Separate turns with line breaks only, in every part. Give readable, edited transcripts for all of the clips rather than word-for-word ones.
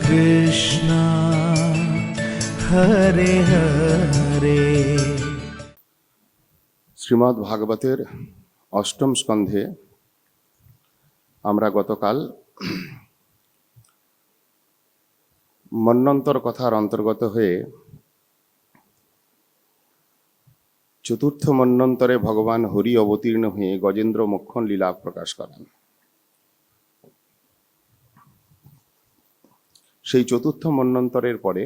কৃষ্ণ হরে হরে।
শ্রীমদ্ ভাগবতের অষ্টম স্কন্ধে আমরা গতকাল মন্বন্তর কথার অন্তর্গত হয়ে চতুর্থ মন্বন্তরে ভগবান হরি অবতীর্ণ হয়ে গজেন্দ্র মোক্ষণ লীলা প্রকাশ করেন। সেই চতুর্থ মন্বন্তরের পরে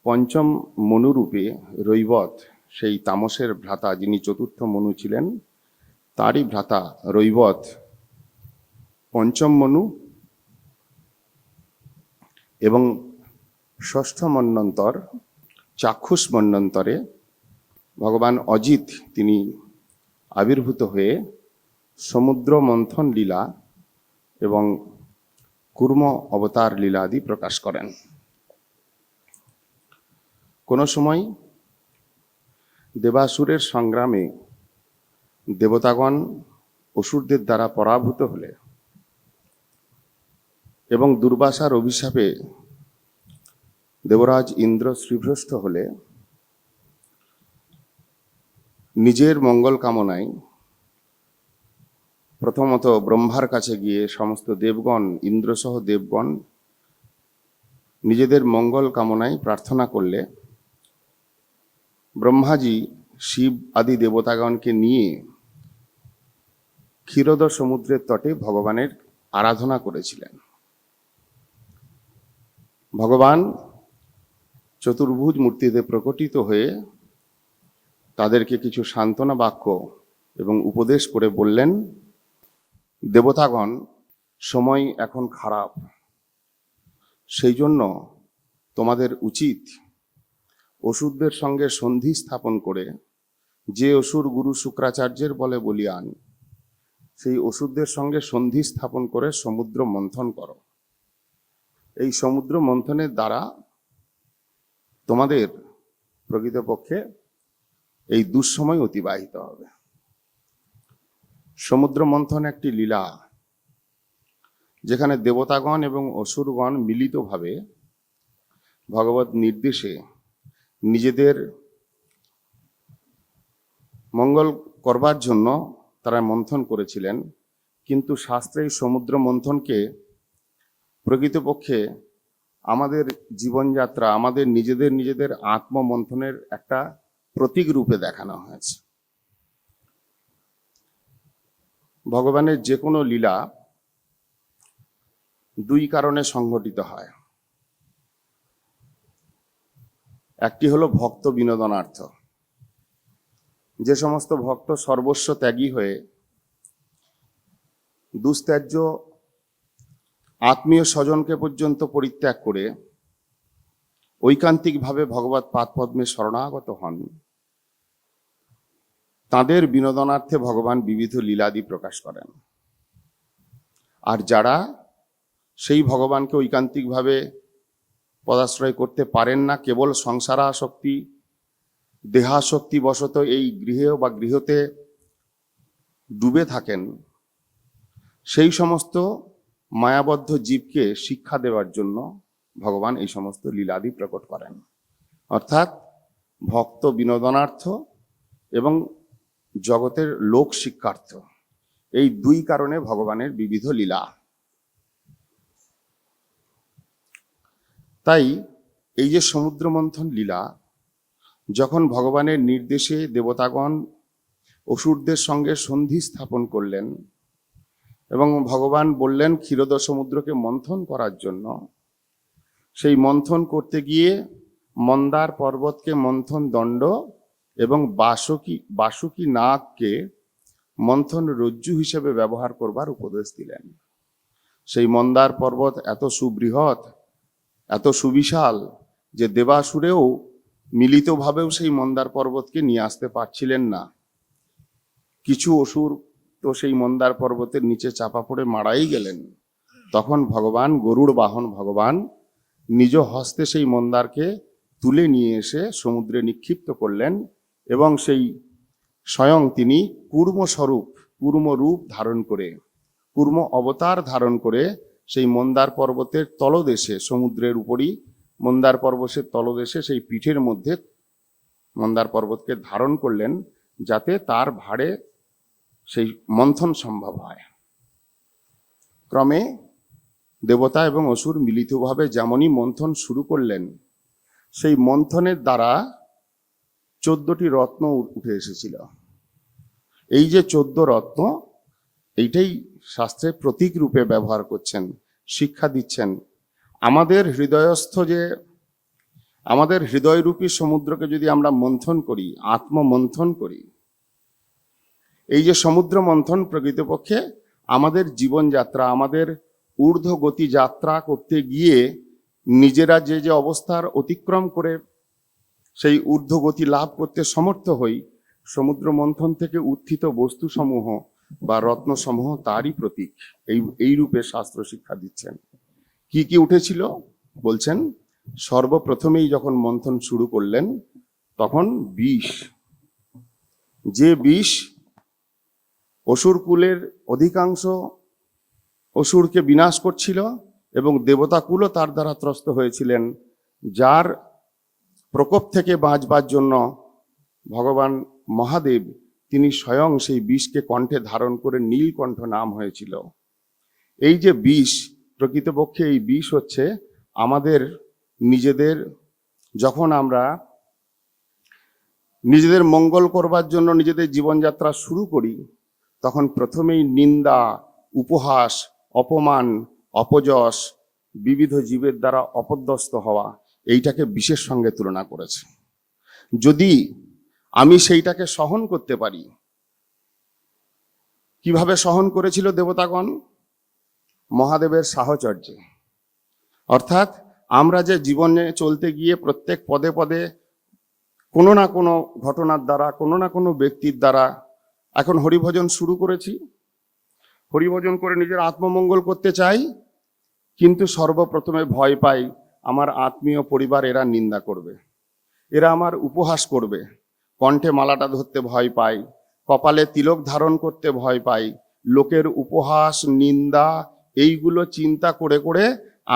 পঞ্চম মনুরূপে রৈবত, সেই তামসের ভ্রাতা যিনি চতুর্থ মনু ছিলেন, তারই ভ্রাতা রৈবত পঞ্চম মনু, এবং ষষ্ঠ মন্বন্তর চাক্ষুষ মন্বন্তরে ভগবান অজিত তিনি আবির্ভূত হয়ে সমুদ্র মন্থন লীলা এবং কুর্ম অবতার লীলা আদি প্রকাশ করেন। কোনো সময় দেবাসুরের সংগ্রামে দেবতাগণ অসুরদের দ্বারা পরাভূত হলে এবং দুর্বাসার অভিশাপে দেবরাজ ইন্দ্র শ্রীভ্রষ্ট হলে নিজের মঙ্গল কামনায় প্রথমত ব্রহ্মার কাছে গিয়ে সমস্ত দেবগণ, ইন্দ্রসহ দেবগণ নিজেদের মঙ্গল কামনায় প্রার্থনা করলে ব্রহ্মাজি শিব আদি দেবতাগণকে নিয়ে ক্ষীরোদ সমুদ্রের তটে ভগবানের আরাধনা করেছিলেন। ভগবান চতুর্ভুজ মূর্তিতে প্রকটিত হয়ে তাদেরকে কিছু সান্ত্বনা বাক্য এবং উপদেশ করে বললেন, দেবতাগণ, সময় এখন খারাপ, সেই জন্য তোমাদের উচিত অসুরদের সঙ্গে সন্ধি স্থাপন করে, যে অসুর গুরু শুক্রাচার্যের বলে বলিয়ান, সেই অসুরদের সঙ্গে সন্ধি স্থাপন করে সমুদ্র মন্থন করো। এই সমুদ্র মন্থনের দ্বারা তোমাদের প্রকৃতপক্ষে এই দুঃসময় অতিবাহিত হবে। সমুদ্র মন্থন একটি লীলা, যেখানে দেবতাগণ এবং অসুরগণ মিলিতভাবে ভগবত নির্দেশে নিজেদের মঙ্গল করবার জন্য তারা মন্থন করেছিলেন। কিন্তু শাস্ত্রে এই সমুদ্র মন্থনকে প্রকৃতপক্ষে আমাদের জীবনযাত্রা, আমাদের নিজেদের আত্মমন্থনের একটা প্রতীক রূপে দেখানো হয়েছে। ভগবানের যে কোনো লীলা দুই কারণে সংঘটিত হয়। একটি হলো ভক্ত বিনোদনার্থ, যে সমস্ত ভক্ত সর্বস্ব ত্যাগী হয়ে দুস্ত্যাজ্য আত্মীয় স্বজনকে পর্যন্ত পরিত্যাগ করে ঐকান্তিকভাবে ভগবৎ পাদপদ্মে শরণাগত হন, তাদের বিনোদনার্থে ভগবান বিবিধ লীলাদি প্রকাশ করেন। আর যারা সেই ভগবানকে ঐকান্তিকভাবে পদাশ্রয় করতে পারেন না, কেবল সংসারাসক্তি, দেহাসক্তি বশত এই গৃহে বা গৃহতে ডুবে থাকেন, সেই সমস্ত মায়াবদ্ধ জীবকে শিক্ষা দেওয়ার জন্য ভগবান এই সমস্ত লীলাদি প্রকট করেন। অর্থাৎ ভক্ত বিনোদনার্থ এবং জগতের লোক শিক্ষার্থ, এই দুই কারণে ভগবানের বিবিধ লীলা। তাই এই যে সমুদ্র মন্থন লীলা, যখন ভগবানের নির্দেশে দেবতাগণ অসুরদের সঙ্গে সন্ধি স্থাপন করলেন এবং ভগবান বললেন ক্ষীরোদ সমুদ্রকে মন্থন করার জন্য, সেই মন্থন করতে গিয়ে মন্দার পর্বতকে মন্থন দণ্ড এবং বাসুকি নাগকে মন্থন রজ্জু হিসেবে ব্যবহার করবার উপদেশ দিলেন। সেই মন্দার পর্বত এত সুবৃহৎ, এত সুবিশাল যে দেবাসুরেও মিলিতভাবেও সেই মন্দার পর্বতকে নিয়ে আসতে পারছিলেন না। কিছু অসুর তো সেই মন্দার পর্বতের নিচে চাপা পড়ে মারাই গেলেন। তখন ভগবান, গরুড় বাহন ভগবান, নিজ হস্তে সেই মন্দারকে তুলে নিয়ে এসে সমুদ্রে নিক্ষিপ্ত করলেন এবং সেই স্বয়ং তিনি কূর্ম রূপ ধারণ করে, কূর্ম অবতার ধারণ করে সেই মন্দার পর্বতের তলদেশে, সমুদ্রের উপরই মন্দার পর্বতের তলদেশে সেই পিঠের মধ্যে মন্দার পর্বতকে ধারণ করলেন, যাতে তার ভারে সেই মন্থন সম্ভব হয়। ক্রমে দেবতা এবং অসুর মিলিতভাবে যেমনই মন্থন শুরু করলেন, সেই মন্থনের দ্বারা 14টি রত্ন উঠে এসেছিল। এই যে 14 রত্ন, এইটাই শাস্ত্রে প্রতীক রূপে ব্যবহার করছেন, শিক্ষা দিচ্ছেন। আমাদের হৃদয়স্থ যে আমাদের হৃদয়রূপী সমুদ্রকে যদি আমরা মন্থন করি, আত্মমন্থন করি, এই যে সমুদ্র মন্থন প্রকৃতপক্ষে আমাদের জীবনযাত্রা, আমাদের ঊর্ধ্বগতি যাত্রা করতে গিয়ে নিজেরা যে যে অবস্থার অতিক্রম করে সেই ঊর্ধ্বগতি লাভ করতে সমর্থ হই, সমুদ্র মন্থন থেকে উত্থিত বস্তুসমূহ বা রত্নসমূহ তারই প্রতীক। এই রূপে শাস্ত্র শিক্ষা দিচ্ছেন। কি কি উঠেছিল বলছেন, সর্বপ্রথমেই যখন মন্থন শুরু করলেন তখন বিষ, যে বিষ অসুর কুলের অধিকাংশ অসুরকে বিনাশ করছিল এবং দেবতা কুলও তার দ্বারা ত্রস্ত হয়েছিলেন, যার প্রকোপ থেকে বাঁচবার জন্য ভগবান মহাদেব তিনি স্বয়ং সেই বিষকে কণ্ঠে ধারণ করে নীলকণ্ঠ নাম হয়েছিল। এই যে বিষ, প্রকৃতপক্ষে এই বিষ হচ্ছে আমাদের নিজেদের, যখন আমরা নিজেদের মঙ্গল করবার জন্য নিজেদের জীবনযাত্রা শুরু করি, তখন প্রথমেই নিন্দা, উপহাস, অপমান, অপযশ, বিবিধ জীবের দ্বারা অপদস্থ হওয়া, এইটাকে বিষের সঙ্গে তুলনা করেছে। যদি আমি সেইটাকে সহন করতে পারি, কিভাবে সহন করেছিল দেবতাগণ? মহাদেবের সাহচর্যে। অর্থাৎ আমরা যে জীবনে চলতে গিয়ে প্রত্যেক পদে পদে কোনো না কোনো ঘটনার দ্বারা, কোনো না কোনো ব্যক্তির দ্বারা, এখন হরিভজন শুরু করেছি, হরিভজন করে নিজের আত্মমঙ্গল করতে চাই, কিন্তু সর্বপ্রথমে ভয় পাই আমার আত্মীয় পরিবার এরা নিন্দা করবে, এরা আমার উপহাস করবে, কণ্ঠে মালাটা ধরতে ভয় পাই, কপালে তিলক ধারণ করতে ভয় পাই, লোকের উপহাস, নিন্দা, এইগুলো চিন্তা করে করে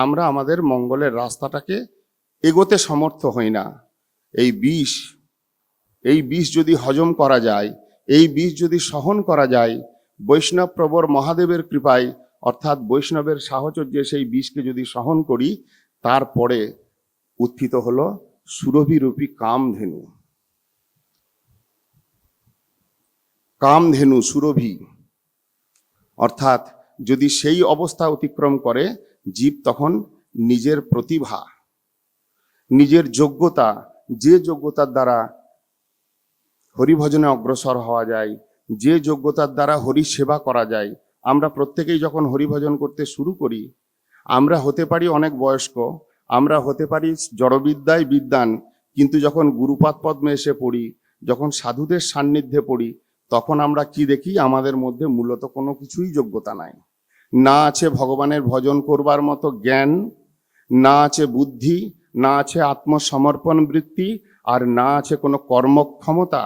আমরা আমাদের মঙ্গলের রাস্তাটাকে এগোতে সমর্থ হই না। এই বিষ যদি হজম করা যায়, এই বিষ যদি সহন করা যায়, বৈষ্ণব প্রবর মহাদেবের কৃপায়, অর্থাৎ বৈষ্ণবের সাহচর্যে সেই বিষকে যদি সহন করি, তারপরে উত্থিত হলো সুরভিরূপী কামধেনু। কামধেনু, সুরভি, অর্থাৎ যদি সেই অবস্থা অতিক্রম করে জীব, তখন নিজের প্রতিভা, নিজের যোগ্যতা, যে যোগ্যতার দ্বারা হরিভজনে অগ্রসর হওয়া যায়, যে যোগ্যতার দ্বারা হরি সেবা করা যায়। আমরা প্রত্যেকেই যখন হরিভজন করতে শুরু করি, আমরা হতে পারি অনেক বয়স্ক, আমরা হতে পারি জড়বিদ্যায় বিদ্বান, কিন্তু যখন গুরুপাদ পদ্মে এসে পড়ি, যখন সাধুদের সান্নিধ্যে পড়ি, তখন আমরা কি দেখি? আমাদের মধ্যে মূলত কোনো কিছুই যোগ্যতা নাই। না আছে ভগবানের ভজন করবার মতো জ্ঞান, না আছে বুদ্ধি, না আছে আত্মসমর্পণ বৃত্তি, আর না আছে কোনো কর্মক্ষমতা।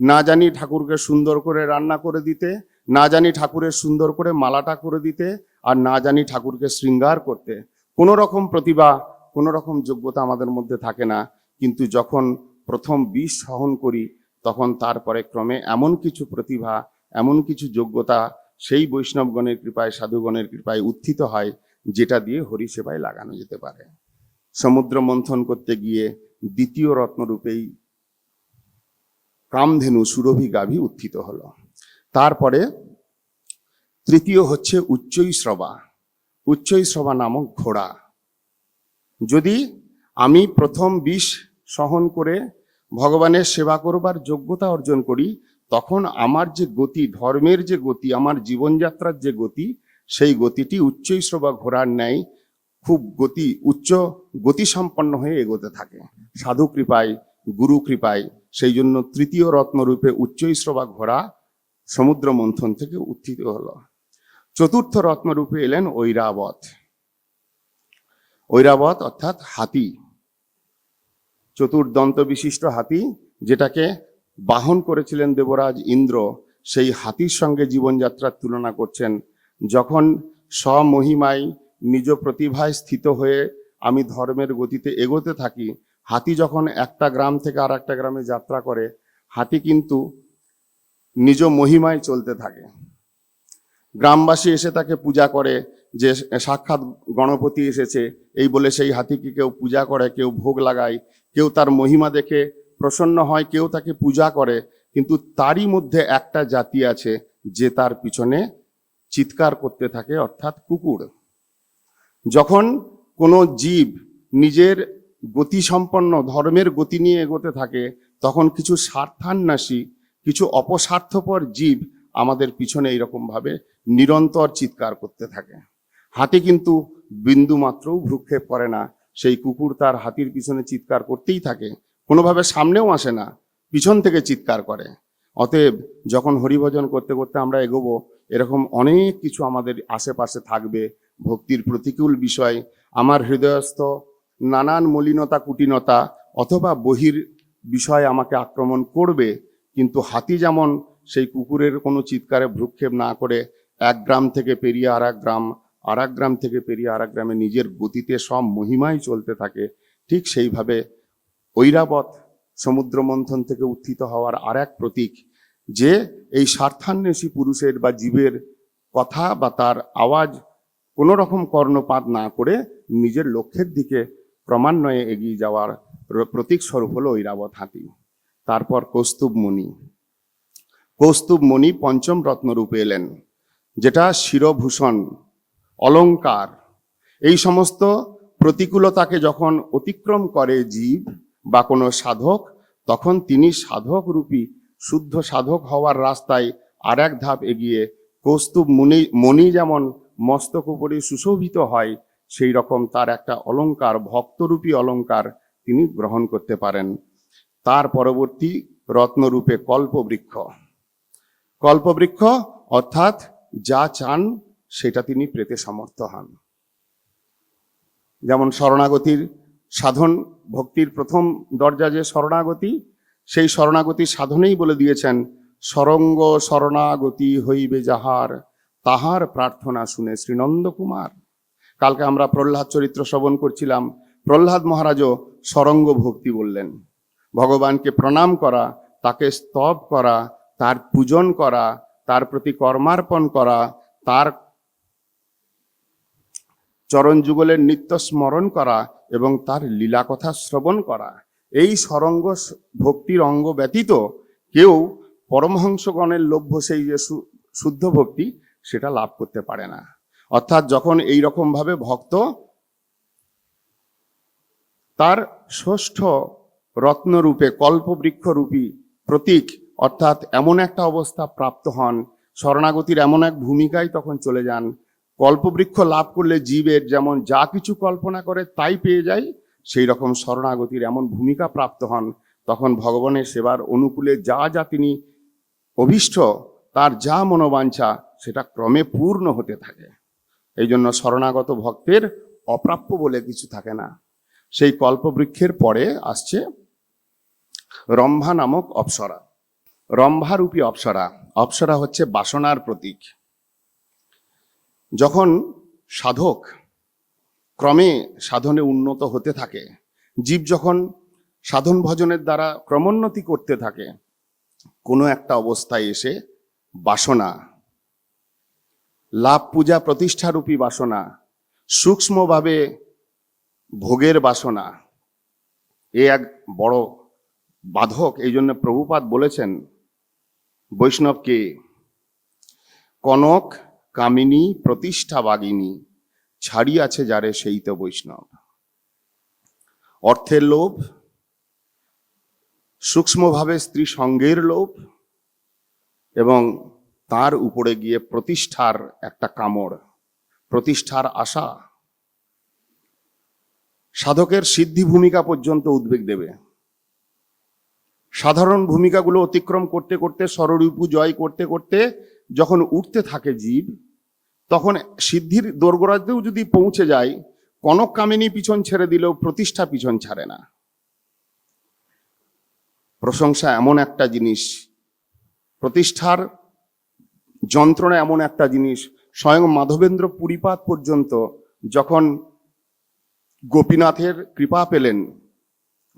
না জানি ঠাকুরকে সুন্দর করে রান্না করে দিতে, না জানি ঠাকুরের সুন্দর করে মালাটা করে দিতে, আর না জানি ঠাকুরকে শৃঙ্গার করতে। কোনো রকম প্রতিভা, কোনো রকম যোগ্যতা আমাদের মধ্যে থাকে না। কিন্তু যখন প্রথম বিষ সহন করি, তখন তারপরে ক্রমে এমন কিছু প্রতিভা, এমন কিছু যোগ্যতা সেই বৈষ্ণবগণের কৃপায়, সাধুগণের কৃপায় উত্থিত হয়, যেটা দিয়ে হরি সেবায় লাগানো যেতে পারে। সমুদ্র মন্থন করতে গিয়ে দ্বিতীয় রত্নরূপেই কামধেনু, সুরভি গাভী উত্থিত হলো। তারপরে তৃতীয় হচ্ছে উচ্চৈশ্রবা। উচ্চৈশ্রবা নামক ঘোড়া। যদি আমি প্রথম বিষ সহন করে ভগবানের সেবা করবার যোগ্যতা অর্জন করি, তখন আমার যে গতি, ধর্মের যে গতি, আমার জীবনযাত্রার যে গতি, সেই গতিটি উচ্চৈশ্রবা ঘোড়ার ন্যায় খুব উচ্চ গতিসম্পন্ন হয়ে এগোতে থাকে সাধু কৃপায়, গুরু কৃপায়। সেই জন্য তৃতীয় রত্নরূপে উচ্চৈশ্রবা ঘোড়া সমুদ্র মন্থন থেকে উত্থিত হলো। চতুর্থ রত্নরূপে এলেন ঐরাবত। ঐরাবত অর্থাৎ হাতি, চতুর্দন্ত বিশিষ্ট হাতি, যেটাকে বাহন করেছিলেন দেবরাজ ইন্দ্র। সেই হাতির সঙ্গে জীবনযাত্রার তুলনা করছেন। যখন স্বমহিমায় নিজ প্রতিভায় স্থিত হয়ে আমি ধর্মের গতিতে এগোতে থাকি। হাতি যখন একটা গ্রাম থেকে আর একটা গ্রামে যাত্রা করে, হাতি কিন্তু নিজ মহিমায় চলতে থাকে। গ্রামবাসী এসে তাকে পূজা করে, যে সাক্ষাৎ গণপতি এসেছে এই বলে সেই হাতিকে কেউ পূজা করে, কেউ ভোগ লাগায়, কেউ তার মহিমা দেখে প্রসন্ন হয়, কেউ তাকে পূজা করে। কিন্তু তারই মধ্যে একটা জাতি আছে যে তার পিছনে চিৎকার করতে থাকে, অর্থাৎ কুকুর। যখন কোনো জীব নিজের গতিসম্পন্ন ধর্মের গতি নিয়ে এগোতে থাকে, তখন কিছু স্বার্থান্বেষী, কিছু অপস্বার্থপর জীব আমাদের পিছনে এইরকম ভাবে নিরন্তর চিৎকার করতে থাকে। হাতি কিন্তু বিন্দু মাত্রও ভ্রুক্ষেপ করে না, সেই কুকুর তার হাতির পিছনে চিৎকার করতেই থাকে, কোনোভাবে সামনেও আসে না, পিছন থেকে চিৎকার করে। অতএব যখন হরিভজন করতে করতে আমরা এগোবো, এরকম অনেক কিছু আমাদের আশেপাশে থাকবে, ভক্তির প্রতিকূল বিষয়, আমার হৃদয়স্থ নানান মলিনতা কুটিনতা অথবা বহির বিষয় আমাকে আক্রমণ করবে। কিন্তু হাতি যেমন সেই কুকুরের কোনো চিৎকারে ভ্রুক্ষেপ না করে এক গ্রাম থেকে পেরিয়ে আর এক গ্রাম, আর এক গ্রাম থেকে পেরিয়ে আর এক গ্রামে নিজের গতিতে সব মহিমায় চলতে থাকে, ঠিক সেইভাবে ঐরাবত সমুদ্র মন্থন থেকে উত্থিত হওয়ার আর এক প্রতীক, যে এই স্বার্থান্বেষী পুরুষের বা জীবের কথা বা তার আওয়াজ কোনো রকম কর্ণপাত না করে নিজের লক্ষ্যের দিকে ক্রমান্বয়ে এগিয়ে যাওয়ার প্রতীক স্বরূপ হলো ঐরাবত হাতি। তারপর কৌস্তুভ মুনি। কৌস্তুভ মুনি পঞ্চম রত্নরূপে এলেন, যেটা শিরভূষণ, অলংকার, এই সমস্ত প্রতিকূলতাকে যখন অতিক্রম করে জীব বা কোনো সাধক, তখন তিনি সাধক রূপী শুদ্ধ সাধক হওয়ার রাস্তায় আর এক ধাপ এগিয়ে কৌস্তুভ মণি যেমন মস্তক উপরে সুশোভিত হয়, সেই রকম তার একটা অলংকার, ভক্তরূপী অলংকার তিনি গ্রহণ করতে পারেন। তার পরবর্তী রত্নরূপে কল্পবৃক্ষ। কল্পবৃক্ষ অর্থাৎ যা চান সেটা তিনি পেতে সমর্থ হন। যেমন শরণাগতির সাধন, ভক্তির প্রথম দরজা যে শরণাগতি, সেই শরণাগতির সাধনেই বলে দিয়েছেন, সরঙ্গ শরণাগতি হইবে যাহার, তাহার প্রার্থনা শুনে শ্রীনন্দ কুমার। কালকে আমরা প্রহ্লাদ চরিত্র শ্রবণ করছিলাম, প্রহ্লাদ মহারাজও সরঙ্গ ভক্তি বললেন। ভগবানকে প্রণাম করা, তাকে স্তব করা, তার পূজন করা, তার প্রতি কর্মার্পণ করা, তার চরণ যুগলের নিত্য স্মরণ করা এবং তার লীলা কথা শ্রবণ করা, এই সরঙ্গ ভক্তির অঙ্গ ব্যতীত কেউ পরমহংসগণের লভ্য সেই যে শুদ্ধ ভক্তি, সেটা লাভ করতে পারে না। অর্থাৎ যখন এই রকম ভাবে ভক্ত তার ষষ্ঠ রত্নরূপে কল্পবৃক্ষ রূপী প্রতীক, অর্থাৎ এমন একটা অবস্থা প্রাপ্ত হন, শরণাগতির এমন এক ভূমিকায় তখন চলে যান। কল্পবৃক্ষ লাভ করলে জীবের যেমন যা কিছু কল্পনা করে তাই পেয়ে যায়, সেই রকম শরণাগতির এমন ভূমিকা প্রাপ্ত হন, তখন ভগবানের সেবার অনুকূলে যা যা তিনি অভীষ্ট, তার যা মনোবাঞ্ছা, সেটা ক্রমে পূর্ণ হতে থাকে। এই জন্য শরণাগত ভক্তের অপ্রাপ্য বলে কিছু থাকে না। সেই কল্পবৃক্ষের পরে আসছে রম্ভা নামক অপ্সরা। রম্ভারূপী অপ্সরা, অপ্সরা হচ্ছে বাসনার প্রতীক। যখন সাধক ক্রমে সাধনে উন্নত হতে থাকে, জীব যখন সাধন ভজনের দ্বারা ক্রমোন্নতি করতে থাকে, কোনো একটা অবস্থায় এসে বাসনা, লাভ পূজা প্রতিষ্ঠারূপী বাসনা, সূক্ষ্মভাবে ভোগের বাসনা, এ এক বড় বাধক। এই জন্য প্রভুপাদ বলেছেন, বৈষ্ণবকে কনক কামিনী প্রতিষ্ঠা বাগিনী, ছাড়িয়াছে যারে সেই তো বৈষ্ণব। অর্থের লোভ, সূক্ষ্মভাবে স্ত্রী সঙ্গের লোভ এবং তার উপরে গিয়ে প্রতিষ্ঠার একটা কামড়, প্রতিষ্ঠার আশা, সাধকের সিদ্ধি ভূমিকা পর্যন্ত উদ্বেগ দেবে। সাধারণ ভূমিকাগুলো অতিক্রম করতে করতে, স্বরূপু জয় করতে করতে যখন উঠতে থাকে জীব, তখন সিদ্ধির দোরগোড়াতেও যদি পৌঁছে যায়, কনক কামিনী পিছন ছেড়ে দিলেও প্রতিষ্ঠা পিছন ছাড়ে না। প্রশংসা এমন একটা জিনিস, প্রতিষ্ঠার যন্ত্রণা এমন একটা জিনিস, স্বয়ং মাধবেন্দ্র পুরীপাদ পর্যন্ত যখন গোপীনাথের কৃপা পেলেন,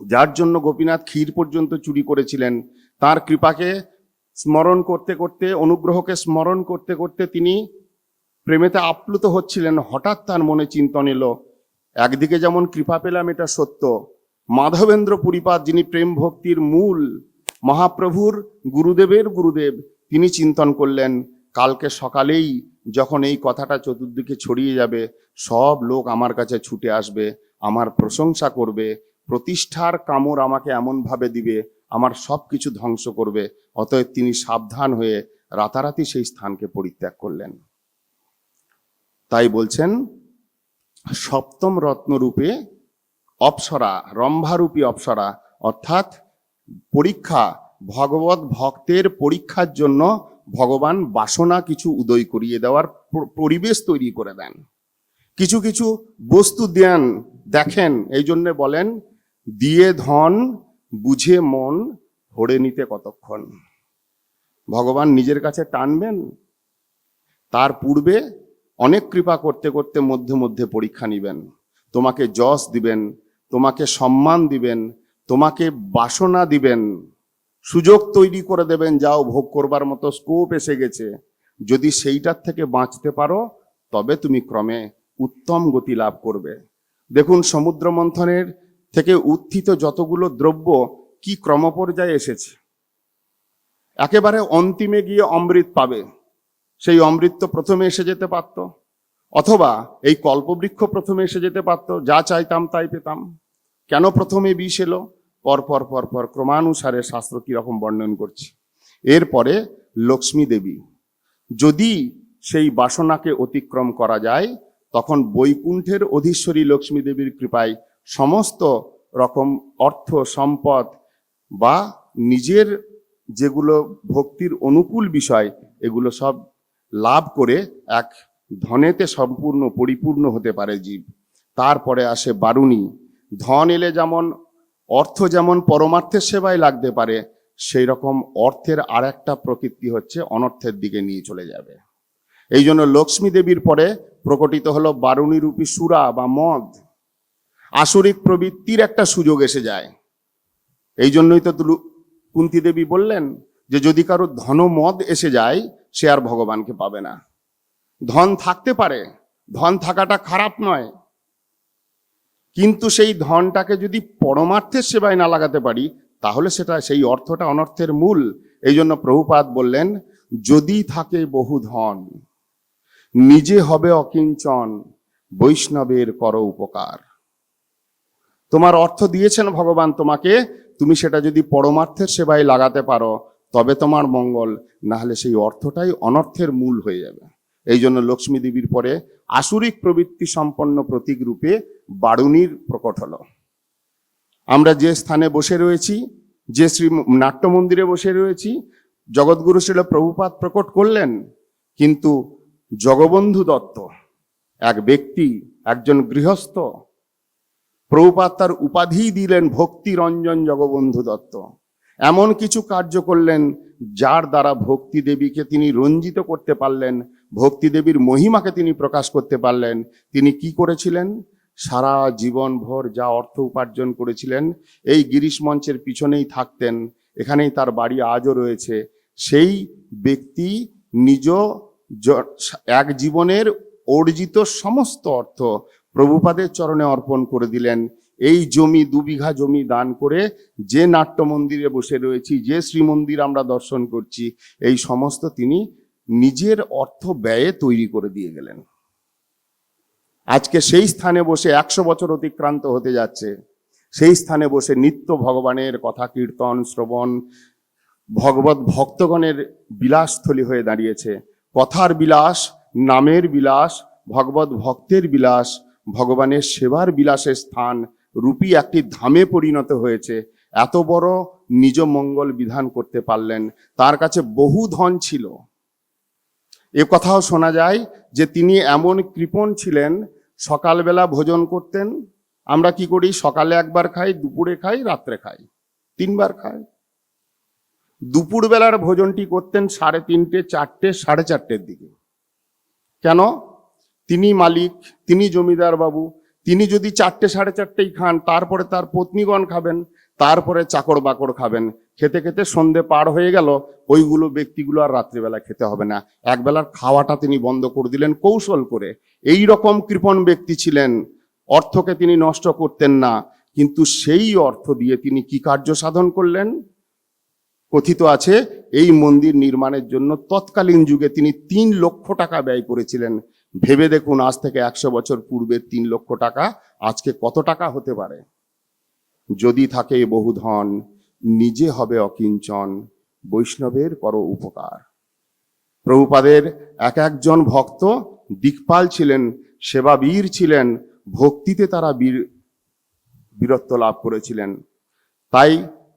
যার জন্য গোপীনাথ ক্ষীর পর্যন্ত চুরি করেছিলেন, তার কৃপাকে স্মরণ করতে করতে, অনুগ্রহকে স্মরণ করতে করতে তিনি প্রেমেতে আপ্লুত হচ্ছিলেন। হঠাৎ তার মনে চিন্তন এলো, একদিকে যেমন কৃপা পেলাম এটা সত্য, মাধবেন্দ্র পুরীপাদ যিনি প্রেম ভক্তির মূল, মহাপ্রভুর গুরুদেবের গুরুদেব, তিনি চিন্তন করলেন কালকে সকালেই যখন এই কথাটা চতুর্দিকে ছড়িয়ে যাবে, সব লোক আমার কাছে ছুটে আসবে, আমার প্রশংসা করবে, প্রতিষ্ঠার কামড় আমাকে এমনভাবে দিবে, আমার সব কিছু ধ্বংস করবে। অতএব তিনি সাবধান হয়ে রাতারাতি সেই স্থানকে পরিত্যাগ করলেন। তাই বলছেন সপ্তম রত্নরূপে অপ্সরা, রম্ভারূপী অপ্সরা, অর্থাৎ পরীক্ষা, ভগবত ভক্তের পরীক্ষার জন্য ভগবান বাসনা কিছু উদয় করিয়ে দেওয়ার পরিবেশ তৈরি করে দেন, কিছু কিছু বস্তু দেন, দেখেন। এই জন্যে বলেন দিয়ে ধন বুঝে মন ভরে নিতে কতক্ষণ। ভগবান নিজের কাছে টানবেন, তার পূর্বে অনেক কৃপা করতে করতে মধ্যে মধ্যে পরীক্ষা নিবেন, তোমাকে যশ দিবেন, তোমাকে সম্মান দিবেন, তোমাকে বাসনা দিবেন, সুযোগ তৈরি করে দেবেন, যাও ভোগ করবার মতো স্কোপ এসে গেছে। যদি সেইটার থেকে বাঁচতে পারো তবে তুমি ক্রমে উত্তম গতি লাভ করবে। দেখুন সমুদ্র মন্থনের থেকে উত্থিত যতগুলো দ্রব্য কি ক্রমপর্যায়ে এসেছে। একেবারে অন্তিমে গিয়ে অমৃত পাবে, সেই অমৃত তো প্রথমে এসে যেতে পারত, অথবা এই কল্পবৃক্ষ প্রথমে এসে যেতে পারত, যা চাইতাম তাই পেতাম। কেন প্রথমে বিষ এলো? পরপর পরপর ক্রমানুসারে শাস্ত্র কিরকম বর্ণন করছে। এরপরে লক্ষ্মী দেবী, যদি সেই বাসনাকে অতিক্রম করা যায়, তখন বৈকুণ্ঠের অধীশ্বরী লক্ষ্মী দেবীর কৃপায় সমস্ত রকম অর্থ সম্পদ বা নিজের যেগুলো ভক্তির অনুকূল বিষয়, এগুলো সব লাভ করে এক ধনেতে সম্পূর্ণ পরিপূর্ণ হতে পারে জীব। তারপরে আসে বারুণী। ধন এলে যেমন, অর্থ যেমন পরমার্থের সেবায় লাগতে পারে, সেই রকম অর্থের আর একটা প্রকৃতি হচ্ছে অনর্থের দিকে নিয়ে চলে যাবে। এই জন্য লক্ষ্মী দেবীর পরে প্রকটিত হলো বারুণী রূপী সুরা বা মদ। আসরিক প্রবৃত্তির একটা সুযোগ এসে যায়। এই জন্যই তো কুন্তী দেবী বললেন যে যদি কারো ধন মদ এসে যায়, সে আর ভগবানকে পাবে না। ধন থাকতে পারে, ধন থাকাটা খারাপ নয়, কিন্তু সেই ধনটাকে যদি পরমার্থের সেবায় না লাগাতে পারি, তাহলে সেটা, সেই অর্থটা অনর্থের মূল। এই জন্য প্রভুপাদ বললেন, যদি থাকে বহু ধন, নিজে হবে অকিঞ্চন, বৈষ্ণবের কর উপকার। তোমার অর্থ দিয়েছেন ভগবান তোমাকে, তুমি সেটা যদি পরমার্থের সেবায় লাগাতে পারো তবে তোমার মঙ্গল, না হলে সেই অর্থটাই অনর্থের মূল হয়ে যাবে। এই জন্য লক্ষ্মী দেবীর পরে আসুরিক প্রবৃত্তি সম্পন্ন প্রতীক রূপে বারুণীর প্রকট হলো। আমরা যে স্থানে বসে রয়েছি, যে শ্রী নাট্য মন্দিরে বসে রয়েছি, জগৎগুরু শ্রীল প্রভুপাদ প্রকট করলেন, কিন্তু জগবন্ধু দত্ত এক ব্যক্তি, একজন গৃহস্থ, প্রভুপাদ তার উপাধি দিলেন ভক্তি রঞ্জন জগবন্ধু দত্ত। এমন কিছু কার্য করলেন যার দ্বারা ভক্তি দেবীকে তিনি রঞ্জিত করতে পারলেন, ভক্তি দেবীর মহিমাকে তিনি প্রকাশ করতে পারলেন। তিনি কি করেছিলেন? সারা জীবন ভর যা অর্থ উপার্জন করেছিলেন, এই গিরিশ মঞ্চের পিছনেই থাকতেন, এখানেই তার বাড়ি আজও রয়েছে। সেই ব্যক্তি নিজ এক জীবনের অর্জিত সমস্ত অর্থ প্রভুপাদের চরণে অর্পণ করে দিলেন। এই জমি, 2 বিঘা জমি দান করে যে নাট্য মন্দিরে বসে রয়েছি, যে শ্রীমন্দির আমরা দর্শন করছি, এই সমস্ত তিনি নিজের অর্থ ব্যয়ে তৈরি করে দিয়ে গেলেন। আজকে সেই স্থানে বসে 100 বছর অতিক্রান্ত হতে যাচ্ছে, সেই স্থানে বসে নিত্য ভগবানের কথা কীর্তন শ্রবণ, ভগবত ভক্তগণের বিলাসস্থলী হয়ে দাঁড়িয়েছে। কথার বিলাস, নামের বিলাস, ভগবত ভক্তের বিলাস, ভগবানের সেবার বিলাসের স্থান রূপী একটি ধামে পরিণত হয়েছে। এত বড় নিজ মঙ্গল বিধান করতে পারলেন। তার কাছে বহু ধন ছিল। এ কথাও শোনা যায় যে তিনি এমন কৃপণ ছিলেন, সকালবেলা ভোজন করতেন। আমরা কি করি? সকালে একবার খাই, দুপুরে খাই, রাত্রে খাই, 3 বার খাই। দুপুরবেলার ভোজনটি করতেন 3:30, 4টে, 4:30 দিকে। কেন? তিনি মালিক, তিনি জমিদার বাবু, তিনি যদি 4টে 4:30 খান, তারপরে তার পত্নীগণ খাবেন, তারপরে চাকর বাকর খাবেন। খেতে খেতে সন্ধে পার হয়ে গেল, ওইগুলো ব্যক্তিগুলো আর রাত্রিবেলা খেতে হবে না, একবেলার খাওয়াটা তিনি বন্ধ করে দিলেন কৌশল করে। এই রকম কৃপণ ব্যক্তি ছিলেন। অর্থকে তিনি নষ্ট করতেন না, কিন্তু সেই অর্থ দিয়ে তিনি কি কার্য সাধন করলেন? কথিত আছে এই মন্দির নির্মাণের জন্য তৎকালীন যুগে তিনি 3 লক্ষ টাকা ব্যয় করেছিলেন। ভেবে দেখুন, আজ থেকে 100 বছর পূর্বের 3 লক্ষ টাকা আজকে কত টাকা হতে পারে। যদি থাকে বহু ধন, নিজে হবে অকিঞ্চন, বৈষ্ণবের করো উপকার। প্রভুপাদের এক একজন ভক্ত দিকপাল ছিলেন, সেবাবীর ছিলেন, ভক্তিতে তারা বীরত্ব লাভ করেছিলেন। তাই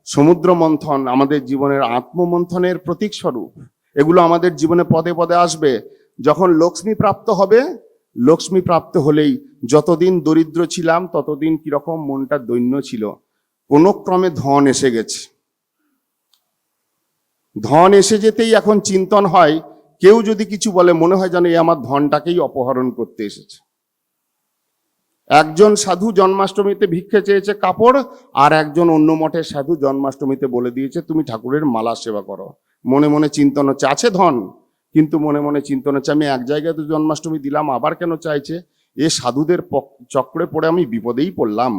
সমুদ্র মন্থন আমাদের জীবনের আত্মমন্থনের প্রতীক স্বরূপ। এগুলো আমাদের জীবনে পদে পদে আসবে। যখন লক্ষ্মী প্রাপ্ত হবে, লক্ষ্মী প্রাপ্ত হলেই যতদিন দরিদ্র ছিলাম ততদিন কিরকম মনটা দৈন্য ছিল, কোনো ক্রমে ধন এসে গেছে। ধন এসে যেতেই এখন চিন্তন হয়, কেউ যদি কিছু বলে মনে হয় যেন এই আমার ধনটাকেই অপহরণ করতে এসেছে। একজন সাধু জন্মাষ্টমীতে ভিক্ষে চেয়েছে কাপড়, আর একজন অন্য মঠের সাধু জন্মাষ্টমীতে বলে দিয়েছে তুমি ঠাকুরের মালা সেবা করো। মনে মনে চিন্তন হচ্ছে আছে ধন, কিন্তু মনে মনে চিন্তন হচ্ছে আমি এক জায়গায় তো জন্মাষ্টমী দিলাম, আবার কেন চাইছে? এ সাধুদের চক্রে পড়ে আমি বিপদেই পড়লাম।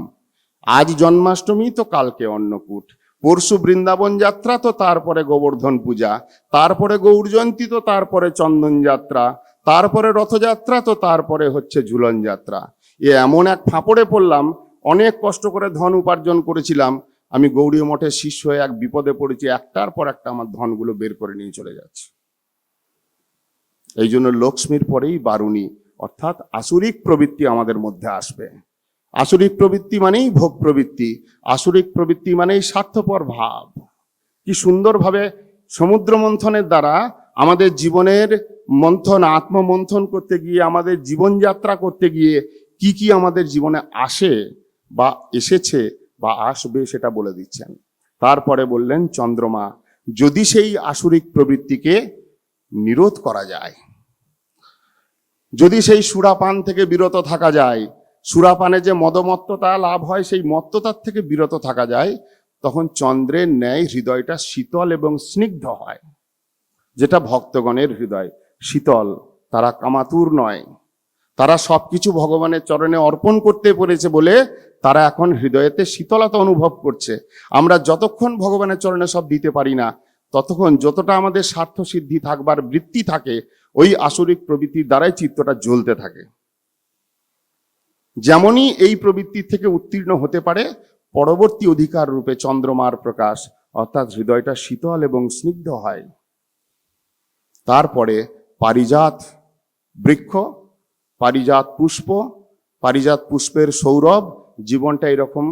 আজ জন্মাষ্টমী তো কালকে অন্নকূট, পরশু বৃন্দাবন যাত্রা তো তারপরে গোবর্ধন পূজা, তারপরে গৌর জয়ন্তী তো তারপরে চন্দন যাত্রা, তারপরে রথযাত্রা তো তারপরে হচ্ছে ঝুলন যাত্রা। এমন এক ফাঁপড়ে পড়লাম, অনেক কষ্ট করে ধন উপার্জন করেছিলাম, আমি গৌড়ীয় মঠের শিষ্য হয়ে এক বিপদে পড়েছি, একটার পর একটা আমার ধনগুলো বের করে নিয়ে চলে যাচ্ছে। এই জন্য লক্ষ্মীর পরেই বারুণী, অর্থাৎ আসুরিক প্রবৃত্তি আমাদের মধ্যে আসবে। আসুরিক প্রবৃত্তি মানেই ভোগ প্রবৃত্তি, আসুরিক প্রবৃত্তি মানেই স্বার্থপর ভাব। কি সুন্দরভাবে সমুদ্র মন্থনের দ্বারা আমাদের জীবনের মন্থন, আত্মমন্থন করতে গিয়ে, আমাদের জীবনযাত্রা করতে গিয়ে কি কি আমাদের জীবনে আসে বা এসেছে বা আসবে সেটা বলে দিচ্ছেন। তারপরে বললেন চন্দ্রমা, যদি সেই আসুরিক প্রবৃত্তিকে নিরোধ করা যায়, যদি সেই সুরাপান থেকে বিরত থাকা যায়, সুরাপানে যে মদমত্ততা লাভ হয় সেই মত্ততার থেকে বিরত থাকা যায়, তখন চন্দ্রের ন্যায় হৃদয়টা শীতল এবং স্নিগ্ধ হয়। যেটা ভক্তগণের হৃদয় শীতল, তারা কামাতুর নয়, তারা সবকিছু ভগবানের চরণে অর্পণ করতে পেরেছে বলে তারা এখন হৃদয়েতে শীতলতা অনুভব করছে। আমরা যতক্ষণ ভগবানের চরণে সব দিতে পারি না, ততক্ষণ যতটা আমাদের স্বার্থ সিদ্ধি থাকবার বৃত্তি থাকে, ওই আসরিক প্রবৃত্তির দ্বারাই চিত্তটা জ্বলতে থাকে। যেমনই এই প্রবৃত্তির থেকে উত্তীর্ণ হতে পারে পরবর্তী অধিকার রূপে চন্দ্রমার প্রকাশ, অর্থাৎ হৃদয়টা শীতল এবং স্নিগ্ধ হয়। তারপরে পারিজাত বৃক্ষ, পারিজাত পুষ্প, পারিজাত পুষ্পের সৌরভ, জীবনটা এরকম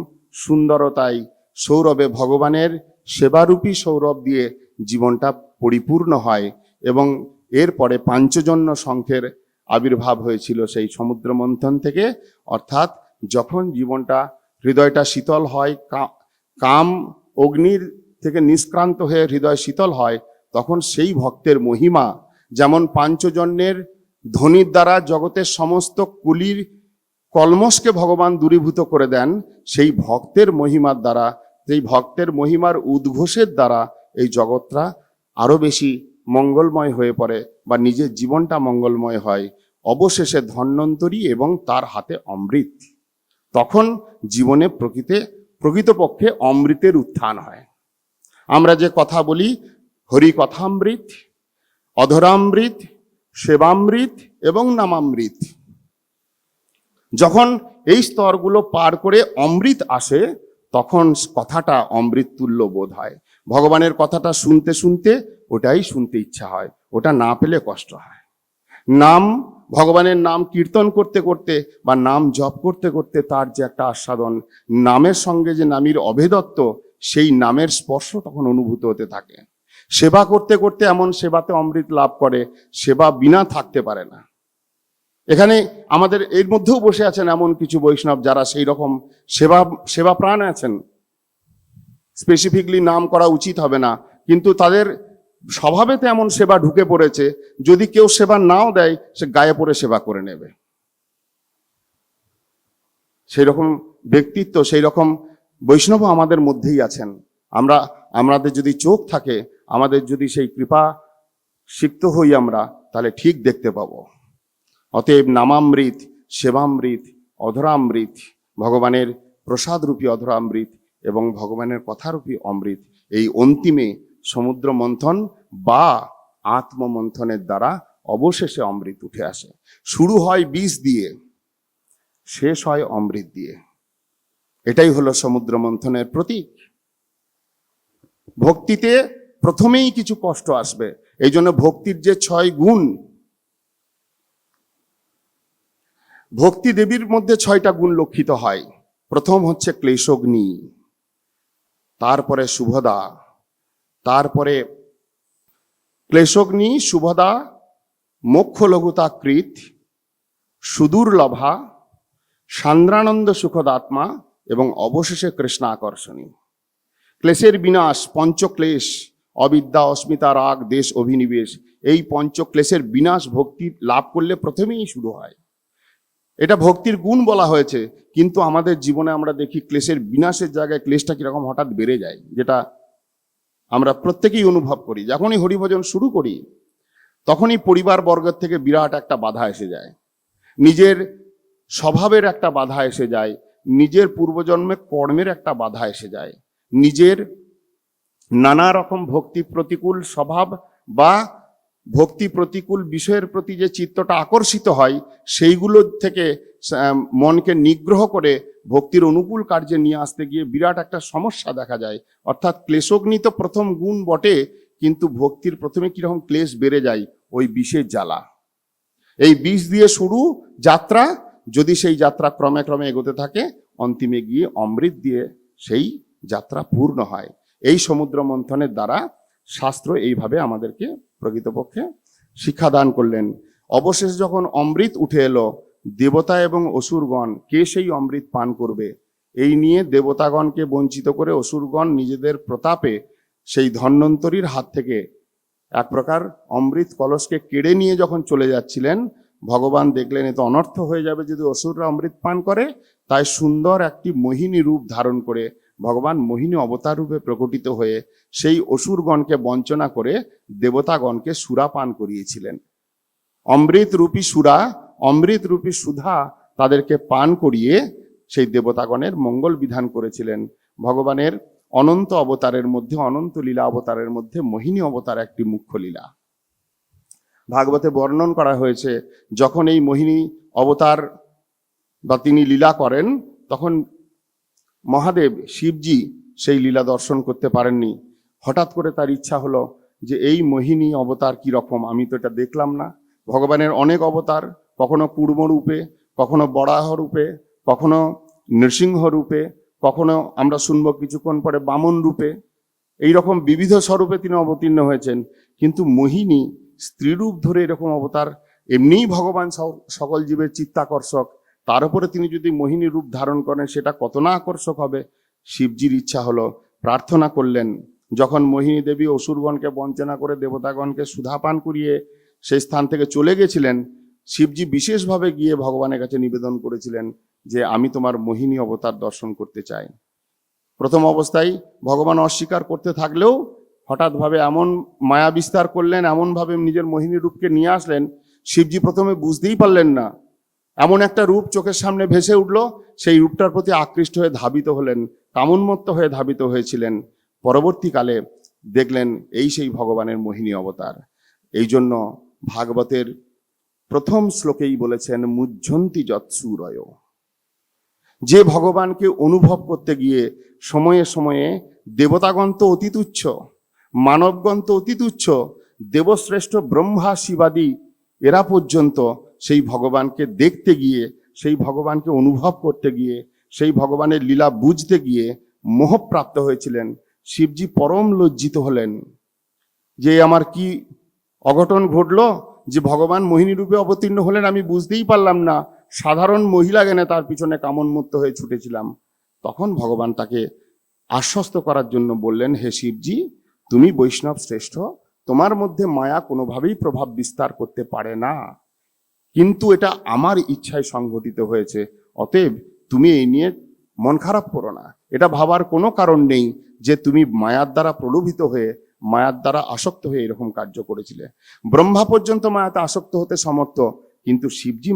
সুন্দরতায় সৌরভে ভগবানের সেবারূপী সৌরভ দিয়ে জীবনটা পরিপূর্ণ হয়। এবং এরপরে পাঞ্চজন্য শঙ্খের আবির্ভাব হয়েছিল সেই সমুদ্র মন্থন থেকে। অর্থাৎ যখন জীবনটা, হৃদয়টা শীতল হয়, কাম অগ্নির থেকে নিষ্ক্রান্ত হয়ে হৃদয় শীতল হয়, তখন সেই ভক্তের মহিমা, যেমন পাঞ্চজন্যের ধ্বনির দ্বারা জগতের সমস্ত কুলির কলমশকে ভগবান দূরীভূত করে দেন, সেই ভক্তের মহিমার দ্বারা, সেই ভক্তের মহিমার উদ্ঘোষের দ্বারা এই জগৎটা আরো বেশি মঙ্গলময় হয়ে পড়ে বা নিজের জীবনটা মঙ্গলময় হয়। অবশেষে ধন্বন্তরী এবং তার হাতে অমৃত, তখন জীবনে প্রকৃতপক্ষে অমৃতের উত্থান হয়। আমরা যে কথা বলি হরি কথামৃত, অধরামৃত, সেবামৃত এবং নামামৃত, যখন এই স্তরগুলো পার করে অমৃত আসে, তখন কথাটা অমৃত তুল্য বোধ হয়। ভগবানের কথাটা শুনতে শুনতে ওটাই শুনতে ইচ্ছা হয়, ওটা না পেলে কষ্ট হয়। নাম, ভগবানের নাম কীর্তন করতে করতে বা নাম জপ করতে করতে তার যে একটা আস্বাদন, নামের সঙ্গে যে নামীর অভেদত্ব, সেই নামের স্পর্শ তখন অনুভূত হতে থাকে। সেবা করতে করতে এমন সেবাতে অমৃত লাভ করে, সেবা বিনা থাকতে পারে না। এখানে আমাদের এর মধ্যেও বসে আছেন এমন কিছু বৈষ্ণব যারা সেই রকম সেবা প্রাণ আছেন। স্পেসিফিকলি নাম করা উচিত হবে না, কিন্তু তাদের স্বভাবেতে এমন সেবা ঢুকে পড়েছে, যদি কেউ সেবা নাও দেয় সে গায়ে পড়ে সেবা করে নেবে। সেই রকম ব্যক্তিত্ব, সেই রকম বৈষ্ণব আমাদের মধ্যেই আছেন। আমাদের যদি চোখ থাকে, আমাদের যদি সেই কৃপা সিক্ত হই আমরা, তাহলে ঠিক দেখতে পাবো। অতএব নামামৃত, সেবামৃত, অধরামৃত, ভগবানের প্রসাদরূপী অধরামৃত এবং ভগবানের কথারূপী অমৃত, এই অন্তিমে সমুদ্র মন্থন বা আত্মমন্থনের দ্বারা অবশেষে অমৃত উঠে আসে। শুরু হয় বিষ দিয়ে, শেষ হয় অমৃত দিয়ে। এটাই হলো সমুদ্র মন্থনের প্রতীক। ভক্তিতে প্রথমেই কিছু কষ্ট আসবে, এই জন্য ভক্তির যে 6 গুণ, ভক্তি দেবীর মধ্যে 6টা গুণ লক্ষিত হয়। প্রথম হচ্ছে ক্লেশগ্নি, তারপরে শুভদা, তারপরে ক্লেশগ্নি, শুভদা, মোক্ষ লঘুতাকৃত, সুদূর্লভা, সান্দ্রানন্দ সুখদাত্মা এবং অবশেষে কৃষ্ণাকর্ষণী। ক্লেশের বিনাশ, পঞ্চক্লেশ, অবিদ্যা, অস্মিতা, রাগ, দেশ, অভিনিবেশ, এই পঞ্চক্লেশের বিনাশ ভক্তি লাভ করলে প্রথমেই শুরু হয়। এটা ভক্তির গুণ বলা হয়েছে, কিন্তু আমাদের জীবনে আমরা দেখি ক্লেশের বিনাশের জায়গায় ক্লেশটা কিরকম হঠাৎ বেড়ে যায়, যেটা আমরা প্রত্যেকেই অনুভব করি। যখনই হরিভজন শুরু করি, তখনই পরিবার বর্গের থেকে বিরাট একটা বাধা এসে যায়, নিজের স্বভাবের একটা বাধা এসে যায়, নিজের পূর্বজন্মে কর্মের একটা বাধা এসে যায়, নিজের নানা রকম ভক্তি প্রতিকূল স্বভাব বা ভক্তি প্রতিকূল বিষয়ের প্রতি যে চিত্তটা আকর্ষিত হয়, সেইগুলো থেকে মনকে নিগ্রহ করে ভক্তির অনুকূল কার্যে নিয়ে আসতে গিয়ে বিরাট একটা সমস্যা দেখা যায়। অর্থাৎ ক্লেশগ্নি তো প্রথম গুণ বটে, কিন্তু ভক্তির প্রথমে কিরকম ক্লেশ বেড়ে যায়, ওই বিষের জ্বালা। এই বিষ দিয়ে শুরু যাত্রা, যদি সেই যাত্রা ক্রমে ক্রমে এগোতে থাকে, অন্তিমে গিয়ে অমৃত দিয়ে সেই যাত্রা পূর্ণ হয়। এই সমুদ্র মন্থনের দ্বারা শাস্ত্র এইভাবে আমাদেরকে প্রকৃতপক্ষে শিক্ষাদান করলেন। অবশেষে যখন অমৃত উঠে এলো, দেবতা এবং অসুরগণ কে সেই অমৃত পান করবে, এই নিয়ে দেবতাগণকে বঞ্চিত করে অসুরগণ নিজেদের প্রতাপে সেই ধন্বন্তরীর হাত থেকে এক প্রকার অমৃত কলসকে কেড়ে নিয়ে যখন চলে যাচ্ছিলেন, ভগবান দেখলেন এ তো অনর্থ হয়ে যাবে যদি অসুররা অমৃত পান করে। তাই সুন্দর একটি মোহিনী রূপ ধারণ করে ভগবান মোহিনী অবতার রূপে প্রকটিত হয়ে সেই অসুরগণকে বঞ্চনা করে দেবতাগণকে সুরা পান করিয়েছিলেন। অমৃত রূপী সুরা, অমৃত রূপী সুধা তাদেরকে পান করিয়ে সেই দেবতাগণের মঙ্গল বিধান করেছিলেন। ভগবানের অনন্ত অবতারের মধ্যে, অনন্ত লীলা অবতারের মধ্যে মোহিনী অবতার একটি মুখ্য লীলা। ভাগবতে বর্ণন করা হয়েছে, যখন এই মোহিনী অবতার বা তিনি লীলা করেন, তখন মহাদেব শিবজি সেই লীলা দর্শন করতে পারেননি। হঠাৎ করে তার ইচ্ছা হলো যে এই মোহিনী অবতার কি রকম, আমি তো এটা দেখলাম না। ভগবানের অনেক অবতার, কখনো কুর্ম রূপে, কখনো বরাহ রূপে, কখনো নৃসিংহ রূপে, কখনো আমরা শুনবো কিছুক্ষণ পরে বামন রূপে, এইরকম বিবিধ স্বরূপে তিনি অবতীর্ণ হয়েছেন। কিন্তু মোহিনী স্ত্রীরূপ ধরে এরকম অবতার, এমনিই ভগবান সকল জীবের চিত্তাকর্ষক, তার উপরে তিনি যদি মোহিনী রূপ ধারণ করেন সেটা কত না আকর্ষক হবে। শিবজির ইচ্ছা হলো, প্রার্থনা করলেন। যখন মোহিনী দেবী অসুরগণকে বঞ্চনা করে দেবতাগণকে সুধাপান করিয়ে সেই স্থান থেকে চলে গেছিলেন, শিবজি বিশেষভাবে গিয়ে ভগবানের কাছে নিবেদন করেছিলেন যে আমি তোমার মোহিনী অবতার দর্শন করতে চাই। প্রথম অবস্থায় ভগবান অস্বীকার করতে থাকলেও হঠাৎভাবে এমন মায়া বিস্তার করলেন, এমনভাবে নিজের মোহিনী রূপকে নিয়ে আসলেন, শিবজি প্রথমে বুঝতেই পারলেন না। এমন একটা রূপ চোখের সামনে ভেসে উঠল, সেই রূপটার প্রতি আকৃষ্ট হয়ে ধাবিত হলেন, কামোন্মত্ত হয়ে ধাবিত হয়েছিলেন। পরবর্তীকালে দেখলেন এই সেই ভগবানের মোহিনী অবতার। এই জন্য ভাগবতের প্রথম শ্লোকেই বলেছেন মুহ্যন্তি যৎসূরয়। যে ভগবানকে অনুভব করতে গিয়ে সময়ে সময়ে দেবতাগণ তো অতি তুচ্ছ, মানবগণ তো অতি তুচ্ছ, দেবশ্রেষ্ঠ ব্রহ্মা শিবাদি এরা পর্যন্ত সেই ভগবানকে দেখতে গিয়ে, সেই ভগবানকে অনুভব করতে গিয়ে, সেই ভগবানের লীলা বুঝতে গিয়ে মোহপ্রাপ্ত হয়েছিলেন। শিবজি পরম লজ্জিত হলেন যে আমার কি অঘটন ঘটলো, যে ভগবান মোহিনী রূপে অবতীর্ণ হলেন আমি বুঝতেই পারলাম না, সাধারণ মহিলা জ্ঞানে তার পিছনে কামোন্মত্ত হয়ে ছুটেছিলাম। তখন ভগবান তাকে আশ্বস্ত করার জন্য বললেন, হে শিবজি, তুমি বৈষ্ণব শ্রেষ্ঠ, তোমার মধ্যে মায়া কোনোভাবেই প্রভাব বিস্তার করতে পারে না, কিন্তু এটা আমার ইচ্ছায় সংঘটিত হয়েছে। অতএব তুমি এই নিয়ে মন খারাপ করো না। এটা ভাবার কোনো কারণ নেই যে তুমি মায়ার দ্বারা প্রলোভিত হয়ে, মায়ার দ্বারা আসক্ত হয়ে এরকম কার্য করেছিলে। ব্রহ্মা পর্যন্ত মায়াতে আসক্ত হতে সমর্থ, কিন্তু শিবজি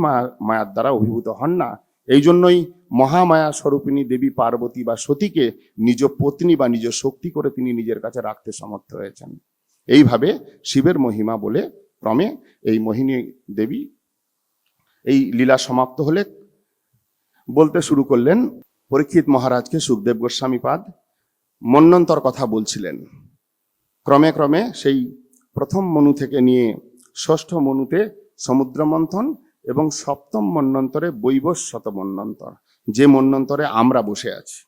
মায়ার দ্বারা অভিভূত হন না। এই জন্যই মহামায়া স্বরূপিণী দেবী পার্বতী বা সতীকে নিজ পত্নী বা নিজ শক্তি করে তিনি নিজের কাছে রাখতে সমর্থ হয়েছেন। এইভাবে শিবের মহিমা বলে ক্রমে এই মোহিনী দেবী এই লীলা সমাপ্ত হলে বলতে শুরু করলেন। পরীক্ষিত মহারাজকে সুখদেব গোস্বামী পাদ মন্বন্তর কথা বলছিলেন। ক্রমে ক্রমে সেই প্রথম মনু থেকে নিয়ে ষষ্ঠ মনুতে সমুদ্র মন্থন এবং সপ্তম মন্বন্তরে বৈবস্বত মন্বন্তর, যে মন্বন্তরে আমরা বসে আছি।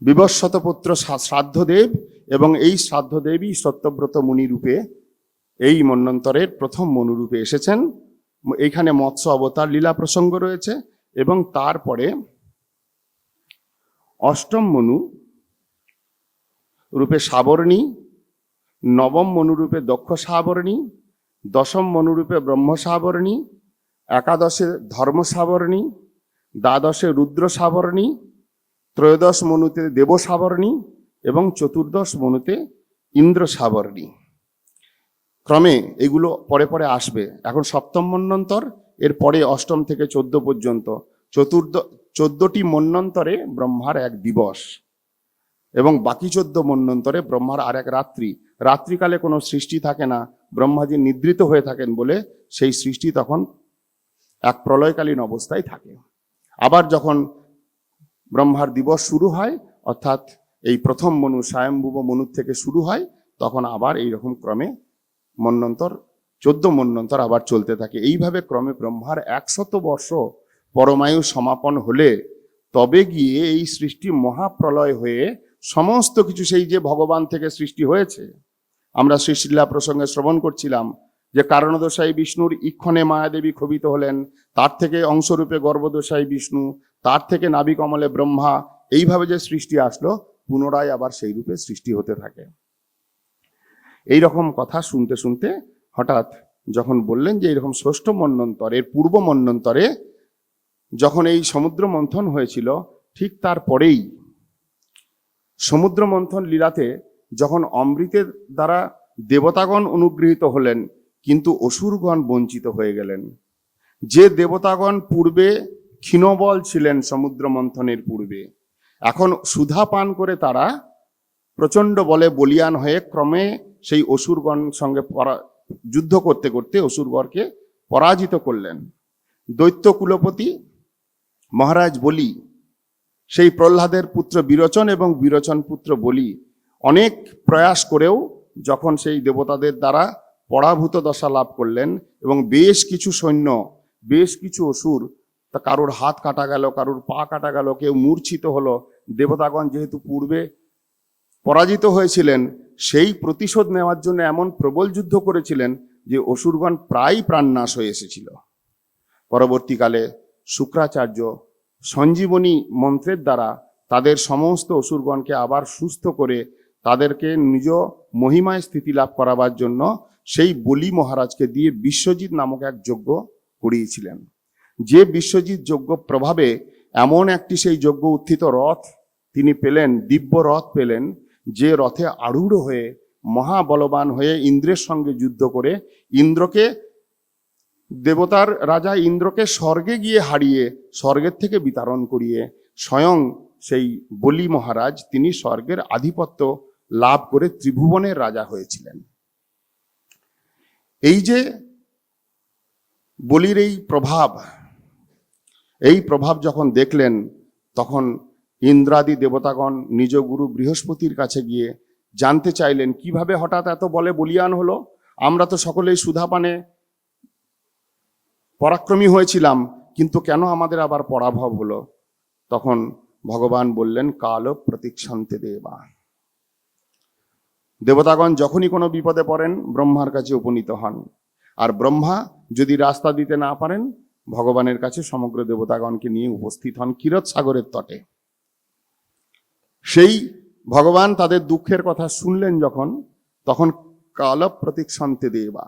বিবস্বত পুত্র শ্রাদ্ধদেব এবং এই শ্রাদ্ধদেবই সত্যব্রত মুনি রূপে এই মন্বন্তরের প্রথম মনুরূপে এসেছেন। এইখানে মৎস্য অবতার লীলা প্রসঙ্গ রয়েছে এবং তারপরে অষ্টম মনু রূপে সাবর্ণী, নবম মনুরূপে দক্ষ সাবর্ণী, দশম মনুরূপে ব্রহ্ম সাবর্ণী, একাদশে ধর্ম সাবর্ণী, দ্বাদশে রুদ্র সাবর্ণী, ত্রয়োদশ মনুতে দেব সাবর্ণী এবং চতুর্দশ মনুতে ইন্দ্র সাবর্ণী। ক্রমে এগুলো পরে পরে আসবে। এখন সপ্তম মন্বন্তর, এর পরে অষ্টম থেকে 14 পর্যন্ত 14টি মন্বন্তরে ব্রহ্মার এক দিবস এবং বাকি 14 মন্বন্তরে ব্রহ্মার আর এক রাত্রি। রাত্রিকালে কোনো সৃষ্টি থাকে না, ব্রহ্মাজি নিদ্রিত হয়ে থাকেন বলে সেই সৃষ্টি তখন এক প্রলয়কালীন অবস্থায় থাকে। আবার যখন ব্রহ্মার দিবস শুরু হয়, অর্থাৎ এই প্রথম মনু স্বয়ম্ভুব মনুর থেকে শুরু হয়, তখন আবার এইরকম ক্রমে মন্বন্তর 14 মন্বন্তর আবার চলতে থাকে। এইভাবে ক্রমে ব্রহ্মার 100 বর্ষ পরমায়ু সমাপন হলে তবে গিয়ে এই সৃষ্টি মহাপ্রলয় হয়ে সমস্ত কিছু, সেই যে ভগবান থেকে সৃষ্টি হয়েছে, আমরা শ্রীশিলা প্রসঙ্গে শ্রবণ করছিলাম যে কারণদশায়ী বিষ্ণুর ইক্ষণে মায়াদেবী ক্ষোভিত হলেন, তার থেকে অংশরূপে গর্ভদশায়ী বিষ্ণু, তার থেকে নাভিকমলে ব্রহ্মা, এইভাবে যে সৃষ্টি আসলো পুনরায় আবার সেই রূপে সৃষ্টি হতে থাকে। এই রকম কথা শুনতে শুনতে হঠাৎ যখন বললেন যে এইরকম ষষ্ঠ মন্বন্তরের পূর্ব মন্বন্তরে যখন এই সমুদ্র মন্থন হয়েছিল, ঠিক তারপরেই সমুদ্র মন্থন লীলাতে যখন অমৃতের দ্বারা দেবতাগণ অনুগৃহীত হলেন, কিন্তু অসুরগণ বঞ্চিত হয়ে গেলেন। যে দেবতাগণ পূর্বে ক্ষীণবল ছিলেন সমুদ্র মন্থনের পূর্বে, এখন সুধা পান করে তারা প্রচণ্ড বলে বলিয়ান হয়ে ক্রমে সেই অসুরগণ সঙ্গে যুদ্ধ করতে করতে অসুরগণকে পরাজিত করলেন। দৈত্য কুলপতি মহারাজ বলি, সেই প্রহ্লাদের পুত্র বিরোচন এবং বিরোচন পুত্র বলি অনেক প্রয়াস করেও যখন সেই দেবতাদের দ্বারা পরাভূত দশা লাভ করলেন এবং বেশ কিছু সৈন্য, বেশ কিছু অসুর, তা কারোর হাত কাটা গেল, কারোর পা কাটা গেল, কেউ মূর্ছিত হলো। দেবতাগণ যেহেতু পূর্বে পরাজিত হয়েছিলেন, সেই প্রতিশোধ নেওয়ার জন্য এমন প্রবল যুদ্ধ করেছিলেন যে অসুরগণ প্রায় প্রাণনাশ হয়ে এসেছিল। পরবর্তীকালে শুক্রাচার্য সঞ্জীবনী মন্ত্রের দ্বারা তাদের সমস্ত অসুরগণকে আবার সুস্থ করে তাদেরকে নিজ মহিমায় স্থিতি লাভ করাবার জন্য সেই বলি মহারাজকে দিয়ে বিশ্বজিৎ নামক এক যজ্ঞ করিয়েছিলেন। যে বিশ্বজিৎ যজ্ঞ প্রভাবে এমন একটি সেই যজ্ঞ উত্থিত রথ তিনি পেলেন, দিব্য রথ পেলেন, যে রথে আরূঢ় হয়ে মহাবলবান হয়ে ইন্দ্রের সঙ্গে যুদ্ধ করে ইন্দ্রকে, দেবতার রাজা ইন্দ্রকে স্বর্গে গিয়ে হারিয়ে স্বর্গের থেকে বিতাড়ন করিয়ে স্বয়ং সেই বলি মহারাজ তিনি স্বর্গের আধিপত্য লাভ করে ত্রিভুবনের রাজা হয়েছিলেন। এই যে বলির এই প্রভাব যখন দেখলেন, তখন ইন্দ্রাদি দেবতাগণ নিজ গুরু বৃহস্পতির কাছে গিয়ে জানতে চাইলেন কিভাবে হঠাৎ এত বলে বলিয়ান হলো, আমরা তো সকলেই সুধাপানে পরাক্রমী হয়েছিলাম, কিন্তু কেন আমাদের আবার পরাভব হলো? তখন ভগবান বললেন, কাল প্রতীক্ষন্তে দেবা। দেবতাগণ যখনই কোনো বিপদে পড়েন ব্রহ্মার কাছে উপনীত হন, আর ব্রহ্মা যদি রাস্তা দিতে না পারেন ভগবানের কাছে সমগ্র দেবতাগণকে নিয়ে উপস্থিত হন ক্ষীরোদ সাগরের তটে। সেই ভগবান তাদের দুঃখের কথা শুনলেন যখন, তখন কাল প্রতীক্ষন্তে দেবা,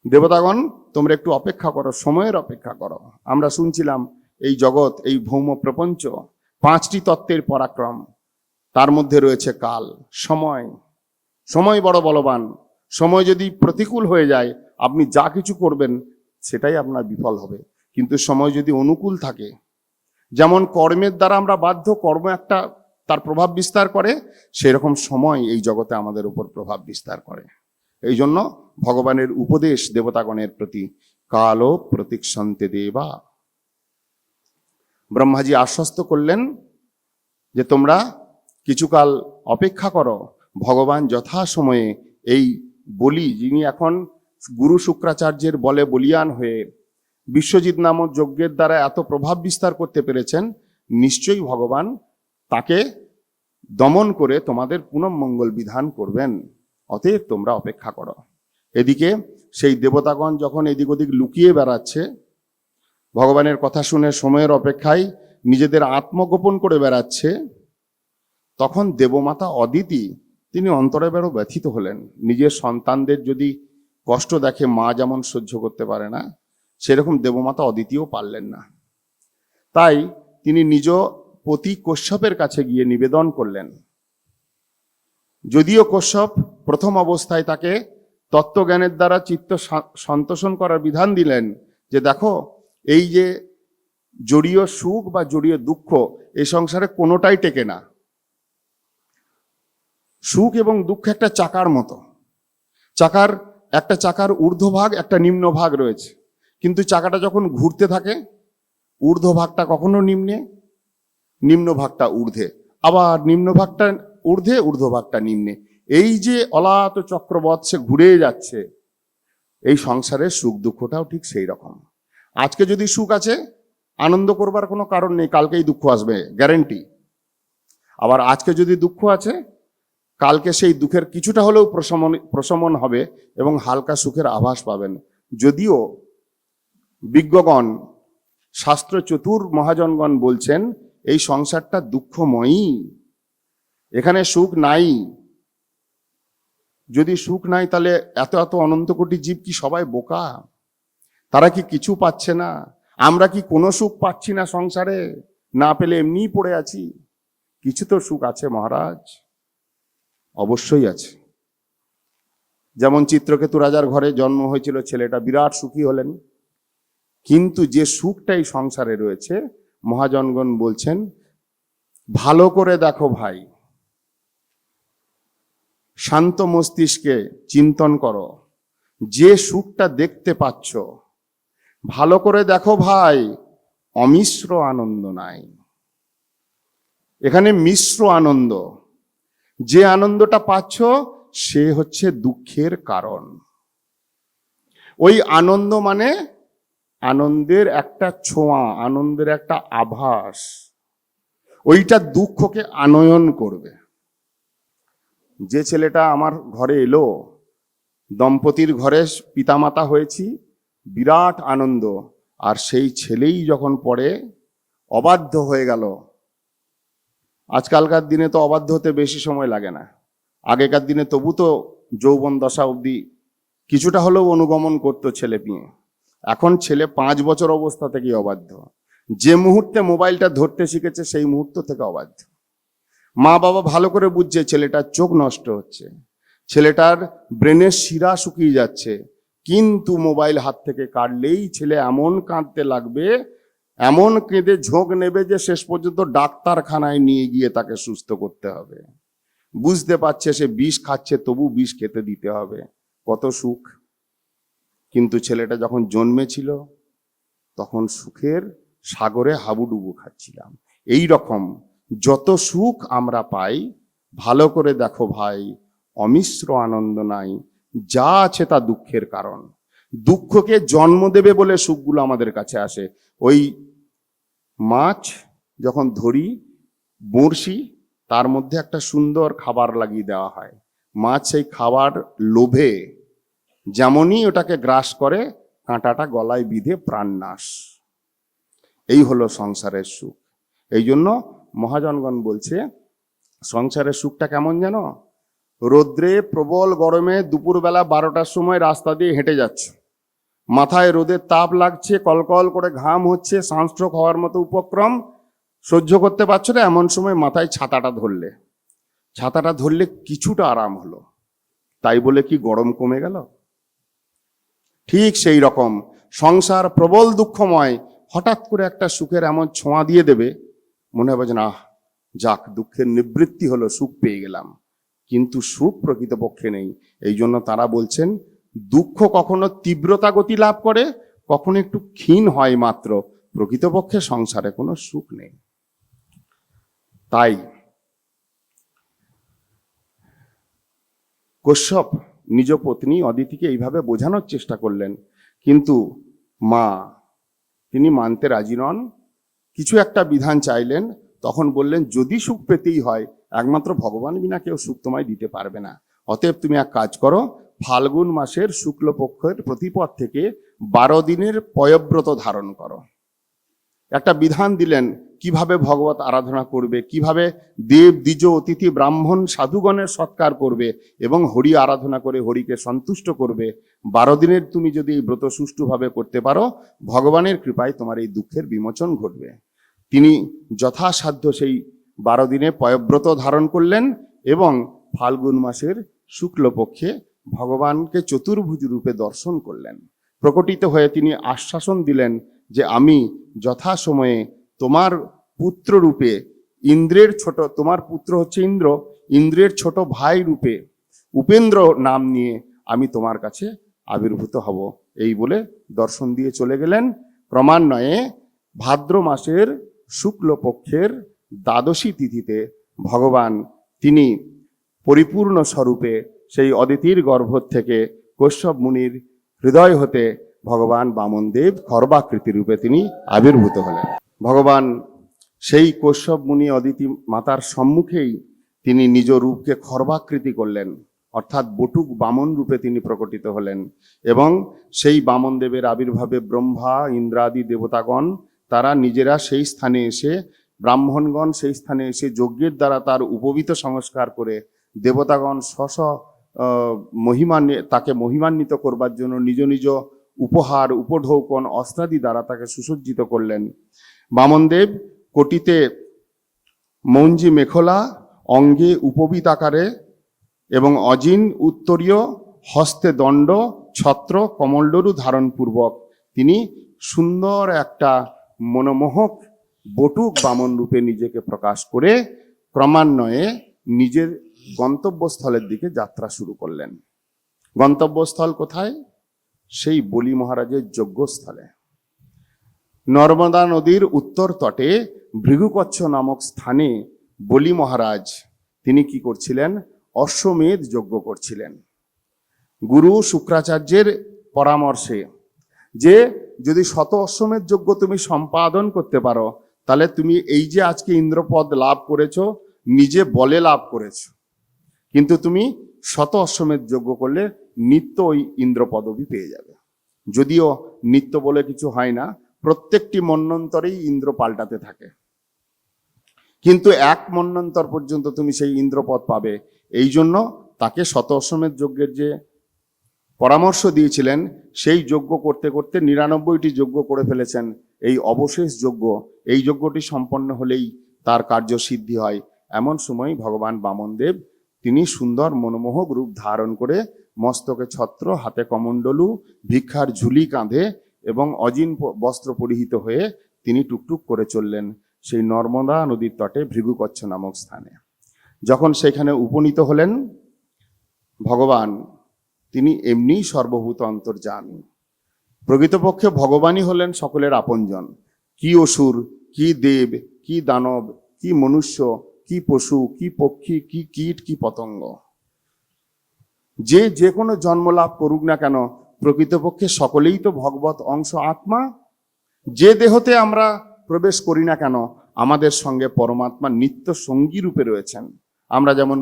দেবতাগণ তোমরা একটু অপেক্ষা করো, সময়ের অপেক্ষা করো। আমরা শুনছিলাম এই জগৎ, এই ভৌম প্রপঞ্চ, 5টি তত্ত্বের পরাক্রম। তার মধ্যে রয়েছে কাল, সময়। সময় বড় বলবান। সময় যদি প্রতিকূল হয়ে যায়, আপনি যা কিছু করবেন সেটাই আপনার বিফল হবে। কিন্তু সময় যদি অনুকূল থাকে, যেমন কর্মের দ্বারা আমরা বাধ্য, কর্ম একটা তার প্রভাব বিস্তার করে, সেরকম সময় এই জগতে আমাদের উপর প্রভাব বিস্তার করে। এই জন্য ভগবানের উপদেশ দেবতাগণের প্রতি, কালো প্রতীক্ষন্তে দেবা। ব্রহ্মাজি আশ্বস্ত করলেন যে তোমরা কিছুকাল অপেক্ষা করো, ভগবান যথাসময়ে এই বলি, যিনি এখন গুরু শুক্রাচার্যের বলে বলিয়ান হয়ে বিশ্বজিৎ নামক যজ্ঞের দ্বারা এত প্রভাব বিস্তার করতে পেরেছেন, নিশ্চয়ই ভগবান তাকে দমন করে তোমাদের পুনঃমঙ্গল বিধান করবেন। অতএব তোমরা অপেক্ষা করো। এদিকে সেই দেবতাগণ যখন এদিক ওদিক লুকিয়ে বেড়াচ্ছে, ভগবানের কথা শুনে সময়ের অপেক্ষায় নিজেদের আত্মগোপন করে বেড়াচ্ছে, তখন দেবমাতা অদিতি তিনি অন্তরে বেরো ব্যথিত হলেন। নিজের সন্তানদের যদি কষ্ট দেখে মা যেমন সহ্য করতে পারে না, সেরকম দেবমাতা অদিতিও পারলেন না। তাই তিনি নিজ পতি কশ্যপের কাছে গিয়ে নিবেদন করলেন। যদিও কশ্যপ প্রথম অবস্থায় তাকে তত্ত্বজ্ঞানের দ্বারা চিত্ত সন্তোষণ করার বিধান দিলেন, যে দেখো এই যে জড়ীয় সুখ বা জড়ীয় দুঃখ, এই সংসারে কোনোটাই টেকে না। সুখ এবং দুঃখ একটা চাকার মতো। একটা চাকার ঊর্ধ্বভাগ, একটা নিম্নভাগ রয়েছে, কিন্তু চাকাটা যখন ঘুরতে থাকে, ঊর্ধ্বভাগটা কখনো নিম্নে, নিম্নভাগটা ঊর্ধ্বে, আবার নিম্নভাগটা ঊর্ধ্বে, ঊর্ধ্বভাগটা নিম্নে। এই যে অলাত চক্রবৎ সে ঘুরে যাচ্ছে, এই সংসারের সুখ দুঃখটাও ঠিক সেই রকম। আজকে যদি সুখ আছে, আনন্দ করবার কোনো কারণ নেই, কালকেই দুঃখ আসবে, গ্যারেন্টি। আবার আজকে যদি দুঃখ আছে, কালকে সেই দুঃখের কিছুটা হলেও প্রশমন হবে এবং হালকা সুখের আভাস পাবেন। যদিও বিজ্ঞগণ, শাস্ত্র চতুর মহাজনগণ বলছেন এই সংসারটা দুঃখময়ী, এখানে সুখ নাই। যদি সুখ নাই, তাহলে এত এত অনন্ত কোটি জীব কি সবাই বোকা? তারা কি কিছু পাচ্ছে না? আমরা কি কোনো সুখ পাচ্ছি না সংসারে? না পেলে এমনিই পড়ে আছি। কিছু তো সুখ আছে মহারাজ, অবশ্যই আছে। যেমন চিত্রকেতু রাজার ঘরে জন্ম হয়েছিল, ছেলেটা বিরাট সুখী হলেন। কিন্তু যে সুখটা এই সংসারে রয়েছে, মহাজনগণ বলছেন ভালো করে দেখো ভাই, শান্ত মস্তিষ্কে চিন্তন করো। যে সুখটা দেখতে পাচ্ছ, ভালো করে দেখো ভাই, অমিশ্র আনন্দ নাই, এখানে মিশ্র আনন্দ। যে আনন্দটা পাচ্ছ সে হচ্ছে দুঃখের কারণ। ওই আনন্দ মানে আনন্দের একটা ছোঁয়া, আনন্দের একটা আভাস, ওইটা দুঃখকে আনয়ন করবে। যে ছেলেটা আমার ঘরে এলো, দম্পতির ঘরে পিতামাতা হয়েছি, বিরাট আনন্দ। আর সেই ছেলেই যখন পরে অবাধ্য হয়ে গেল, আজকালকার দিনে তো অবাধ্য হতে বেশি সময় লাগে না, আগেকার দিনে তবু তো যৌবন দশা অবধি কিছুটা হলেও অনুগমন করতো ছেলে পিয়ে। এখন ছেলে 5 বছর অবস্থা থেকেই অবাধ্য। যে মুহূর্তে মোবাইলটা ধরতে শিখেছে সেই মুহূর্ত থেকে অবাধ্য। মা বাবা ভালো করে বুঝছে ছেলেটার চোখ নষ্ট হচ্ছে, ছেলেটার ব্রেনের শিরা শুকিয়ে যাচ্ছে, কিন্তু মোবাইল হাত থেকে কাটলেই ছেলে এমন কাঁদতে লাগবে, এমন কেঁদে ঝোঁক নেবে যে শেষ পর্যন্ত ডাক্তারখানায় নিয়ে গিয়ে তাকে সুস্থ করতে হবে। বুঝতে পারছে সে বিষ খাচ্ছে, তবু বিষ খেতে দিতে হবে। কত সুখ! কিন্তু ছেলেটা যখন জন্মেছিল তখন সুখের সাগরে হাবুডুবু খাচ্ছিলাম। এই রকম যত সুখ আমরা পাই, ভালো করে দেখো ভাই, অমিশ্র আনন্দ নাই। যা আছে তা দুঃখের কারণ। দুঃখকে জন্ম দেবে বলে সুখগুলো আমাদের কাছে আসে। ওই মাছ যখন ধরি, বড়শি, তার মধ্যে একটা সুন্দর খাবার লাগিয়ে দেওয়া হয়। মাছ সেই খাবার লোভে যেমনই ওটাকে গ্রাস করে, কাঁটাটা গলায় বিঁধে প্রাণনাশ। এই হলো সংসারের সুখ। এই জন্য মহাজনগণ বলছে সংসারের সুখটা কেমন জানো? রোদ্রে প্রবল গরমে দুপুরবেলা 12টার সময় রাস্তা দিয়ে হেঁটে যাচ্ছ, মাথায় রোদের তাপ লাগছে, কলকল করে ঘাম হচ্ছে, সানস্ট্রোক হওয়ার মতো উপক্রম, সহ্য করতে পারছো না, এমন সময় মাথায় ছাতাটা ধরলে কিছুটা আরাম হলো, তাই বলে কি গরম কমে গেল? ঠিক সেই রকম সংসার প্রবল দুঃখময়, হঠাৎ করে একটা সুখের এমন ছোঁয়া দিয়ে দেবে, মনে হবে যে না, যাক, দুঃখের নিবৃত্তি হলো, সুখ পেয়ে গেলাম। কিন্তু সুখ প্রকৃতপক্ষে নেই। এই জন্য তারা বলছেন, দুঃখ কখনো তীব্রতা গতি লাভ করে, কখনো একটু ক্ষীণ হয় মাত্র, প্রকৃতপক্ষে সংসারে কোনো সুখ নেই। তাই কশ্যপ নিজ পত্নী অদিতিকে এইভাবে বোঝানোর চেষ্টা করলেন, কিন্তু মা তিনি মানতে রাজি নন। কিছু একটা বিধান চাইলেন, তখন বললেন, যদি সুখ পেতেই হয়, একমাত্র ভগবান বিনা কেউ সুখ তোমায় দিতে পারবে না। অতএব তুমি এক কাজ করো, ফাল্গুন মাসের শুক্লপক্ষের প্রতিপদ থেকে 12 দিনের পয়ব্রত ধারণ করো। একটা বিধান দিলেন কিভাবে ভগবত আরাধনা করবে, কিভাবে দেব দ্বিজ অতিথি ব্রাহ্মণ সাধুগণের সৎকার করবে এবং হরি আরাধনা করে হরিকে সন্তুষ্ট করবে। 12 দিনের তুমি যদি এই ব্রত সুষ্ঠুভাবে করতে পারো, ভগবানের কৃপায় তোমার এই দুঃখের বিমোচন ঘটবে। তিনি যথাসাধ্য সেই 12 দিনে পয়ব্রত ধারণ করলেন এবং ফাল্গুন মাসের শুক্লপক্ষে ভগবানকে চতুর্ভুজ রূপে দর্শন করলেন। প্রকটিত হয়ে তিনি আশ্বাসন দিলেন যে আমি যথাসময়ে তোমার পুত্র রূপে, ইন্দ্রের ছোট, তোমার পুত্র হচ্ছে ইন্দ্র, ইন্দ্রের ছোট ভাই রূপে উপেন্দ্র নাম নিয়ে আমি তোমার কাছে আবির্ভূত হব, এই বলে দর্শন দিয়ে চলে গেলেন। ক্রমান্বয়ে ভাদ্র মাসের শুক্লপক্ষের দ্বাদশী তিথিতে ভগবান তিনি পরিপূর্ণ স্বরূপে সেই অদিতির গর্ভ থেকে কশ্যপ মুনির হৃদয় হতে ভগবান বামনদেব খর্বাকৃতি রূপে তিনি আবির্ভূত হলেন। ভগবান সেই কশ্যপ মুনি অদিতি মাতার সম্মুখেই তিনি নিজ রূপকে খর্বাকৃতি করলেন, অর্থাৎ বটুক বামন রূপে তিনি প্রকটিত হলেন। এবং সেই বামনদেবের আবির্ভাবে ব্রহ্মা ইন্দ্রাদি দেবতাগণ তারা নিজেরা সেই স্থানে এসে, ব্রাহ্মণগণ সেই স্থানে এসে যজ্ঞের দ্বারা তার উপবিত সংস্কার করে, দেবতাগণ স্ব তাকে মহিমান্বিত করবার জন্য নিজ নিজ উপহার উপঢৌকন অস্ত্রাদি দ্বারা তাকে সুসজ্জিত করলেন। বামনদেব কোটিতে মঞ্জি মেখলা, অঙ্গে উপবিত আকারে এবং অজিন উত্তরীয়, হস্তে দণ্ড, ছত্র, কমণ্ডলু ধারণপূর্বক তিনি সুন্দর একটা মনোমোহক বটুক বামন রূপে নিজেকে প্রকাশ করে ক্রমান্বয়ে নিজের গন্তব্যস্থলের দিকে যাত্রা শুরু করলেন। গন্তব্যস্থল কোথায়? সেই বলি মহারাজের যজ্ঞস্থলে। নর্মদা নদীর উত্তর তটে ভৃগুকচ্ছ নামক স্থানে বলি মহারাজ তিনি কি করছিলেন? অশ্বমেধ যজ্ঞ করছিলেন। গুরু শুক্রাচার্যের পরামর্শে যে যদি শত অশ্বমেধ যজ্ঞ তুমি সম্পাদন করতে পারো, তাহলে তুমি এই যে আজকে ইন্দ্রপদ লাভ করেছো, নিজে বলে লাভ করেছো, কিন্তু তুমি শত অশ্বমেধ যজ্ঞ করলে নিত্য ওই ইন্দ্র পদবী পেয়ে যাবে। যদিও নিত্য বলে কিছু হয় না, প্রত্যেকটি মন্বন্তরেই ইন্দ্র পাল্টাতে থাকে, কিন্তু এক মন্বন্তর পর্যন্ত তুমি সেই ইন্দ্রপদ পাবে। এই জন্য তাকে শত অশ্বমেধ যজ্ঞের যে পরামর্শ দিয়েছিলেন, সেই যজ্ঞ করতে করতে 99টি যজ্ঞ করে ফেলেছেন। এই অবশেষ যজ্ঞ, এই যজ্ঞটি সম্পন্ন হলেই তার কার্য সিদ্ধি হয়। এমন সময় ভগবান বামনদেব তিনি সুন্দর মনোমোহক রূপ ধারণ করে মস্তকে ছত্র, হাতে কমণ্ডলু, ভিক্ষার ঝুলি কাঁধে এবং অজিন বস্ত্র পরিহিত হয়ে তিনি টুকটুক করে চললেন সেই নর্মদা নদীর তটে ভৃগুকচ্ছ নামক স্থানে। যখন সেখানে উপনীত হলেন, ভগবান তিনি এমনিই সর্বভূত অন্তর্যামী। প্রকৃতপক্ষে ভগবানই হলেন সকলের আপনজন। কি অসুর, কি দেব, কি দানব, কি মনুষ্য, কি পশু, কি পক্ষী, কি কীট, কি পতঙ্গ, যে কোনো জন্ম লাভ করুক না কেন, প্রকৃতপক্ষে সকলেই তো ভগবত অংশ আত্মা। যে দেহতে আমরা প্রবেশ করি না কেন, আমাদের সঙ্গে পরমাত্মা নিত্য সঙ্গী রূপে রয়েছেন। আমরা যেমন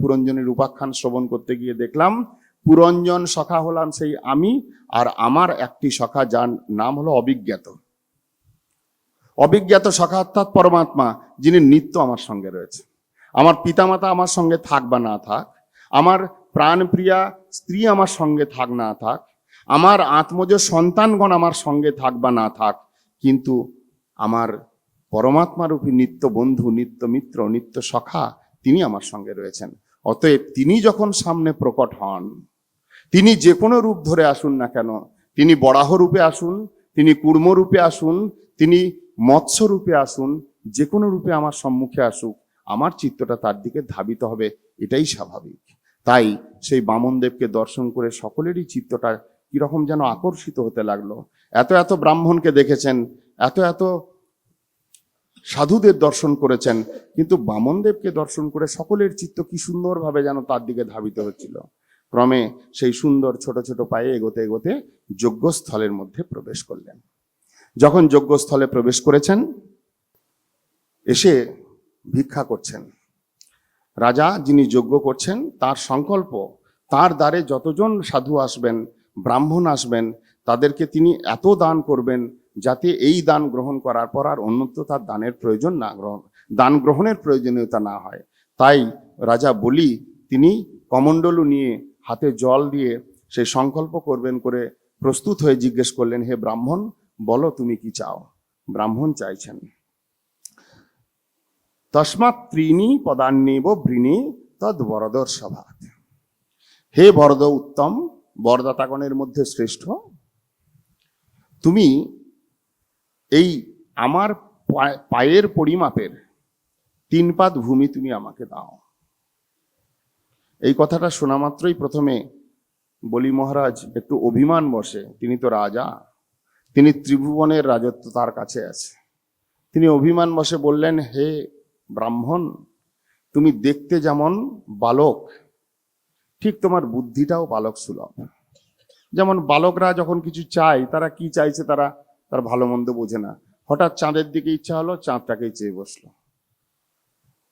পুরঞ্জনের উপাখ্যান শ্রবণ করতে গিয়ে দেখলাম, পুরঞ্জন সখা হলাম সেই আমি, আর আমার একটি সখা যার নাম হলো অবিজ্ঞাত। অবিজ্ঞাত সখা অর্থাৎ পরমাত্মা, যিনি নিত্য আমার সঙ্গে রয়েছে। আমার পিতামাতা আমার সঙ্গে থাক বা না থাক, আমার প্রাণপ্রিয়া স্ত্রী আমার সঙ্গে থাক না থাক, আমার আত্মজ সন্তানগণ আমার সঙ্গে থাক বা না থাক, কিন্তু আমার পরমাত্মারূপী নিত্য বন্ধু, নিত্য মিত্র, নিত্য সখা তিনি আমার সঙ্গে রয়েছেন। অতএব তিনি যখন সামনে প্রকট হন, তিনি যে কোনো রূপ ধরে আসুন না কেন, তিনি বরাহ রূপে আসুন, তিনি কূর্ম রূপে আসুন, তিনি মৎস্য রূপে আসুন, যে কোনো রূপে আমার সম্মুখে আসুক, আমার চিত্তটা তার দিকে ধাবিত হবে, এটাই স্বাভাবিক। তাই সেই বামনদেবকে দর্শন করে সকলেরই চিত্তটা কিরকম যেন আকর্ষিত হতে লাগলো। এত এত ব্রাহ্মণকে দেখেছেন, এত এত সাধুদের দর্শন করেছেন, কিন্তু বামনদেবকে দর্শন করে সকলের চিত্ত কি সুন্দরভাবে যেন তার দিকে ধাবিত হচ্ছিল। ক্রমে সেই সুন্দর ছোট ছোট পায়ে এগোতে এগোতে যজ্ঞস্থলের মধ্যে প্রবেশ করলেন। যখন যজ্ঞস্থলে প্রবেশ করেছেন, এসে ভিক্ষা করছেন। রাজা যিনি যজ্ঞ করছেন তার সংকল্প, তার দ্বারে যতজন সাধু আসবেন, ব্রাহ্মণ আসবেন, তাদেরকে তিনি এত দান করবেন যাতে এই দান গ্রহণ করার পর আর অন্যত্র তার দানের প্রয়োজন না, দান গ্রহণের প্রয়োজনীয়তা না হয়। তাই রাজা বলি তিনি কমণ্ডলু নিয়ে হাতে জল দিয়ে সেই সংকল্প করবেন করে প্রস্তুত হয়ে জিজ্ঞেস করলেন, হে ব্রাহ্মণ, বলো তুমি কি চাও? ব্রাহ্মণ চাইছেন, তস্মাৎ ত্রীণি পদান্যেব বৃণী তদ বরদর সভাত। হে বরদ উত্তম, বরদাতাগণের মধ্যে শ্রেষ্ঠ, তুমি এই আমার পায়ের পরিমাপের 3 পাদ ভূমি তুমি আমাকে দাও। এই কথাটা শোনা মাত্রই প্রথমে বলি মহারাজ একটু অভিমান বসে, তিনি তো রাজা, তিনি ত্রিভুবনের রাজত্ব তার কাছে আছে। তিনি অভিমান বসে বললেন, হে ব্রাহ্মণ, তুমি দেখতে যেমন বালক, ঠিক তোমার বুদ্ধিটাও বালক সুলভ। যেমন বালকরা যখন কিছু চায়, তারা কি চাইছে তার ভালো মন্দ বোঝে না। হঠাৎ চাঁদের দিকে ইচ্ছা হলো, চাঁদটাকেই চেয়ে বসলো।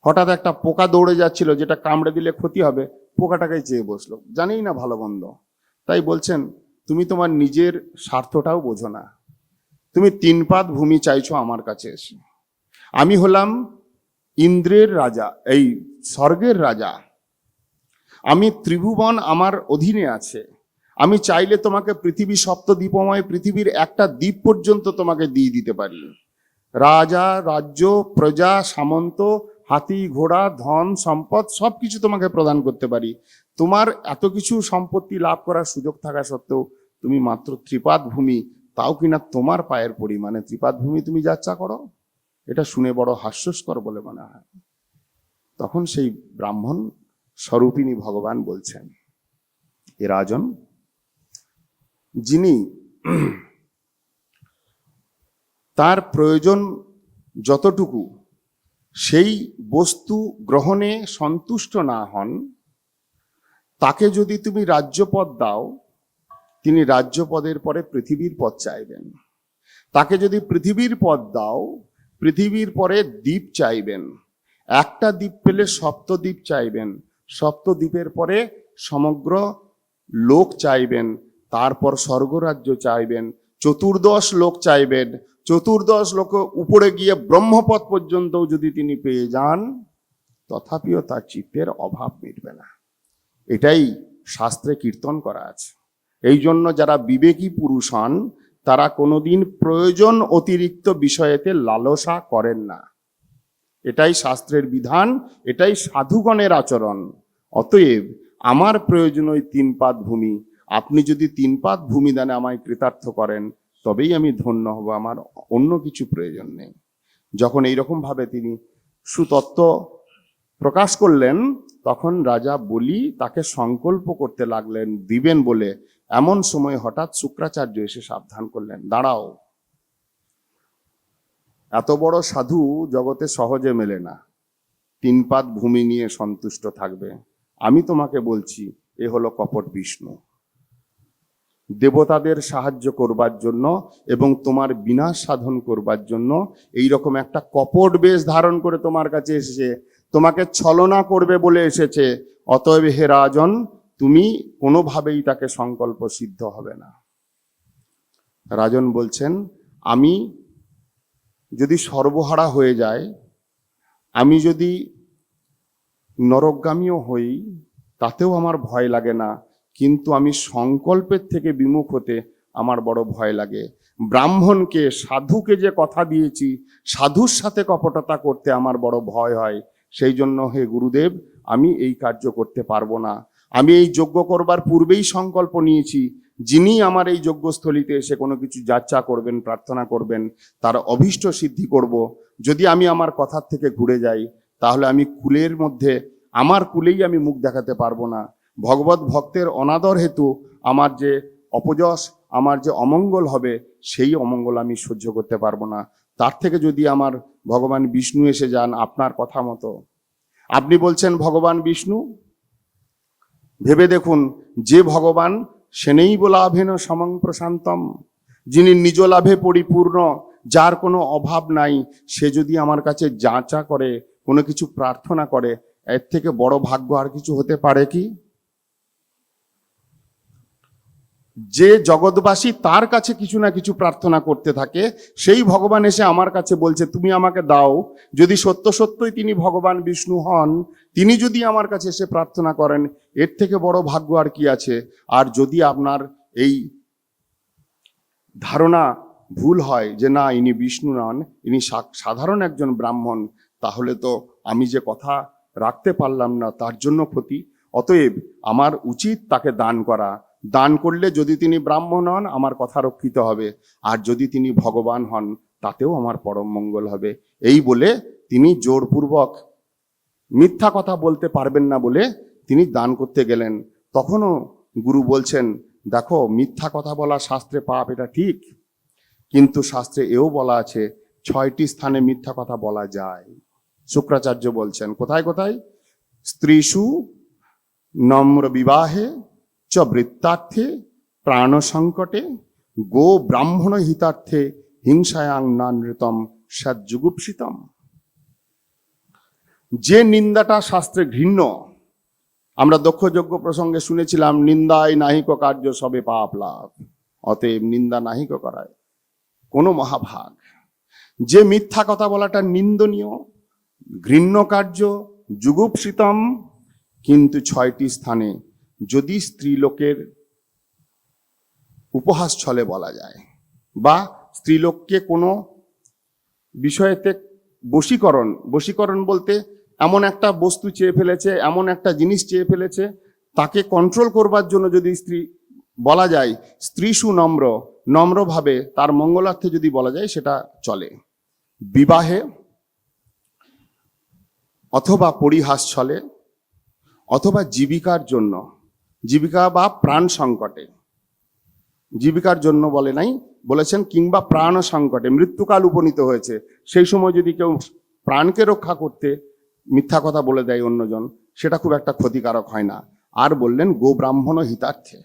হঠাৎ একটা পোকা দৌড়ে যাচ্ছিল, যেটা কামড়ে দিলে ক্ষতি হবে, পোকাটাকেই চেয়ে বসলো, জানেই না ভালো মন্দ। তাই বলছেন, তুমি তোমার নিজের স্বার্থটাও বোঝো না। তুমি 3 পাদ ভূমি চাইছো আমার কাছে এসে। আমি হলাম ইন্দ্রের রাজা, এই স্বর্গের রাজা, আমি ত্রিভুবন আমার অধীনে আছে। আমি চাইলে তোমাকে পৃথিবী, সপ্তদ্বীপময় পৃথিবীর একটা দ্বীপ পর্যন্ত তোমাকে দিয়ে দিতে পারি। রাজা, রাজ্য, প্রজা, সামন্ত, হাতি, ঘোড়া, ধন, সম্পদ সবকিছু তোমাকে প্রদান করতে পারি। তোমার এত কিছু সম্পত্তি লাভ করার সুযোগ থাকা সত্ত্বেও তুমি মাত্র 3 পাদ ভূমি, তাও কিনা তোমার পায়ের পরিমাণে 3 পাদ ভূমি তুমি যাচ্ছা করো। এটা শুনে বড় হাস্যস্কর বলে মনে হয়। তখন সেই ব্রাহ্মণ স্বরূপিণী ভগবান বলছেন, এ রাজন, যিনি তার প্রয়োজন যতটুকু সেই বস্তু গ্রহণে সন্তুষ্ট না হন, তাকে যদি তুমি রাজ্যপদ দাও, তিনি রাজ্যপদের পরে পৃথিবীর পদ চাইবেন। তাকে যদি পৃথিবীর পদ দাও, পৃথিবীর পরে দ্বীপ চাইবেন। একটা দ্বীপ পেলে সপ্তদ্বীপ চাইবেন, সপ্তদ্বীপের পরে সমগ্র লোক চাইবেন, তারপর স্বর্গরাজ্য চাইবেন, 14 লোক চাইবেন, 14 লোক উপরে গিয়ে ব্রহ্মপদ পর্যন্তও যদি তিনি পেয়ে যান, তথাপিও তার চিত্তের অভাব মিটবে না। এটাই শাস্ত্রে কীর্তন করা আছে। এই জন্য যারা বিবেকী পুরুষ হন, তারা কোনোদিন প্রয়োজন অতিরিক্ত বিষয়েতে লালসা করেন না। এটাই শাস্ত্রের বিধান, এটাই সাধুগণের আচরণ। অতএব আমার প্রয়োজন ওই 3 পাদ ভূমি। আপনি যদি 3 পাদ ভূমি দানে আমায় কৃতার্থ করেন, তবেই আমি ধন্য হব, আমার অন্য কিছু প্রয়োজন নেই। যখন এইরকম ভাবে তিনি সুতত্ত্ব প্রকাশ করলেন, তখন রাজা বলি তাকে সংকল্প করতে লাগলেন দিবেন বলে। এমন সময় হঠাৎ শুক্রাচার্য এসে সাবধান করলেন, দাঁড়াও, এত বড় সাধু জগতে সহজে মেলে না, 3 পাদ ভূমি নিয়ে সন্তুষ্ট থাকবে। আমি তোমাকে বলছি, এ হলো কপট বিষ্ণু, দেবতাদের সাহায্য করবার জন্য এবং তোমার বিনাশ সাধন করবার জন্য এই রকম একটা কপট বেশ ধারণ করে তোমার কাছে এসেছে, তোমাকে ছলনা করবে বলে এসেছে। অতএব হে রাজন, তুমি কোনোভাবেই তাকে সংকল্প সিদ্ধ হবে না। রাজন বলছেন, আমি যদি সর্বহারা হয়ে যায়, আমি যদি নরকগামীও হই, তাতেও আমার ভয় লাগে না, কিন্তু আমি সংকল্পের থেকে বিমুখ হতে আমার বড় ভয় লাগে। ব্রাহ্মণকে, সাধুকে যে কথা দিয়েছি, সাধুর সাথে কপটতা করতে আমার বড় ভয় হয়। সেই জন্য হে গুরুদেব, আমি এই কার্য করতে পারবো না। আমি এই যজ্ঞ করবার পূর্বেই সংকল্প নিয়েছি, যিনি আমার এই যজ্ঞস্থলিতে এসে কোনো কিছু যাচ্চা করবেন, প্রার্থনা করবেন, তার অভীষ্ট সিদ্ধি করব। যদি আমি আমার কথার থেকে ঘুরে যাই, তাহলে আমি কুলের মধ্যে, আমার কুলেই আমি মুখ দেখাতে পারবো না। ভগবত ভক্তের অনাদর হেতু আমার যে অপযশ, আমার যে অমঙ্গল হবে, সেই অমঙ্গল আমি সহ্য করতে পারবো না। তার থেকে যদি আমার ভগবান বিষ্ণু এসে যান আপনার কথা মতো, আপনি বলছেন ভগবান বিষ্ণু, ভেবে দেখুন, যে ভগবান সেনেই লাভেন সমং প্রশান্তম, যিনি নিজ লাভে পরিপূর্ণ, যার কোনো অভাব নাই, সে যদি আমার কাছে যাচা করে, কোনো কিছু প্রার্থনা করে, এর থেকে বড় ভাগ্য আর কিছু হতে পারে কি? যে জগৎবাসী তার কাছে কিছু না কিছু প্রার্থনা করতে থাকে, সেই ভগবান এসে আমার কাছে বলছে তুমি আমাকে দাও। যদি সত্য সত্যই তিনি ভগবান বিষ্ণু হন, তিনি যদি আমার কাছে এসে প্রার্থনা করেন, এর থেকে বড় ভাগ্য আর কি আছে? আর যদি আপনার এই ধারণা ভুল হয় যে না, ইনি বিষ্ণু নন, ইনি সাধারণ একজন ব্রাহ্মণ, তাহলে তো আমি যে কথা রাখতে পারলাম না, তার জন্য ক্ষতি। অতএব আমার উচিত তাকে দান করা। দান করলে যদি তিনি ব্রাহ্মণ হন, আমার কথা রক্ষিত হবে, আর যদি তিনি ভগবান হন, তাতেও আমার পরম মঙ্গল হবে। এই বলে তিনি জোরপূর্বক, মিথ্যা কথা বলতে পারবেন না বলে তিনি দান করতে গেলেন। তখনও গুরু বলছেন, দেখো, মিথ্যা কথা বলা শাস্ত্রে পাপ, এটা ঠিক, কিন্তু শাস্ত্রে এও বলা আছে 6টি স্থানে মিথ্যা কথা বলা যায়। শুক্রাচার্য বলছেন, কোথায় কোথায়? স্ত্রীষু নম্র বিবাহে চ বৃত্তার্থে প্রাণ সংকটে গো ব্রাহ্মণ হিতার্থে হিংসায়াং নানৃতম সজ্জুগুপ্সিতম। যে নিন্দাটা শাস্ত্রে ঘৃণ্য, আমরা দক্ষযজ্ঞ প্রসঙ্গে শুনেছিলাম, নিন্দায় নাহিক কার্য সবে পাপ লাভ। অতএব নিন্দা নাহিক করায় কোনো মহাভাগ। যে মিথ্যা কথা বলাটা নিন্দনীয়, ঘৃণ্য কার্য, যুগুপ্সিতম, কিন্তু 6টি স্থানে যদি স্ত্রীলোকের উপহাস ছলে বলা যায়, বা স্ত্রীলোককে কোনো বিষয়েতে বশীকরণ বলতে এমন একটা বস্তু চেয়ে ফেলেছে, এমন একটা জিনিস চেয়ে ফেলেছে, তাকে কন্ট্রোল করবার জন্য যদি স্ত্রী বলা যায়, স্ত্রীষু নম্রভাবে তার মঙ্গলার্থে যদি বলা যায়, সেটা চলে। বিবাহে অথবা পরিহাস ছলে, অথবা জীবিকার জন্য, জীবিকা বা প্রাণ সংকটে, জীবিকার জন্য বলে নাই, বলেছেন কিংবা প্রাণ সংকটে, মৃত্যুকাল উপনীত হয়েছে, সেই সময় যদি কেউ প্রাণকে রক্ষা করতে মিথ্যা কথা বলে দেয় অন্যজন, সেটা খুব একটা ক্ষতিকারক হয় না। আর বললেন গো ব্রাহ্মণ হিতার্থে,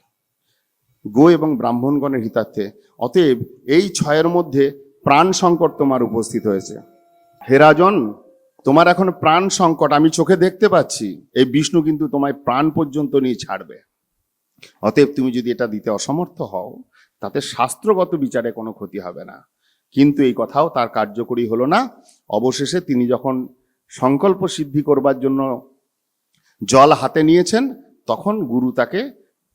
গো এবং ব্রাহ্মণগণের হিতার্থে। অতএব এই 6-এর মধ্যে প্রাণ সংকট তোমার উপস্থিত হয়েছে। হে রাজন, তোমার এখন প্রাণ সংকট আমি চোখে দেখতে পাচ্ছি। এই বিষ্ণু কিন্তু তোমায় প্রাণ পর্যন্ত নিয়ে ছাড়বে। অতএব তুমি যদি এটা দিতে অসমর্থ হও, তাতে শাস্ত্রগত বিচারে কোনো ক্ষতি হবে না। কিন্তু এই কথাও তার কার্যকরী হলো না। অবশেষে তিনি যখন সংকল্প সিদ্ধি করবার জন্য জল হাতে নিয়েছেন, তখন গুরু তাকে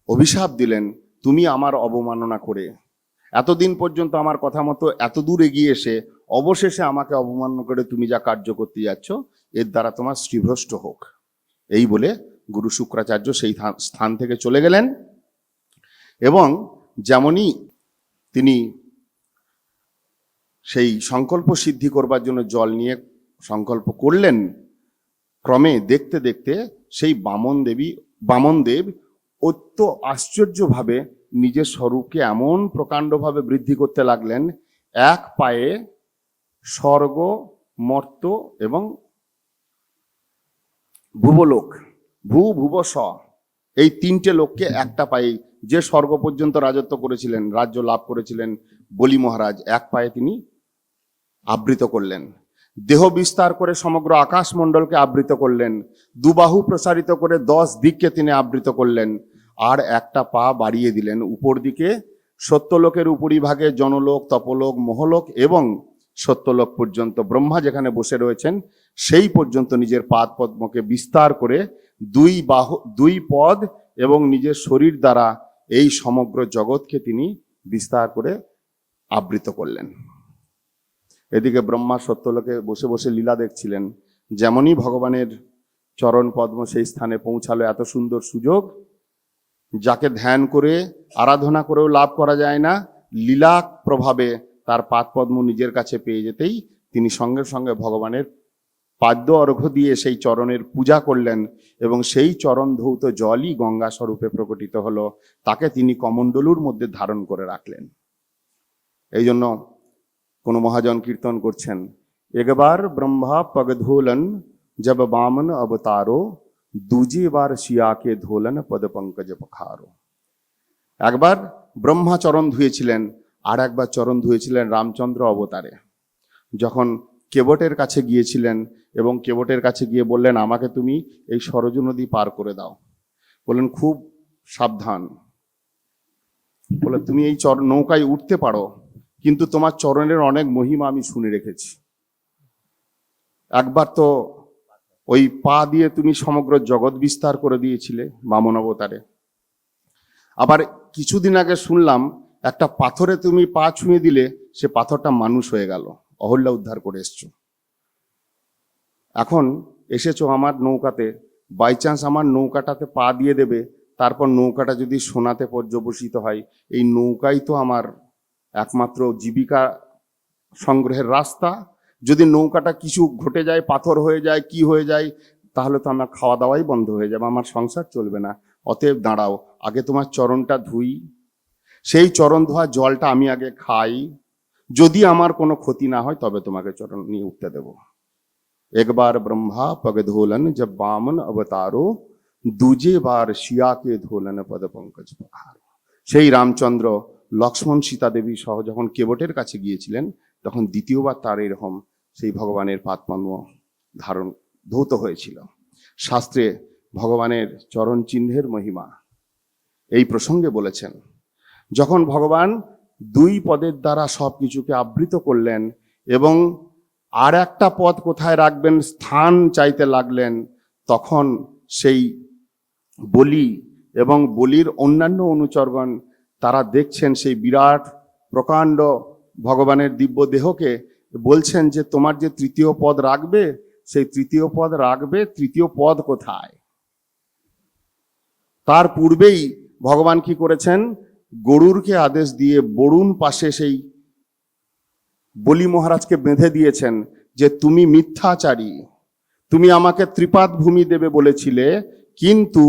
অভিশাপ দিলেন, তুমি আমার অবমাননা করে, এতদিন পর্যন্ত আমার কথা মতো এত দূর এগিয়ে এসে অবশেষে আমাকে অবমাননা করে তুমি যা কার্য করতে যাচ্ছ, এর দ্বারা তোমার শ্রীভ্রষ্ট হোক। এই বলে গুরু শুক্রাচার্য সেই স্থান থেকে চলে গেলেন। এবং যেমনই তিনি সেই সংকল্প সিদ্ধি করবার জন্য জল নিয়ে সংকল্প করলেন, ক্রমে দেখতে দেখতে সেই বামনদেব অত্য আশ্চর্যভাবে নিজের স্বরূপকে এমন প্রকাণ্ডভাবে বৃদ্ধি করতে লাগলেন, এক পায়ে স্বর্গ, মর্ত এবং ভুবলোক, ভুব স, এই 3টে লোককে একটা পায়ে, যে স্বর্গ পর্যন্ত রাজত্ব করেছিলেন, রাজ্য লাভ করেছিলেন বলি মহারাজ, এক পায়ে তিনি আবৃত করলেন। দেহ বিস্তার করে সমগ্র আকাশমণ্ডলকে আবৃত করলেন। দুবাহু প্রসারিত করে 10 দিককে তিনি আবৃত করলেন। আর একটা পা বাড়িয়ে দিলেন উপর দিকে, সত্যলোকের উপরিভাগে জনলোক, তপলোক, মোহলোক এবং সত্যলোক পর্যন্ত, ব্রহ্মা যেখানে বসে রয়েছেন সেই পর্যন্ত নিজের পাদ পদ্মকে বিস্তার করে দুই পদ এবং নিজের শরীর দ্বারা এই সমগ্র জগৎকে তিনি বিস্তার করে আবৃত করলেন। এদিকে ব্রহ্মা সত্যলোকে বসে বসে লীলা দেখছিলেন। যেমনই ভগবানের চরণ পদ্ম সেই স্থানে পৌঁছালো, এত সুন্দর সুযোগ যাকে ধ্যান করে আরাধনা করেও লাভ করা যায় না, লীলা প্রভাবে তার পাদপদ্ম নিজের কাছে পেয়ে যেতেই তিনি সঙ্গে সঙ্গে ভগবানের পাদ্য অর্ঘ্য দিয়ে সেই চরণের পূজা করলেন এবং সেই চরণ ধৌত জলই গঙ্গা স্বরূপে প্রকটিত হলো। তাকে তিনি কমণ্ডলুর মধ্যে ধারণ করে রাখলেন। এই জন্য কোনো মহাজন কীর্তন করছেন, একবার ব্রহ্মা পগধোলন জব বামন অবতারো, दूजे बार শিয়া কে ধোলন পদ পঙ্কজ পখারো। একবার ব্রহ্মা চরণ ধুয়েছিলেন, আর একবার চরণ ধুয়েছিলেন রামচন্দ্র অবতারে, যখন কেবটের কাছে গিয়েছিলেন এবং কেবটের কাছে গিয়ে বললেন, আমাকে তুমি এই সরজু নদী পার করে দাও। বললেন, খুব সাবধান, বলে তুমি এই নৌকায় উঠতে পারো, কিন্তু তোমার চরণের অনেক মহিমা আমি শুনে রেখেছি। একবার তো ওই পা দিয়ে তুমি সমগ্র জগৎ বিস্তার করে দিয়েছিলে বামন অবতারে। আবার কিছুদিন আগে শুনলাম একটা পাথরে তুমি পা ছুঁয়ে দিলে, সে পাথরটা মানুষ হয়ে গেল, অহল্যা উদ্ধার করে এসছো। এখন এসেছো আমার নৌকাতে, বাই চান্স আমার নৌকাটাতে পা দিয়ে দেবে, তারপর নৌকাটা যদি সোনাতে পর্যবসিত হয়, এই নৌকাই তো আমার একমাত্র জীবিকা সংগ্রহের রাস্তা। যদি নৌকাটা কিছু ঘটে যায়, পাথর হয়ে যায়, কি হয়ে যায়, তাহলে তো আমার খাওয়া দাওয়াই বন্ধ হয়ে যাবে, আমার সংসার চলবে না। অতএব দাঁড়াও, আগে তোমার চরণটা ধুই, সেই চরণ ধোয়া জলটা আমি আগে খাই, যদি আমার কোনো ক্ষতি না হয় তবে তোমাকে চরণ নিয়ে উঠতে দেব। একবার ব্রহ্মা পগ ধোলন জব বামন অবতারো, दूजे बार শিয়া কে ধোলন পদ পঙ্কজ পখারো। সেই রামচন্দ্র লক্ষ্মণ সীতা দেবী সহ যখন কেবটের কাছে গিয়েছিলেন, তখন দ্বিতীয়বার তার এরকম সেই ভগবানের পাদপদ্ম ধারণ ধৌত হয়েছিল। শাস্ত্রে ভগবানের চরণ চিহ্নের মহিমা এই প্রসঙ্গে বলেছেন, যখন ভগবান দুই পদের দ্বারা সব কিছুকে আবৃত করলেন এবং আর একটা পদ কোথায় রাখবেন স্থান চাইতে লাগলেন, তখন সেই বলি এবং বলির অন্যান্য অনুচরগণ তারা দেখছেন সেই বিরাট প্রকাণ্ড ভগবানের দিব্য দেহকে, বলছেন যে তোমার যে তৃতীয় পদ রাখবে, সেই তৃতীয় পদ রাখবে, তৃতীয় পদ কোথায়? তার পূর্বেই ভগবান কি করেছেন, গরুরকে আদেশ দিয়ে বরুণ পাশে সেই বলি মহারাজকে বেঁধে দিয়েছেন যে তুমি মিথ্যাচারী, তুমি আমাকে ত্রিপাদ ভূমি দেবে বলেছিলে, কিন্তু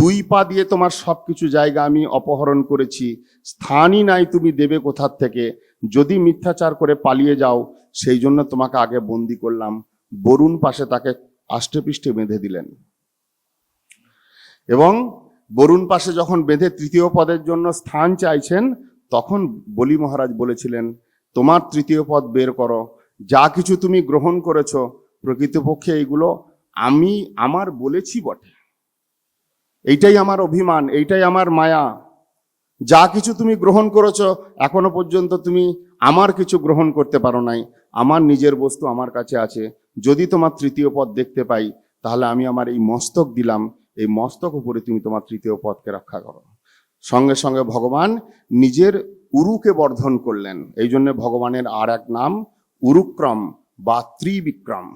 দুই পা দিয়ে তোমার সবকিছু জায়গা আমি অপহরণ করেছি, স্থানই নাই, তুমি দেবে কোথার থেকে? যদি মিথ্যাচার করে পালিয়ে যাও, সেই জন্য তোমাকে আগে বন্দি করলাম। বরুণ পাশে তাকে আষ্টেপৃষ্ঠে বেঁধে দিলেন এবং বরুণ পাশে যখন বেঁধে তৃতীয় পদের জন্য স্থান চাইছেন, তখন বলি মহারাজ বলেছিলেন, তোমার তৃতীয় পদ বের করো, যা কিছু তুমি গ্রহণ করেছো প্রকৃতপক্ষে এগুলো আমি আমার বলেছি বটে, এইটাই আমার অভিমান, এইটাই আমার মায়া। যা কিছু তুমি গ্রহণ করেছো এখনো পর্যন্ত তুমি আমার কিছু গ্রহণ করতে পারো নাই, আমার নিজের বস্তু আমার কাছে আছে। যদি তোমার তৃতীয় পদ দেখতে পাই, তাহলে আমি আমার এই মস্তক দিলাম, এই মস্তক উপরে তুমি তোমার তৃতীয় পদকে রক্ষা করো। সঙ্গে সঙ্গে ভগবান নিজের উরুকে বর্ধন করলেন। এই জন্য ভগবানের আর এক নাম উরুক্রম বা ত্রিবিক্রম।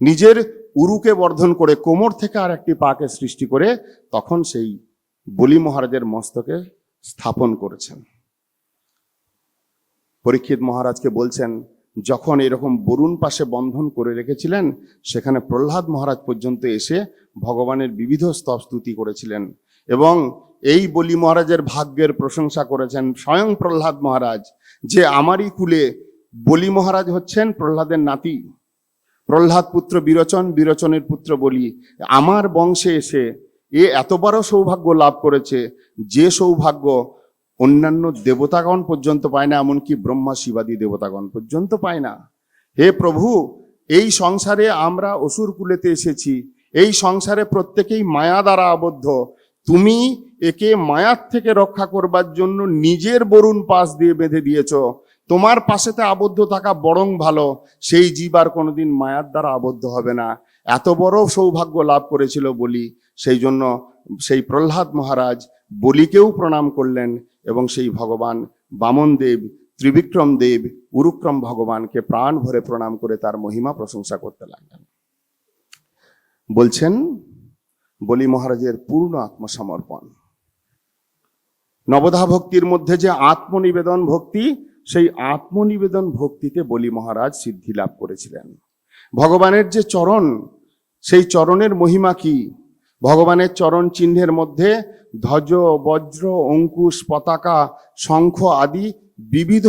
নিজের উরুকে বর্ধন করে কোমর থেকে আর একটি পাকে সৃষ্টি করে তখন সেই বলি মহারাজের মস্তকে স্থাপন করেছেন। পরীক্ষিত মহারাজকে বলছেন, যখন এরকম বরুণ পাশে বন্ধন করে রেখেছিলেন, সেখানে প্রহ্লাদ মহারাজ পর্যন্ত এসে ভগবানের বিবিধ স্তব স্তুতি করেছিলেন এবং এই বলি মহারাজের ভাগ্যের প্রশংসা করেছেন স্বয়ং প্রহ্লাদ মহারাজ, যে আমারই কুলে বলি মহারাজ হচ্ছেন প্রহ্লাদের নাতি, প্রহ্লাদ পুত্র বিরোচন, বিরোচনের পুত্র বলি, আমার বংশে এসে এ এত বড় সৌভাগ্য লাভ করেছে, যে সৌভাগ্য অন্যান্য দেবতাগণ পর্যন্ত পায় না, এমনকি ব্রহ্মা শিবাদি দেবতাগণ পর্যন্ত পায় না। হে প্রভু, এই সংসারে আমরা অসুর কুলেতে এসেছি, এই সংসারে প্রত্যেকেই মায়া দ্বারা আবদ্ধ, তুমি একে মায়ার থেকে রক্ষা করবার জন্য নিজের বরুণ পাশ দিয়ে বেঁধে দিয়েছ, তোমার পাশেতে আবদ্ধ থাকা বরং ভালো, সেই জীব আর কোনোদিন মায়ার দ্বারা আবদ্ধ হবে না। এত বড় সৌভাগ্য লাভ করেছিল বলি, সেই জন্য সেই প্রহ্লাদ মহারাজ বলিকেও প্রণাম করলেন এবং সেই ভগবান বামন দেব, ত্রিবিক্রম দেব, উরুক্রম ভগবানকে প্রাণ ভরে প্রণাম করে তার মহিমা প্রশংসা করতে লাগলেন। বলছেন বলি মহারাজের পূর্ণ আত্মসমর্পণ। নবধা ভক্তির মধ্যে যে আত্মনিবেদন ভক্তি, সেই আত্মনিবেদন ভক্তিতে বলি মহারাজ সিদ্ধি লাভ করেছিলেন। ভগবানের যে চরণ, সেই চরণের মহিমা কি? ভগবানের চরণ চিহ্নের মধ্যে ধ্বজ, বজ্র, অঙ্কুশ, পতাকা, শঙ্খ আদি বিবিধ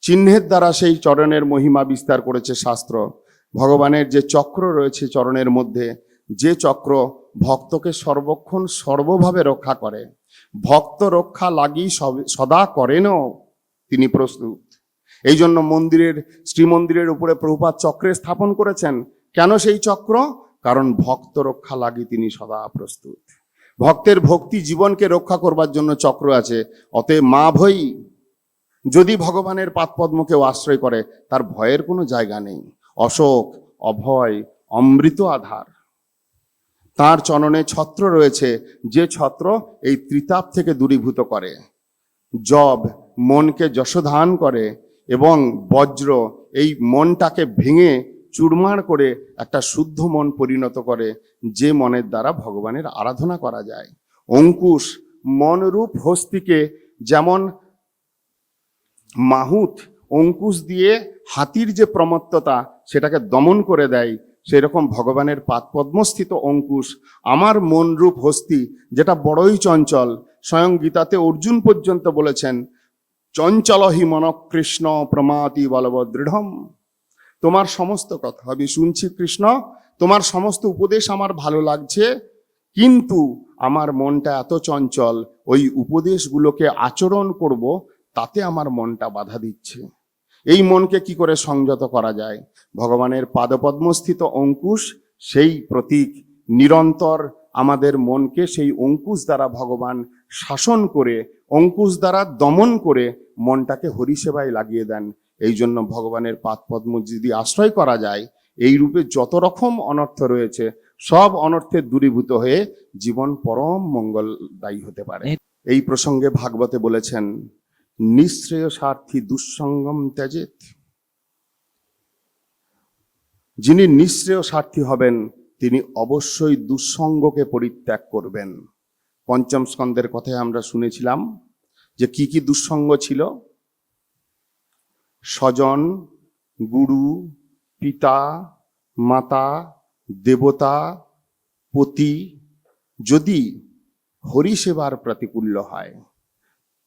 চিহ্নের দ্বারা সেই চরণের মহিমা বিস্তার করেছে শাস্ত্র। ভগবানের যে চক্র রয়েছে চরণের মধ্যে, যে চক্র ভক্তকে সর্বক্ষণ সর্বভাবে রক্ষা করে, ভক্ত রক্ষা লাগি সদা করেনও তিনি প্রস্তুত। এই জন্য শ্রীমন্দিরের উপরে প্রভুপাদ চক্রে স্থাপন করেছেন। কেন সেই চক্র? কারণ ভক্ত রক্ষা লাগি তিনি সদা প্রস্তুত। ভক্তের ভক্তি জীবনকে রক্ষা করবার জন্য চক্র আছে। অতএব মা ভয়ী, যদি ভগবানের পাদপদ্ম কেউ আশ্রয় করে, তার ভয়ের কোনো জায়গা নেই। অশোক, অভয়, অমৃত আধার। তার চরণে ছত্র রয়েছে, যে ছত্র এই ত্রিতাপ থেকে দূরীভূত করে। জব মনকে যশোধান করে এবং বজ্র এই মনটাকে ভেঙে চুরমার করে একটা শুদ্ধ মন পরিণত করে, যে মনের দ্বারা ভগবানের আরাধনা করা যায়। অঙ্কুশ মনরূপ হস্তিকে যেমন মাহুত অঙ্কুশ দিয়ে হাতির যে প্রমত্ততা সেটাকে দমন করে দেয়, সেরকম ভগবানের পাদপদ্মস্থিত অঙ্কুশ আমার মনরূপ হস্তি, যেটা বড়ই চঞ্চল। স্বয়ং গীতাতে অর্জুন পর্যন্ত বলেছেন, চঞ্চলহি মন কৃষ্ণ প্রমাতি বলব দৃঢ়ম। তোমার সমস্ত কথা আমি শুনছি কৃষ্ণ, তোমার সমস্ত উপদেশ আমার ভালো লাগছে, কিন্তু আমার মনটা এত চঞ্চল, ওই উপদেশগুলোকে আচরণ করব তাতে আমার মনটা বাধা দিচ্ছে। এই মনকে কি করে সংযত করা যায়? ভগবানের পাদপদ্মস্থিত অঙ্কুশ সেই প্রতীক। নিরন্তর আমাদের মনকে সেই অঙ্কুশ দ্বারা ভগবান শাসন করে, অঙ্কুশ দ্বারা দমন করে মনটাকে হরিসেবায় লাগিয়ে দেন। এই জন্য ভগবানের পাদপদ্ম যদি আশ্রয় করা যায়, এই রূপে যত রকম অনর্থ রয়েছে সব অনর্থের দূরীভূত হয়ে জীবন পরম মঙ্গলদায়ী হতে পারে। এই প্রসঙ্গে ভাগবতে বলেছেন, নিঃশ্রেয় স্বার্থী দুঃসঙ্গম ত্যাজেত। যিনি নিঃশ্রেয় স্বার্থী হবেন তিনি অবশ্যই দুঃসঙ্গকে পরিত্যাগ করবেন। পঞ্চম স্কন্ধের কথায় আমরা শুনেছিলাম যে কি কি দুঃসঙ্গ ছিল। স্বজন, গুরু, পিতা, মাতা, দেবতা, পতি যদি হরি সেবার প্রতিকূল্য হয়।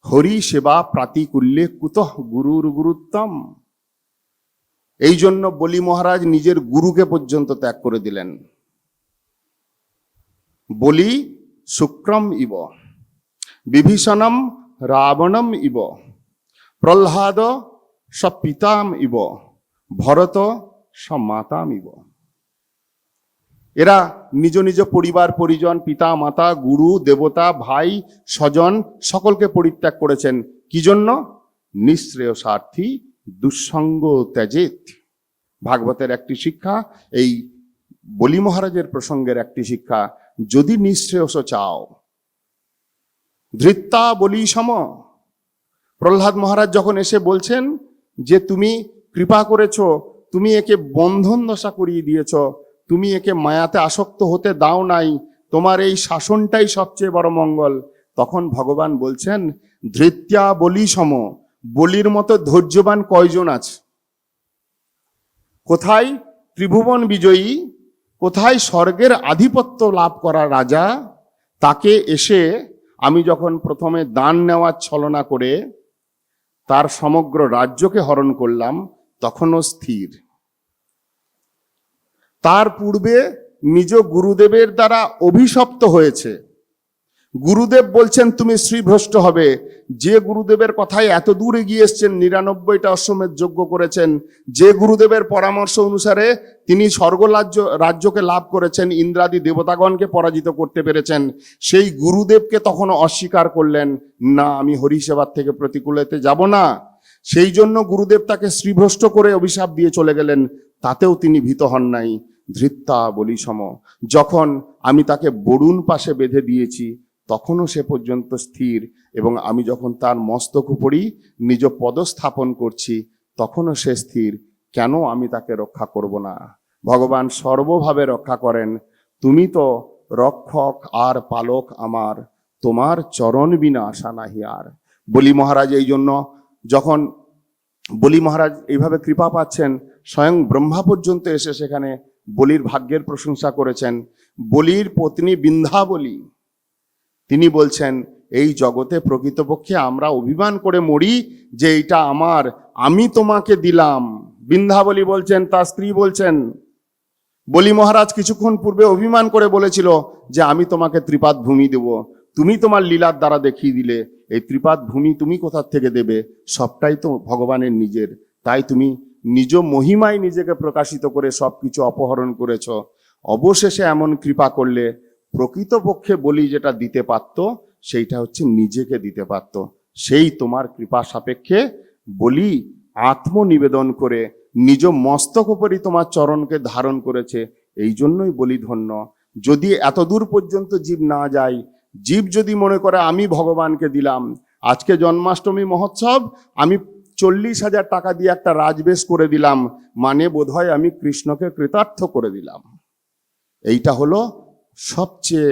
হরি সেবা প্রাতিকূল্যে কুতঃ গুরুর গুরুত্তম। এই জন্য বলি মহারাজ নিজের গুরুকে পর্যন্ত ত্যাগ করে দিলেন। বলি শুক্রম ইব, বিভীষণম রাবণম ইব, প্রহ্লাদ সপিতাম ইব, ভরত সমাতাম ইব। এরা নিজ নিজ পরিবার পরিজন, পিতা মাতা, গুরু, দেবতা, ভাই, স্বজন সকলকে পরিত্যাগ করেছেন। কি জন্য? নিঃশ্রেয় স্বার্থী দুঃসঙ্গ ত্যাজেত। ভাগবতের একটি শিক্ষা, এই বলি মহারাজের প্রসঙ্গের একটি শিক্ষা। যদি নিঃশ্রেয়স চাও, ধৃত্তা বলি সম। প্রহ্লাদ মহারাজ যখন এসে বলছেন যে তুমি কৃপা করেছ, তুমি একে বন্ধন দশা করিয়ে দিয়েছ, তুমি একে মায়াতে আসক্ত হতে দাও নাই, তোমার এই শাসনটাই সবচেয়ে বড় মঙ্গল, তখন ভগবান বলছেন ধৃত্যা বলি সম। বলির মতো ধৈর্যবান কয়জন আছে? কোথায় ত্রিভুবন বিজয়ী, কোথায় স্বর্গের আধিপত্য লাভ করা রাজা, তাকে এসে আমি যখন প্রথমে দান নেওয়ার ছলনা করে তার সমগ্র রাজ্যকে হরণ করলাম, তখনও স্থির। তার পূর্বে নিজ গুরুদেবের দ্বারা অভিশপ্ত হয়েছে। গুরুদেব বলছেন তুমি শ্রীভ্রষ্ট হবে। যে গুরুদেবের কথায় এত দূর এগিয়ে এসছেন, 99টা অশ্বমেধ যজ্ঞ করেছেন, যে গুরুদেবের পরামর্শ অনুসারে তিনি রাজ্যকে লাভ করেছেন, ইন্দ্রাদি দেবতাগণকে পরাজিত করতে পেরেছেন, সেই গুরুদেবকে তখন অস্বীকার করলেন, না আমি হরিসেবার থেকে প্রতিকূলতে যাব না। সেই জন্য গুরুদেব তাকে শ্রীভ্রষ্ট করে অভিশাপ দিয়ে চলে গেলেন, তাতেও তিনি ভীত হন নাই। ধৃত্তা বলি সম, যখন আমি তাকে বরুণ পাশে বেঁধে দিয়েছি তখনও সে পর্যন্ত স্থির, এবং আমি যখন তার মস্তক উপরই নিজ পদ স্থাপন করছি তখনও সে স্থির। কেন আমি তাকে রক্ষা করব না? ভগবান সর্বভাবে রক্ষা করেন। তুমি তো রক্ষক আর পালক আমার, তোমার চরণ বিনা আশা নাহি আর। বলি মহারাজ এই জন্য, যখন বলি মহারাজ এইভাবে কৃপা পাচ্ছেন, স্বয়ং ব্রহ্মা পর্যন্ত এসে সেখানে বলির ভাগ্যের প্রশংসা করেছেন। বলির পত্নী বিন্ধ্যাবলী তিনি বলছেন, এই জগতে প্রকৃতপক্ষে আমরা অভিমান করে মরি যে এটা আমার, আমি তোমাকে দিলাম। বিন্ধ্যাবলী বলছেন, তার স্ত্রী বলছেন, বলি মহারাজ কিছুক্ষণ পূর্বে অভিমান করে বলেছিল যে আমি তোমাকে ত্রিপাদ ভূমি দেব, তুমি তোমার লীলার দ্বারা দেখিয়ে দিলে, এই ত্রিপাদ ভূমি তুমি কোথা থেকে দেবে? সবটাই তো ভগবানের নিজের, তাই তুমি নিজ মহিমায় নিজেকে প্রকাশিত করে সবকিছু অপহরণ করেছ। অবশেষে এমন কৃপা করলে প্রকৃতপক্ষে বলি যেটা দিতে পারত সেইটা হচ্ছে নিজেকে দিতে পারত। সেই তোমার কৃপা সাপেক্ষে বলি আত্মনিবেদন করে নিজ মস্তক উপরই তোমার চরণকে ধারণ করেছে, এই জন্যই বলি ধন্য। যদি এতদূর পর্যন্ত জীব না যায়, জীব যদি মনে করে আমি ভগবানকে দিলাম, আজকে জন্মাষ্টমী মহোৎসব আমি 40,000 টাকা দিয়ে একটা রাজবেশ করে দিলাম, মানে বোধহয় আমি কৃষ্ণকে কৃতার্থ করে দিলাম। এইটা হলো সবচেয়ে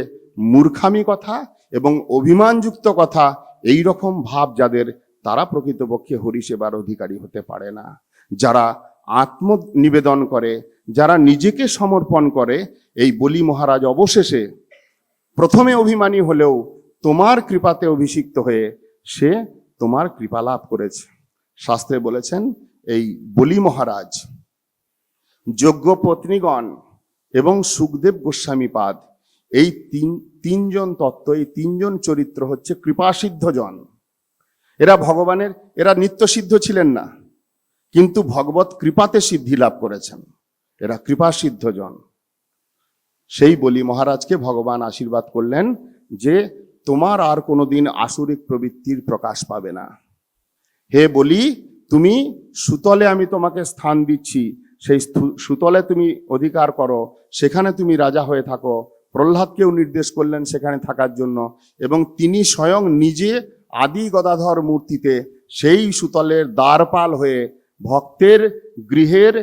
মূর্খামি কথা এবং অভিমানযুক্ত কথা। এই রকম ভাব যাদের, তারা প্রকৃতপক্ষে হরিসেবার অধিকারী হতে পারে না। যারা আত্মনিবেদন করে, যারা নিজেকে সমর্পণ করে, এই বলি মহারাজ অবশেষে প্রথমে অভিমানী হলেও তোমার কৃপাতে অভিষিক্ত হয়ে সে তোমার কৃপা লাভ করেছে। শাস্ত্রে বলেছেন, এই বলি মহারাজ, যোগ্য পত্নীগণ এবং সুখদেব গোস্বামী পাদ, এই তিনজন তত্ত্ব, এই তিনজন চরিত্র হচ্ছে কৃপাসিদ্ধ জন। এরা ভগবানের, এরা নিত্যসিদ্ধ ছিলেন না, কিন্তু ভগবত কৃপাতে সিদ্ধি লাভ করেছেন। এরা কৃপাসিদ্ধ জন। সেই বলি মহারাজকে ভগবান আশীর্বাদ করলেন যে তোমার আর কোনোদিন আসুরিক প্রবৃত্তির প্রকাশ পাবে না। হে বলি, তুমি সুতলে আমি তোমাকে স্থান দিচ্ছি, সেই সুতলে তুমি অধিকার করো, সেখানে তুমি রাজা হয়ে থাকো। প্রহ্লাদকেও নির্দেশ করলেন সেখানে থাকার জন্য, এবং তিনি স্বয়ং নিজে আদি গদাধর মূর্তিতে সেই সুতলের দ্বারপাল হয়ে, ভক্তের গৃহের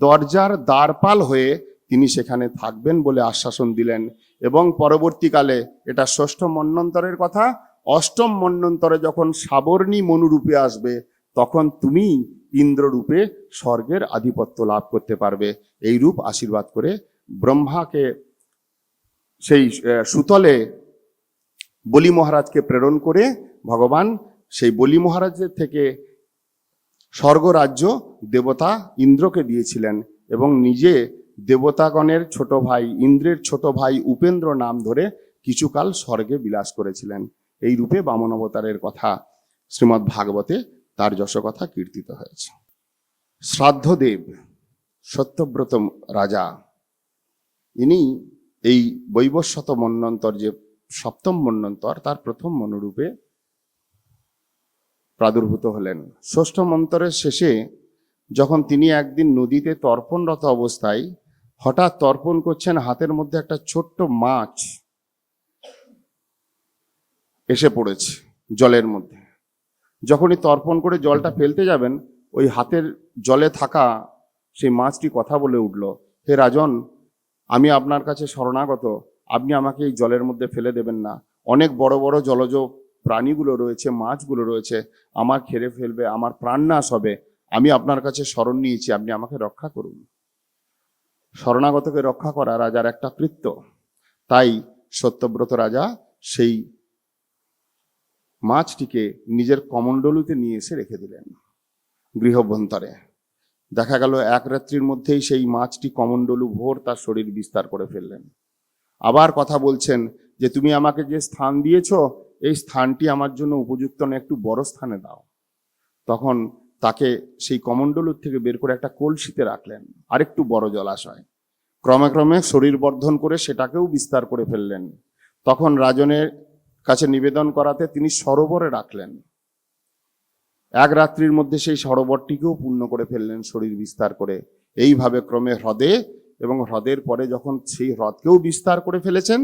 দরজার দ্বারপাল হয়ে তিনি সেখানে থাকবেন বলে আশ্বাসন দিলেন। এবং পরবর্তীকালে, এটা 6ষ্ঠ মন্বন্তরের কথা, 8ম মন্বন্তরে যখন সাবর্ণী মনুরূপে আসবে তখন তুমি ইন্দ্ররূপে স্বর্গের আধিপত্য লাভ করতে পারবে। এই রূপ আশীর্বাদ করে ব্রহ্মাকে সেই সুতলে বলি মহারাজকে প্রেরণ করে ভগবান সেই বলি মহারাজের থেকে স্বর্গরাজ্য দেবতা ইন্দ্রকে দিয়েছিলেন, এবং নিজে দেবতাগণের ছোট ভাই ইন্দ্রের ছোট ভাই উপেন্দ্র নাম ধরে কিছুকাল স্বর্গে বিলাস করেছিলেন। এই রূপে বামন অবতারের কথা শ্রীমদ্ ভাগবতে তার যশকথা কীর্তিত হয়েছে। শ্রাদ্ধদেব সত্যব্রত রাজা, ইনি এই বৈবস্বত মন্বন্তর, যে 7ম মন্বন্তর, তার 1ম মনুরূপে প্রাদুর্ভূত হলেন। 6ষ্ঠ মন্বন্তরের শেষে যখন তিনি একদিন নদীতে তর্পণরত অবস্থায় হঠাৎ তর্পণ করছেন, হাতের মধ্যে একটা ছোট্ট মাছ এসে পড়েছে জলের মধ্যে। যখনই তর্পণ করে জলটা ফেলতে যাবেন, ওই হাতের জলে থাকা সেই মাছটি কথা বলে উঠল, হে রাজন, আমি আপনার কাছে শরণাগত, আপনি আমাকে এই জলের মধ্যে ফেলে দেবেন না। অনেক বড় বড় জলজ প্রাণীগুলো রয়েছে, মাছগুলো রয়েছে, আমার খেয়ে ফেলবে, আমার প্রাণনাশ হবে। আমি আপনার কাছে শরণ নিয়েছি, আপনি আমাকে রক্ষা করুন। শরণাগতকে রক্ষা করা রাজার একটা কৃত্য। তাই সত্যব্রত রাজা সেই মাছটিকে নিজের কমণ্ডলুতে নিয়ে এসে রেখে দিলেন গৃহভ্যন্তরে। দেখা গেল এক রাত্রির মধ্যেই সেই মাছটি কমণ্ডলু ভোর তার শরীর বিস্তার করে ফেললেন। আবার কথা বলছেন যে তুমি আমাকে যে স্থান দিয়েছ, এই স্থানটি আমার জন্য উপযুক্ত না, একটু বড় স্থানে দাও। তখন তাকে সেই কমণ্ডলুর থেকে বের করে একটা কলসিতে রাখলেন, আরেকটু বড় জলাশয়। ক্রমে ক্রমে শরীর বর্ধন করে সেটাকেও বিস্তার করে ফেললেন। তখন রাজনের কাছে নিবেদন করাতে তিনি সরোবরে রাখলেন। এক রাত্রির মধ্যে সেই সরোবরটিকেও পূর্ণ করে ফেললেন শরীর বিস্তার করে। এইভাবে ক্রমে হ্রদে এবং হ্রদের পরে যখন সেই হ্রদকেও বিস্তার করে ফেলেছেন,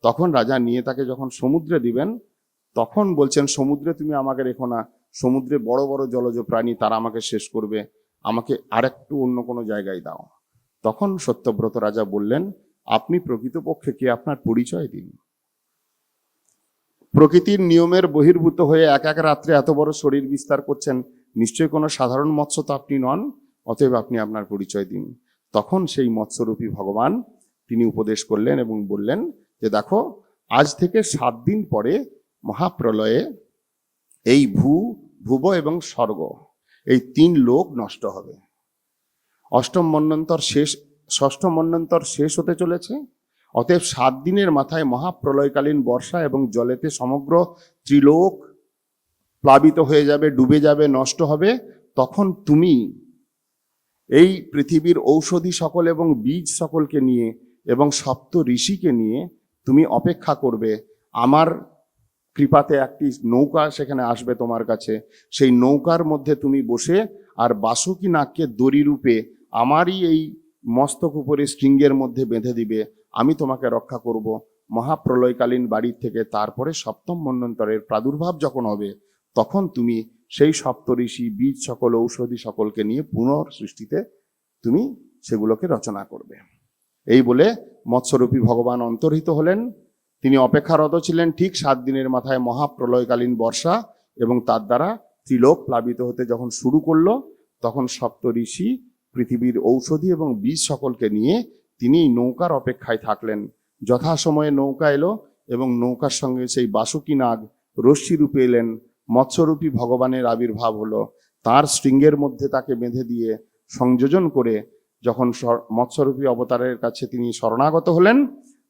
তখন রাজা নিয়ে তাকে যখন সমুদ্রে দিবেন, তখন বলছেন, সমুদ্রে তুমি আমাকে রেখো না, সমুদ্রে বড় বড় জলজ প্রাণী তারা আমাকে শেষ করবে, আমাকে আরেকটু অন্য কোনো জায়গায় দাও। তখন সত্যব্রত রাজা বললেন, আপনি প্রকৃতপক্ষে কে, আপনার পরিচয় দিন। প্রকৃতির নিয়মের বহির্ভূত হয়ে এক এক রাত্রে এত বড় শরীর বিস্তার করছেন, নিশ্চয়ই কোনো সাধারণ মৎস্য তো আপনি নন, অতএব আপনি আপনার পরিচয় দিন। তখন সেই মৎস্যরূপী ভগবান তিনি উপদেশ করলেন এবং বললেন যে দেখো, আজ থেকে 7 দিন পরে মহাপ্রলয়ে এই ভুব এবং স্বর্গ, এই 3 লোক নষ্ট হবে। ষষ্ঠ মন্বন্তর শেষ হতে চলেছে। অতএব 7 দিনের মাথায় মহাপ্রলয়কালীন বর্ষা এবং জলেতে সমগ্র ত্রিলোক প্লাবিত হয়ে যাবে, ডুবে যাবে, নষ্ট হবে। তখন তুমি এই পৃথিবীর ঔষধি সকল এবং বীজ সকলকে নিয়ে এবং সপ্ত ঋষিকে নিয়ে তুমি অপেক্ষা করবে। আমার কৃপাতে একটি নৌকা সেখানে আসবে তোমার কাছে, সেই নৌকার মধ্যে তুমি বসে আর বাসুকি নাগকে দড়ি রূপে আমারই এই মস্তক উপরে শৃঙ্গের মধ্যে বেঁধে দিবে, আমি তোমাকে রক্ষা করব মহাপ্রলয়কালীন বাড়ির থেকে। তারপরে 7ম মন্বন্তরের প্রাদুর্ভাব যখন হবে, তখন তুমি সেই সপ্তঋষি, বীজ সকল, ঔষধি সকলকে নিয়ে পুনঃসৃষ্টিতে তুমি সেগুলোকে রচনা করবে। এই বলে মৎস্যরূপী ভগবান অন্তর্হিত হলেন। তিনি অপেক্ষারত ছিলেন। ঠিক 7 দিনের মাথায় মহাপ্রলয়কালীন বর্ষা এবং তার দ্বারা ত্রিলোক প্লাবিত হতে যখন শুরু করলো, তখন সপ্তঋষি পৃথিবীর ঔষধি এবং বীজ সকলকে নিয়ে তিনি নৌকার অপেক্ষায় থাকলেন। যথাসময়ে নৌকা এলো এবং নৌকার সঙ্গে সেই বাসুকি নাগ রশ্মি রূপে এলেন। মৎস্যরূপী ভগবানের আবির্ভাব হলো। তার শৃঙ্গের মধ্যে তাকে বেঁধে দিয়ে সংযোজন করে যখন মৎস্যরূপী অবতারের কাছে তিনি শরণাগত হলেন,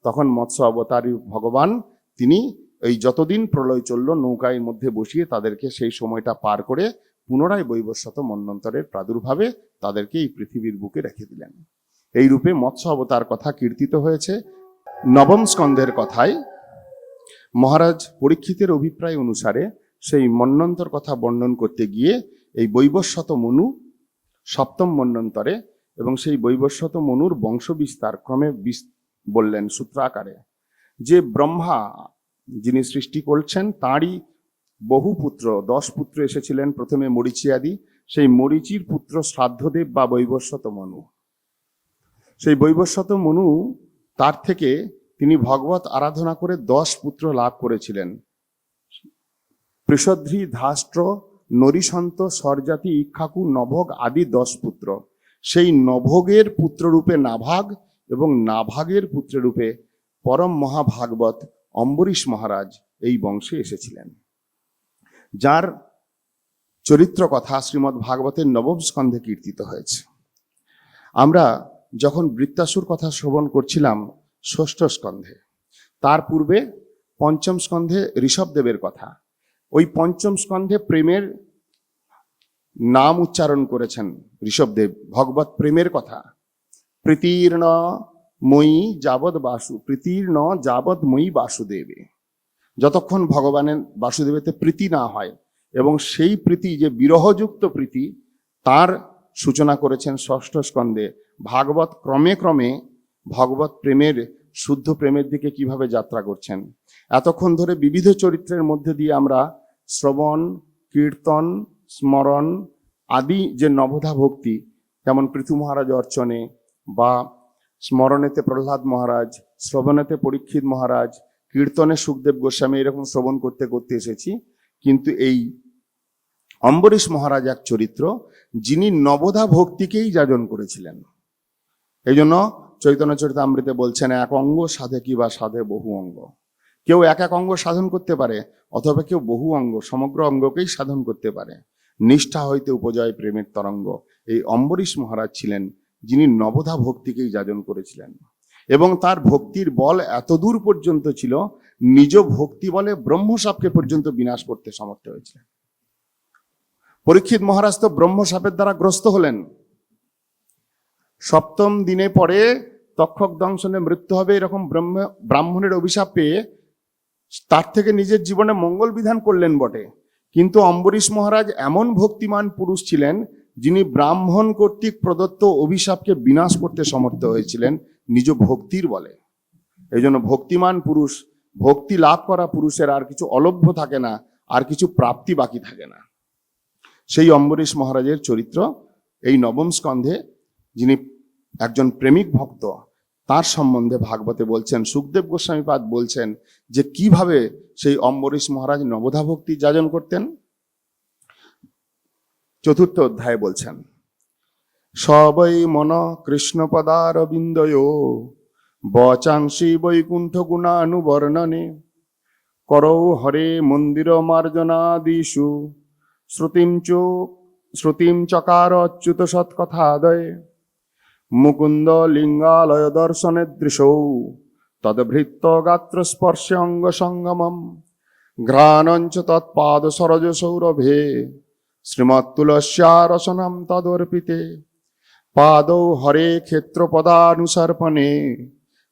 তখন মৎস্য অবতারী ভগবান তিনি এই যতদিন প্রলয় চলল নৌকার মধ্যে বসিয়ে তাদেরকে সেই সময়টা পার করে পুনরায় বৈবস্বত মন্বন্তরের প্রাদুর্ভাবে তাদেরকে এই পৃথিবীর বুকে রেখে দিলেন। এই রূপে মৎস্য অবতার কথা কীর্তিত হয়েছে। 9ম স্কন্ধের কথায় মহারাজ পরীক্ষিতের অভিপ্রায় অনুসারে সেই মন্বন্তর কথা বর্ণন করতে গিয়ে এই বৈবস্বত মনু 7ম মন্বন্তরে এবং সেই বৈবস্বত মনুর বংশ বিস্তার ক্রমে বললেন সূত্রাকারে, যে ব্রহ্মা যিনি সৃষ্টি করছেন তাঁরই বহু পুত্র, 10 পুত্র এসেছিলেন প্রথমে মরীচি আদি। সেই মরীচির পুত্র শ্রাদ্ধদেব বা বৈবস্বত মনু। সেই বৈবস্বত মনু তার থেকে তিনি ভগবত আরাধনা করে 10 পুত্র লাভ করেছিলেন। পৃষধ্রী, ধাষ্ট্র, নরিসন্ত, স্বরজাতি, ইক্ষাকু, নভগ আদি 10 পুত্র। সেই নভগের পুত্ররূপে নাভাগ এবং নাভাগের পুত্ররূপে পরম মহাভাগবত অম্বরীশ মহারাজ এই বংশে এসেছিলেন, যার চরিত্র কথা শ্রীমদ্ ভাগবতের 9ম স্কন্ধে কীর্তিত হয়েছে। আমরা যখন বৃত্তাসুর কথা শ্রবণ করছিলাম 6ষ্ঠ স্কন্ধে, তার পূর্বে 5ম স্কন্ধে ঋষভদেবের কথা। ওই 5ম স্কন্ধে প্রেমের নাম উচ্চারণ করেছেন ঋষভদেব, ভগবত প্রেমের কথা। প্রীতির্ণ মই যাবৎ মই বাসুদেবে। যতক্ষণ ভগবানের বাসুদেবেতে প্রীতি না হয়, এবং সেই প্রীতি যে বিরহযুক্ত প্রীতি, তার সূচনা করেছেন 6ষ্ঠ স্কন্ধে। ভাগবত ক্রমে ক্রমে ভগবত প্রেমের, শুদ্ধ প্রেমের দিকে কিভাবে যাত্রা করছেন। এতক্ষণ ধরে বিবিধ চরিত্রের মধ্যে দিয়ে আমরা শ্রবণ, কীর্তন, স্মরণ আদি যে নবধা ভক্তি, যেমন পৃথু মহারাজ অর্চনে বা স্মরণেতে প্রহ্লাদ মহারাজ, শ্রবণেতে পরীক্ষিত মহারাজ, কীর্তনে সুখদেব গোস্বামী, এরকম শ্রবণ করতে করতে এসেছি। কিন্তু এই অম্বরীশ মহারাজ এক চরিত্র, যিনি নবধা ভক্তিকেই যাজন করেছিলেন। এই জন্য চৈতন্য চরিতামৃতে বলছেন, এক অঙ্গ সাধে কি বা সাধে বহু অঙ্গ। কেউ এক অঙ্গ সাধন করতে পারে, অথবা কেউ বহু অঙ্গ, সমগ্র অঙ্গকেই সাধন করতে পারে। নিষ্ঠা হইতে উপজয় প্রেমের তরঙ্গ। এই অম্বরীশ মহারাজ ছিলেন যিনি নবধা ভক্তিকেই যাজন করেছিলেন, এবং তার ভক্তির বল এত দূর পর্যন্ত ছিল, নিজ ভক্তি বলে ব্রহ্মসাপকে পর্যন্ত বিনাশ করতে সমর্থ হয়েছিলেন। পরীক্ষিত মহারাজ তো ব্রহ্মসাপের দ্বারা গ্রস্ত হলেন। 7ম দিনে পরে তক্ষক দংশনে মৃত্যু হবে এরকম ব্রাহ্মণের অভিশাপ পেয়ে তার থেকে নিজের জীবনে মঙ্গল বিধান করলেন বটে, কিন্তু অম্বরীশ মহারাজ এমন ভক্তিমান পুরুষ ছিলেন যিনি ব্রাহ্মণ কর্তৃক প্রদত্ত অভিশাপকে বিনাশ করতে সমর্থ হয়েছিলেন নিজ ভক্তির বলে। এই জন্য ভক্তিমান পুরুষ, ভক্তি লাভ করা পুরুষের আর কিছু অলভ্য থাকে না, আর কিছু প্রাপ্তি বাকি থাকে না। সেই অম্বরীশ মহারাজের চরিত্র এই নবম স্কন্ধে, যিনি একজন প্রেমিক ভক্ত, তার সম্বন্ধে ভাগবতে বলছেন। সুখদেব গোস্বামীপাদ বলছেন যে কিভাবে সেই অম্বরীশ মহারাজ নবধা ভক্তি যাজন করতেন। চতুর্থ অধ্যায়ে বলছেন, সবৈ মন কৃষ্ণ পদারবিন্দয় বচাংসি বৈকুণ্ঠ গুণানুবর্ণনে করৌ হরে মন্দির মার্জনাদিষু শ্রুতিম চকার অচ্যুত সৎকথাদয়ে মুকুন্দ লিঙ্গালয় দর্শনে দৃশৌ তদ্ভৃত্ত গাত্র স্পর্শে অঙ্গ সঙ্গমম ঘ্রাণঞ্চ তৎপাদ সরজ সৌরভে শ্রীমত্তুলস্যা রসনম তদর্পিতে পাদৌ হরে ক্ষেত্র পদানুসর্পণে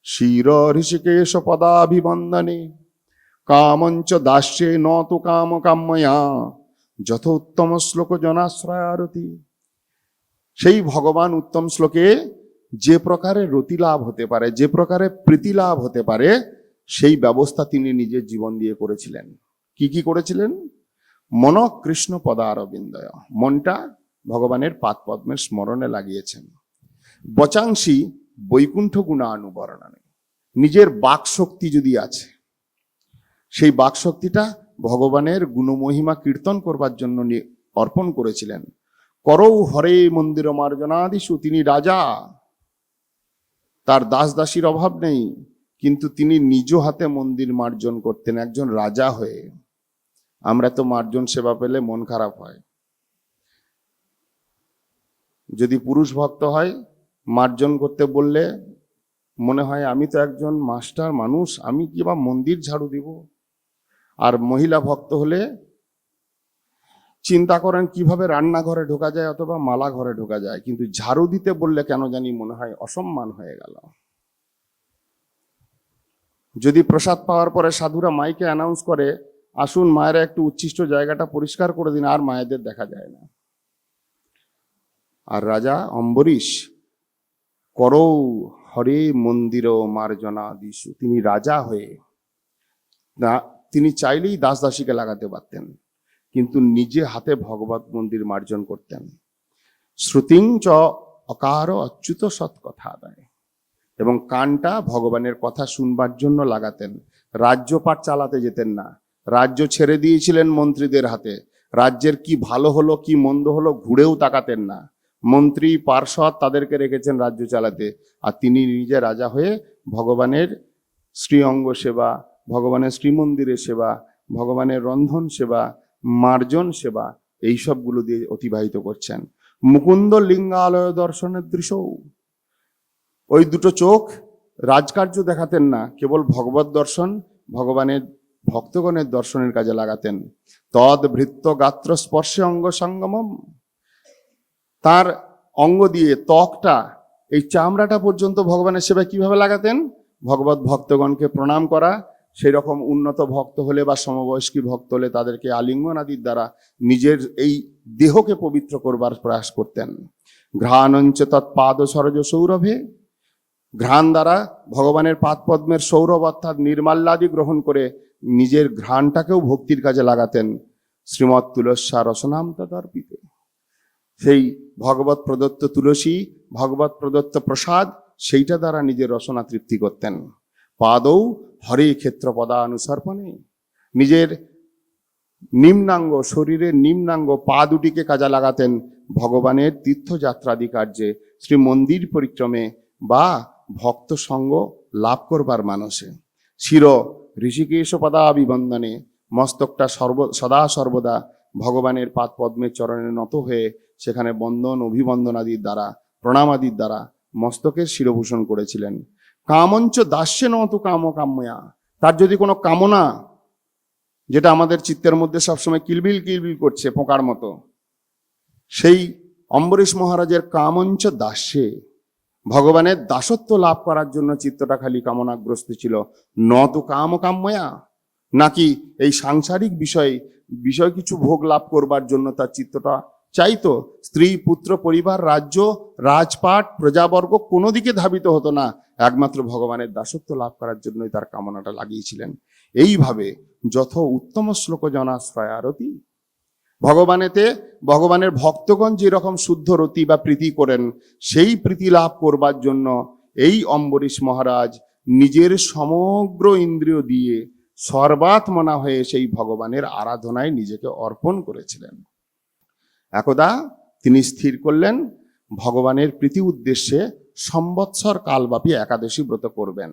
শির ঋষিকেশ পদাভিবন্দনে কামঞ্চ দাস্যে ন তু কাম কাম্যয়া যথোত্তম শ্লোক জনাশ্রয়ারতি। সেই ভগবান উত্তম শ্লোকে যে প্রকারে রতি লাভ হতে পারে, যে প্রকারে প্রীতি লাভ হতে পারে, সেই ব্যবস্থা তিনি নিজের জীবন দিয়ে করেছিলেন। কি কি করেছিলেন? মন কৃষ্ণ পদারবিন্দয়, মনটা ভগবানের পাদপদ্মের স্মরণে লাগিয়েছেন। বচাংসি বৈকুণ্ঠ গুণানুবর্ণনে, নিজের বাক শক্তি যদি আছে, সেই বাক শক্তিটা ভগবানের গুণমহিমা কীর্তন করবার জন্য অর্পণ করেছিলেন। করৌ হরে মন্দির মার্জনাদিষু, তিনি রাজা, তার দাস দাসীর অভাব নেই, কিন্তু তিনি নিজ হাতে মন্দির মার্জন করতেন একজন রাজা হয়ে। আমরা তো মার্জন সেবা পেলে মন খারাপ হয়। যদি পুরুষ ভক্ত হয়, মার্জন করতে বললে মনে হয় আমি তো একজন মাস্টার মানুষ, আমি কি বা মন্দির ঝাড়ু দিব। আর মহিলা ভক্ত হলে চিন্তা করেন কিভাবে রান্নাঘরে ঢোকা যায় অথবা মালা ঘরে ঢোকা যায়, কিন্তু ঝাড়ু দিতে বললে কেন জানি মনে হয় অসম্মান হয়ে গেল। যদি প্রসাদ পাওয়ার পরে সাধুরা মাইকে অ্যানাউন্স করে, আসুন মায়েরা একটু উচ্ছিষ্ট জায়গাটা পরিষ্কার করে দিন, আর মায়েদের দেখা যায় না। আর রাজা অম্বরীশ করৌ হরে মন্দির মার্জনাদিষু, তিনি রাজা হয়ে তিনি চাইলেই দাস দাসীকে লাগাতে পারতেন, কিন্তু নিজে হাতে ভগবত মন্দির মার্জন করতেন। শ্রুতিং চ অকার অচ্যুত সৎকথা দেয়, এবং কানটা ভগবানের কথা শুনবার জন্য লাগাতেন। রাজ্যপাট চালাতে যেতেন না, রাজ্য ছেড়ে দিয়েছিলেন মন্ত্রীদের হাতে। রাজ্যের কি ভালো হলো কি মন্দ হলো ঘুরেও তাকাতেন না। মন্ত্রী পার্ষদ তাদেরকে রেখেছেন রাজ্য চালাতে, আর তিনি নিজে রাজা হয়ে ভগবানের শ্রীঅঙ্গ সেবা, ভগবানের শ্রীমন্দিরের সেবা, ভগবানের রন্ধন সেবা, মার্জন সেবা, এই সবগুলো দিয়ে অতিবাহিত করছেন। মুকুন্দ লিঙ্গালয় দর্শনের দৃশ্য, ওই দুটো চোখ রাজকার্য দেখাতেন না, কেবল ভগবত দর্শন, ভগবানের ভক্তগণের দর্শনের কাজে লাগাতেন। তদ ভৃত্য গাত্র স্পর্শে অঙ্গ সঙ্গমম, তার অঙ্গ দিয়ে ত্বকটা, এই চামড়াটা পর্যন্ত ভগবানের সেবায় কিভাবে লাগাতেন? ভগবত ভক্তগণকে প্রণাম করা, সেই রকম উন্নত ভক্ত হলে বা সমবয়স্কী ভক্ত হলে তাদেরকে আলিঙ্গন আদির দ্বারা নিজের এই দেহকে পবিত্র করবার প্রয়াস করতেন। ঘ্রাণঞ্চ তৎপাদ সরজ সৌরভে, ঘ্রাণ দ্বারা ভগবানের পাদপদ্মের সৌরভ অর্থাৎ নির্মাল্যাদি গ্রহণ করে নিজের ঘ্রাণটাকেও ভক্তির কাজে লাগাতেন। শ্রীমৎ তুলস্যা রসনাম তদর্পিতে, সেই ভগবত প্রদত্ত তুলসী, ভগবত প্রদত্ত প্রসাদ, সেইটা দ্বারা নিজের রসনা তৃপ্তি করতেন। পাদৌ হরে ক্ষেত্র পদানুসর্পণে, নিজের নিম্নাঙ্গ, শরীরের নিম্নাঙ্গ পা দুটিকে কাজে লাগাতেন ভগবানের তীর্থযাত্রাদি কার্যে, শ্রী মন্দির পরিক্রমে বা ভক্ত সঙ্গ লাভ করবার মানসে। শির ঋষিকেশ পদাভিবন্দনে, মস্তকটা সদা সর্বদা ভগবানের পাদ পদ্মের চরণে নত হয়ে সেখানে বন্দন অভিবন্দন আদির দ্বারা, প্রণাম আদির দ্বারা মস্তকের শিরভূষণ করেছিলেন। কামঞ্চ দাস্যে নত কাম কাম্যয়া, তার যদি কোনো কামনা, যেটা আমাদের চিত্তের মধ্যে সবসময় কিলবিল কিলবিল করছে পোকার মতো, সেই অম্বরীশ মহারাজের কামঞ্চ দাস্যে, ভগবানের দাসত্ব লাভ করার জন্য চিত্তটা খালি কামনাগ্রস্ত ছিল। নত কাম কাম্যয়া, নাকি এই সাংসারিক বিষয়ে বিষয় কিছু ভোগ লাভ করবার জন্য তার চিত্তটা চাইতো। স্ত্রী, পুত্র, পরিবার, রাজ্য, রাজপাট, প্রজাবর্গ কোনো দিকে ধাবিত হতো না, একমাত্র ভগবানের দাসত্ব লাভ করার জন্যই তার কামনাটা লাগিয়েছিলেন। এইভাবে যথ উত্তম শ্লোক জনাশ্রয় আরতি, ভগবানের ভক্তগণ যেরকম শুদ্ধ রতি বা প্রীতি করেন, সেই প্রীতি লাভ করবার জন্য এই অম্বরীশ মহারাজ নিজের সমগ্র ইন্দ্রিয় দিয়ে সর্বাত্মনা হয়ে সেই ভগবানের আরাধনায় নিজেকে অর্পণ করেছিলেন। একদা তিনি স্থির করলেন ভগবানের প্রীতি উদ্দেশ্যে সম্বৎসর কালব্যাপী একাদশী ব্রত করবেন।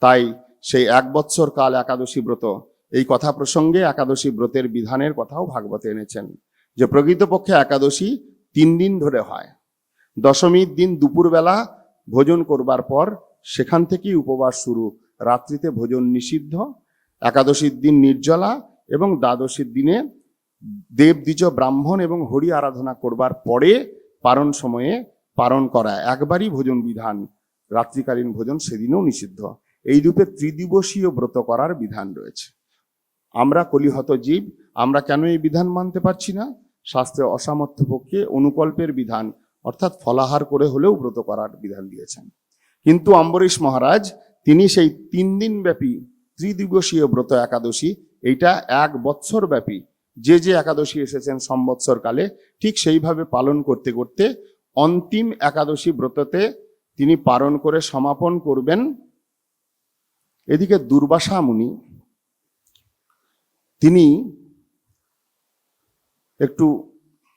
তাই সেই 1 বৎসর কাল একাদশী ব্রত, এই কথা প্রসঙ্গে একাদশী ব্রতের বিধানের কথাও ভাগবতে এনেছেন, যে প্রকৃতপক্ষে একাদশী 3 দিন ধরে হয়। দশমীর দিন দুপুরবেলা ভোজন করবার পর সেখান থেকেই উপবাস শুরু, রাত্রিতে ভোজন নিষিদ্ধ। একাদশীর দিন নির্জলা এবং দ্বাদশীর দিনে দেব দ্বিজ ব্রাহ্মণ এবং হরি আরাধনা করবার পরে পারণ সময়ে পারণ করা, একবারই ভোজন বিধান। রাত্রিকালীন ভোজন সেদিনও নিষিদ্ধ। এই রূপে ত্রিদিবসীয় ব্রত করার বিধান রয়েছে। আমরা কলিহত জীব, আমরা কেন এই বিধান মানতে পারছি না? শাস্ত্রে অসামর্থ্য পক্ষে অনুকল্পের বিধান, অর্থাৎ ফলাহার করে হলেও ব্রত করার বিধান দিয়েছেন। কিন্তু অম্বরীশ মহারাজ তিনি সেই 3 দিন ব্যাপী ত্রিদিবসীয় ব্রত একাদশী, এইটা 1 বৎসর ব্যাপী যে একাদশী এসেছেন সম্বৎসর কালে, ঠিক সেইভাবে পালন করতে করতে অন্তিম একাদশী ব্রততে তিনি পালন করে সমাপন করবেন। এদিকে দুর্বাসা মুনি তিনি একটু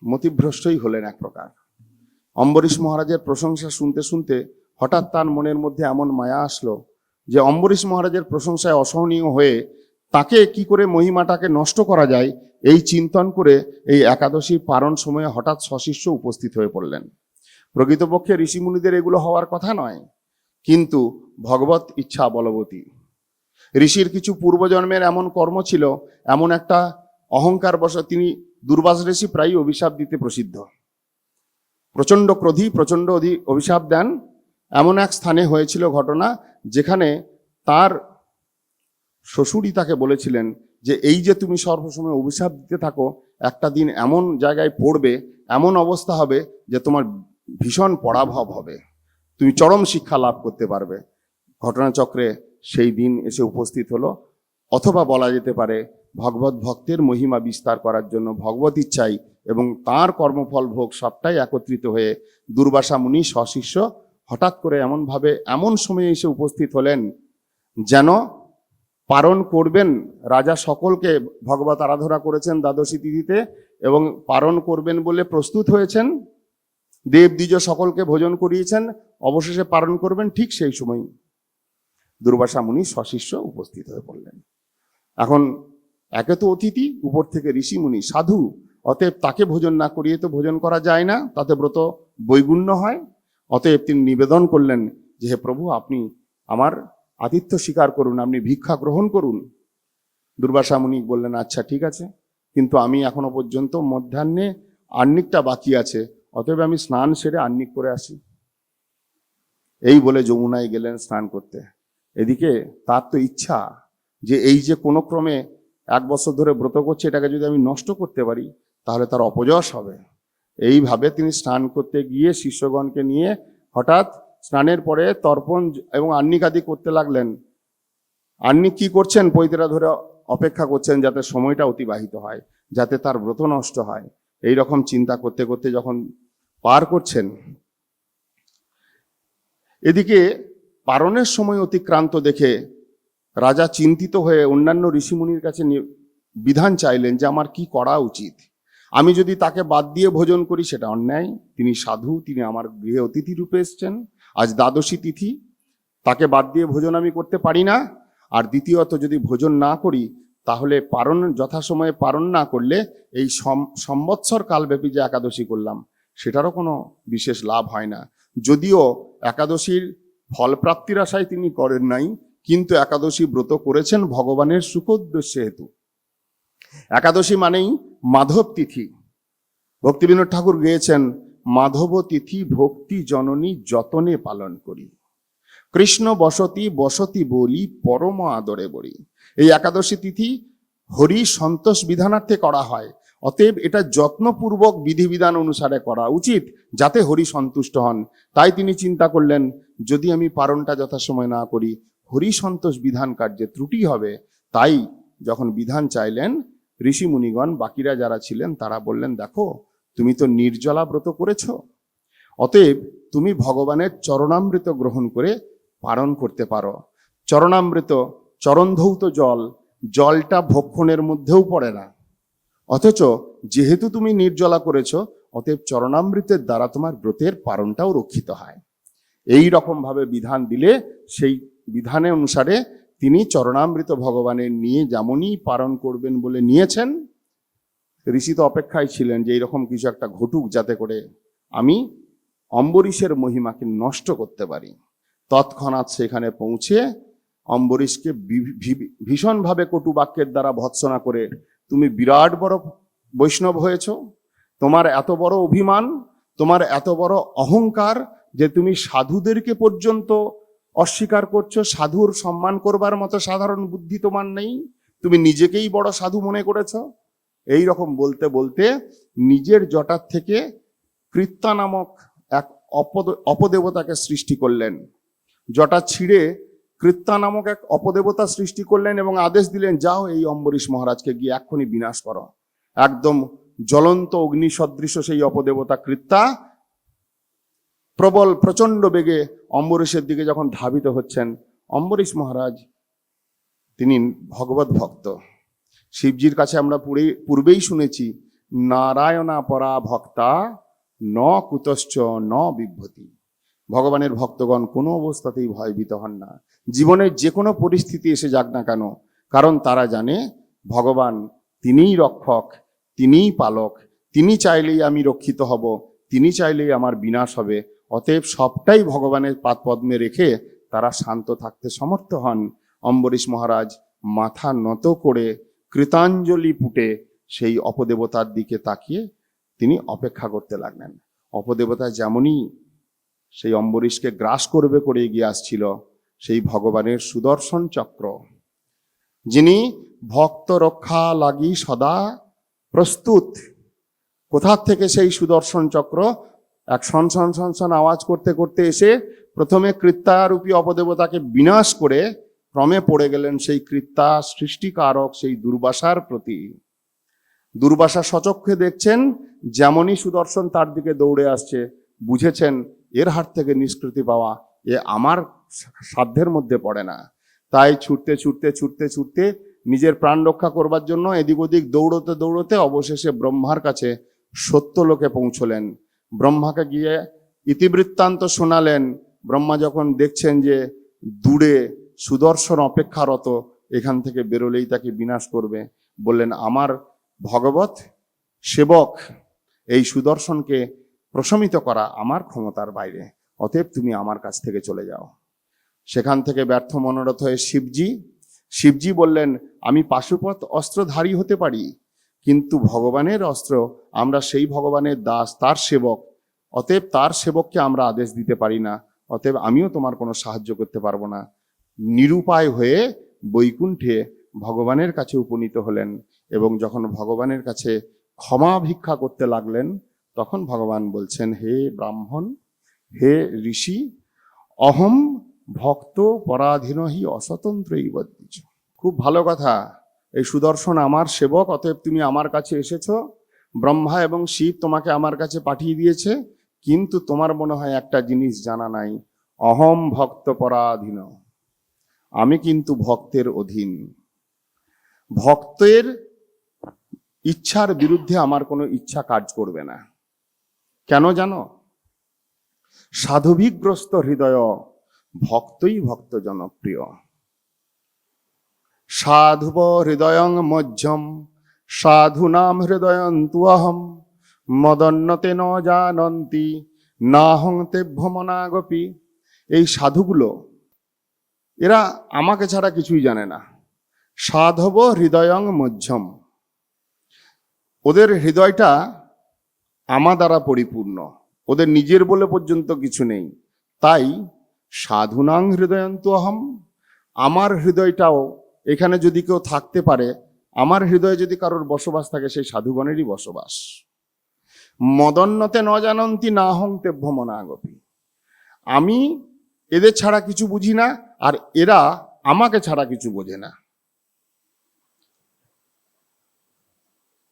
মতিভ্রষ্টই হলেন এক প্রকার। অম্বরীশ মহারাজের প্রশংসা শুনতে শুনতে হঠাৎ তার মনের মধ্যে এমন মায়া আসলো যে অম্বরীশ মহারাজের প্রশংসায় অসহনীয় হয়ে তাকে কি করে মহিমাটাকে নষ্ট করা যায়, এই চিন্তন করে এই একাদশী পারণ সময়ে হঠাৎ সশিষ্য উপস্থিত হয়ে পড়লেন। প্রকৃতপক্ষে ঋষিমুনিদের এগুলো হওয়ার কথা নয়, কিন্তু ভগবত ইচ্ছা বলবতী। ঋষির কিছু পূর্বজন্মের এমন কর্ম ছিল, এমন একটা অহংকার বশত তিনি, দুর্বাসা ঋষি প্রায় অভিশাপ দিতে প্রসিদ্ধ, প্রচণ্ড ক্রোধী, প্রচণ্ড অভিশাপ দেন। এমন এক স্থানে হয়েছিল ঘটনা, যেখানে তার শ্বশুরই তাকে বলেছিলেন যে এই যে তুমি সর্বসময় অভিশাপ দিতে থাকো, একটা দিন এমন জায়গায় পড়বে, এমন অবস্থা হবে যে তোমার ভীষণ পরাভব হবে, তুমি চরম শিক্ষা লাভ করতে পারবে। ঘটনাচক্রে সেই দিন এসে উপস্থিত হলো। অথবা বলা যেতে পারে ভগবত ভক্তের মহিমা বিস্তার করার জন্য ভগবত ইচ্ছাই এবং তার কর্মফল ভোগ সবটাই একত্রিত হয়ে দুর্বাসা মুনি সশিষ্য হঠাৎ করে এমনভাবে এমন সময়ে এসে উপস্থিত হলেন যেন পারণ করবেন। রাজা সকলকে ভগবত আরাধনা করেছেন দ্বাদশী তিথিতে এবং পারণ করবেন বলে প্রস্তুত হয়েছেন। দেব দ্বিজ সকলকে ভোজন করিয়েছেন, অবশেষে পারণ করবেন। ঠিক সেই সময় দুর্বাসা মুনি সশিষ্য উপস্থিত হয়ে পড়লেন। এখন একে তো অতিথি, উপর থেকে ঋষি মুনি সাধু, অতএব তাকে ভোজন না করিয়ে তো ভোজন করা যায় না, তাতে ব্রত বৈগুণ্য হয়। অতএব তিনি নিবেদন করলেন যে হে প্রভু, আপনি আমার আতিথ্য স্বীকার করুন, আপনি ভিক্ষা গ্রহণ করুন। দুর্বাসা মুনি বললেন আচ্ছা ঠিক আছে, কিন্তু আমি এখনো পর্যন্ত মধ্যাহ্নে আহ্নিকটা বাকি আছে, অতএব আমি স্নান সেরে আহ্নিক করে আসি। এই বলে যমুনায় গেলেন স্নান করতে। এদিকে তার তো ইচ্ছা যে এই যে কোনো ক্রমে 1 বছর ধরে ব্রত করছে, এটাকে যদি আমি নষ্ট করতে পারি তাহলে তার অপযশ হবে। এইভাবে তিনি স্নান করতে গিয়ে শিষ্যগণকে নিয়ে হঠাৎ স্নানের পরে তর্পণ এবং আহ্নিক আদি করতে লাগলেন। আহ্নিক কি করছেন? পৈতেরা ধরে অপেক্ষা করছেন যাতে সময়টা অতিবাহিত হয়, যাতে তার ব্রত নষ্ট হয়। এই রকম চিন্তা করতে করতে যখন পার করছেন, এদিকে পারণের সময় অতিক্রান্ত দেখে রাজা চিন্তিত হয়ে অন্যান্য ঋষিমুনির কাছে বিধান চাইলেন যে আমার কি করা উচিত। আমি যদি তাকে বাদ দিয়ে ভোজন করি সেটা অন্যায়, তিনি সাধু, তিনি আমার গৃহে অতিথি রূপে এসছেন, আজ দ্বাদশী তিথি, তাকে বাদ দিয়ে ভোজন আমি করতে পারি না। আর দ্বিতীয়ত যদি ভোজন না করি তাহলে পারণ যথাসময়ে পারণ না করলে এই সম্বৎসর কালব্যাপী যে একাদশী করলাম সেটারও কোনো বিশেষ লাভ হয় না। যদিও একাদশীর ফলপ্রাপ্তির আশায় তিনি করেন নাই, কিন্তু একাদশী ব্রত করেছেন ভগবানের সুখোদ্দেশ্যে হেতু। একাদশী মানেই মাধব তিথি। ভক্তিবিনোদ ঠাকুর গেয়েছেন, মাধব তিথি ভক্তি জননী যতনে পালন করি, কৃষ্ণ বসতি বসতি বলি পরম আদরে বলি। এই একাদশী তিথি হরি সন্তোষ বিধানার্থে করা হয়। অতএব এটা যত্নপূর্বক বিধিবিধান অনুসারে করা উচিত, যাতে হরি সন্তুষ্ট হন। তাই তিনি চিন্তা করলেন, যদি আমি পারণটা যথাসময় না করি, হরি সন্তোষ বিধান কার্যে ত্রুটি হবে। তাই যখন বিধান চাইলেন, ঋষি মুনিগণ বাকিরা যারা ছিলেন তারা বললেন, দেখো তুমি তো নির্জলা ব্রত করেছ, অতএব তুমি ভগবানের চরণামৃত গ্রহণ করে পালন করতে পারো। চরণামৃত, চরণধৌত জল, জলটা ভক্ষণের মধ্যেও পড়ে না, অথচ যেহেতু তুমি নির্জলা করেছ, অতএব চরণামৃতের দ্বারা তোমার ব্রতের পালনটাও রক্ষিত হয়। এই রকম ভাবে বিধান দিলে সেই বিধানের অনুসারে তিনি চরণামৃত ভগবানের নিয়ে যেমনই পালন করবেন বলে নিয়েছেন। ঋষি তো অপেক্ষায় ছিলেন যে এইরকম কিছু একটা ঘটুক, যাতে করে আমি অম্বরীশের মহিমাকে নষ্ট করতে পারি। তৎক্ষণাৎ সেখানে পৌঁছে অম্বরীশকে ভীষণভাবে কটু বাক্যের দ্বারা ভৎসনা করে, তুমি বিরাট বড় বৈষ্ণব হয়েছ, তোমার এত বড় অভিমান, তোমার এত বড় অহংকার যে তুমি সাধুদেরকে পর্যন্ত অস্বীকার করছো, সাধুর সম্মান করবার মতো সাধারণ বুদ্ধি তোমার নেই, তুমি নিজেকেই বড় সাধু মনে করেছ। এই রকম বলতে বলতে নিজের জটার থেকে কৃত্তা নামক এক অপদেবতাকে সৃষ্টি করলেন। জটা ছিঁড়ে কৃত্তা নামক এক অপদেবতা সৃষ্টি করলেন এবং আদেশ দিলেন, যাও এই অম্বরীশ মহারাজকে গিয়ে এক্ষুনি বিনাশ করো। একদম জ্বলন্ত অগ্নি সদৃশ সেই অপদেবতা কৃত্তা প্রবল প্রচন্ড বেগে অম্বরীশের দিকে যখন ধাবিত হচ্ছেন, অম্বরীশ মহারাজ তিনি ভগবত ভক্ত। শিবজির কাছে আমরা পূর্বেই শুনেছি, নারায়ণা পরা ভক্তা ন কুতশ্চ ন বিভ্যতি। ভগবানের ভক্তগণ কোনো অবস্থাতেই ভয়ভীত হন না, জীবনের যে কোনো পরিস্থিতি এসে যাক না কেন, কারণ তারা জানে ভগবান তিনিই রক্ষক, তিনিই পালক, তিনি চাইলেই আমি রক্ষিত হব, তিনি চাইলেই আমার বিনাশ হবে। অতএব সবটাই ভগবানের পাদপদ্মে রেখে তারা শান্ত থাকতে সমর্থ হন। অম্বরীশ মহারাজ মাথা নত করে কৃতাঞ্জলি পুটে সেই অপদেবতার দিকে তাকিয়ে তিনি অপেক্ষা করতে লাগলেন। অপদেবতা যেমনই সেই অম্বরীশকে গ্রাস করবে করে এগিয়ে আসছিল, সেই ভগবানের সুদর্শন চক্র, যিনি ভক্ত রক্ষা লাগি সদা প্রস্তুত। কোথা থেকে সেই সুদর্শন চক্র এক সনসন সনসন আওয়াজ করতে করতে এসে প্রথমে কৃত্তারূপী অপদেবতাকে বিনাশ করে ক্রমে পড়ে গেলেন সেই কৃত্তা সৃষ্টিকারক সেই দুর্বাসার প্রতি। দুর্বাসা সচক্ষে দেখছেন, যেমনই সুদর্শন তার দিকে দৌড়ে আসছে, বুঝেছেন এর হাত থেকে নিষ্কৃতি পাওয়া এ আমার সাধ্যের মধ্যে পড়ে না। তাই ছুটতে ছুটতে ছুটতে ছুটতে নিজের প্রাণ রক্ষা করবার জন্য এদিক ওদিক দৌড়তে দৌড়তে অবশেষে ব্রহ্মার কাছে সত্যলোকে পৌঁছলেন। ব্রহ্মাকে গিয়ে ইতিবৃত্তান্ত শোনালেন। ব্রহ্মা যখন দেখছেন যে দূরে সুদর্শন অপেক্ষারত, এখান থেকে বেরোলেই তাকে বিনাশ করবে, বললেন, আমার ভগবত সেবক এই সুদর্শনকে প্রশমিত করা আমার ক্ষমতার বাইরে, অতএব তুমি আমার কাছ থেকে চলে যাও। সেখান থেকে ব্যর্থ মনোরথ হয়ে শিবজি বললেন, আমি পাশুপত অস্ত্রধারী হতে পারি, কিন্তু ভগবানের অস্ত্র, আমরা সেই ভগবানের দাস, তার সেবক, অতএব তার সেবককে আমরা আদেশ দিতে পারি না, অতএব আমিও তোমার কোনো সাহায্য করতে পারবো না। নিরুপায় হয়ে বৈকুণ্ঠে ভগবানের কাছে উপনীত হলেন এবং যখন ভগবানের কাছে ক্ষমা ভিক্ষা করতে লাগলেন, তখন ভগবান বলছেন, হে ব্রাহ্মণ, হে ঋষি, অহম ভক্ত পরাধীন হি অস্বতন্ত্রই বদ্ধিজ। খুব ভালো কথা, এই সুদর্শন আমার সেবক, অতএব তুমি আমার কাছে এসেছো, ব্রহ্মা এবং শিব তোমাকে আমার কাছে পাঠিয়ে দিয়েছে, কিন্তু তোমার মনে হয় একটা জিনিস জানা নাই, অহম ভক্ত পরাধীন, আমি কিন্তু ভক্তের অধীন। ভক্তের ইচ্ছার বিরুদ্ধে আমার কোনো ইচ্ছা কাজ করবে না। কেন জানো? সাধুভিগ্রস্ত হৃদয় ভক্তই ভক্ত জনপ্রিয়। সাধুব হৃদয়ং মধ্যম সাধুনাম হৃদয়ন্তুহম মদন্নতে ন জানন্তি নাহং তেভ্যমনাগপি। এই সাধুগুলো এরা আমাকে ছাড়া কিছুই জানে না। সাধব হৃদয়ং মধ্যম, ওদের হৃদয়টা আমা দ্বারা পরিপূর্ণ, ওদের নিজের বলে পর্যন্ত কিছু নেই। তাই সাধুনাং হৃদয়ন্তু অহম, আমার হৃদয়টাও এখানে যদি কেউ থাকতে পারে আমার হৃদয়ে যদি কারোর বসবাস থাকে সেই সাধুগণেরই বসবাস। মদন্নতে ন জানন্তি না হং তেভ্য মনাগপি। আমি এদের ছাড়া কিছু বুঝি না, আর এরা আমাকে ছাড়া কিছু বোঝে না।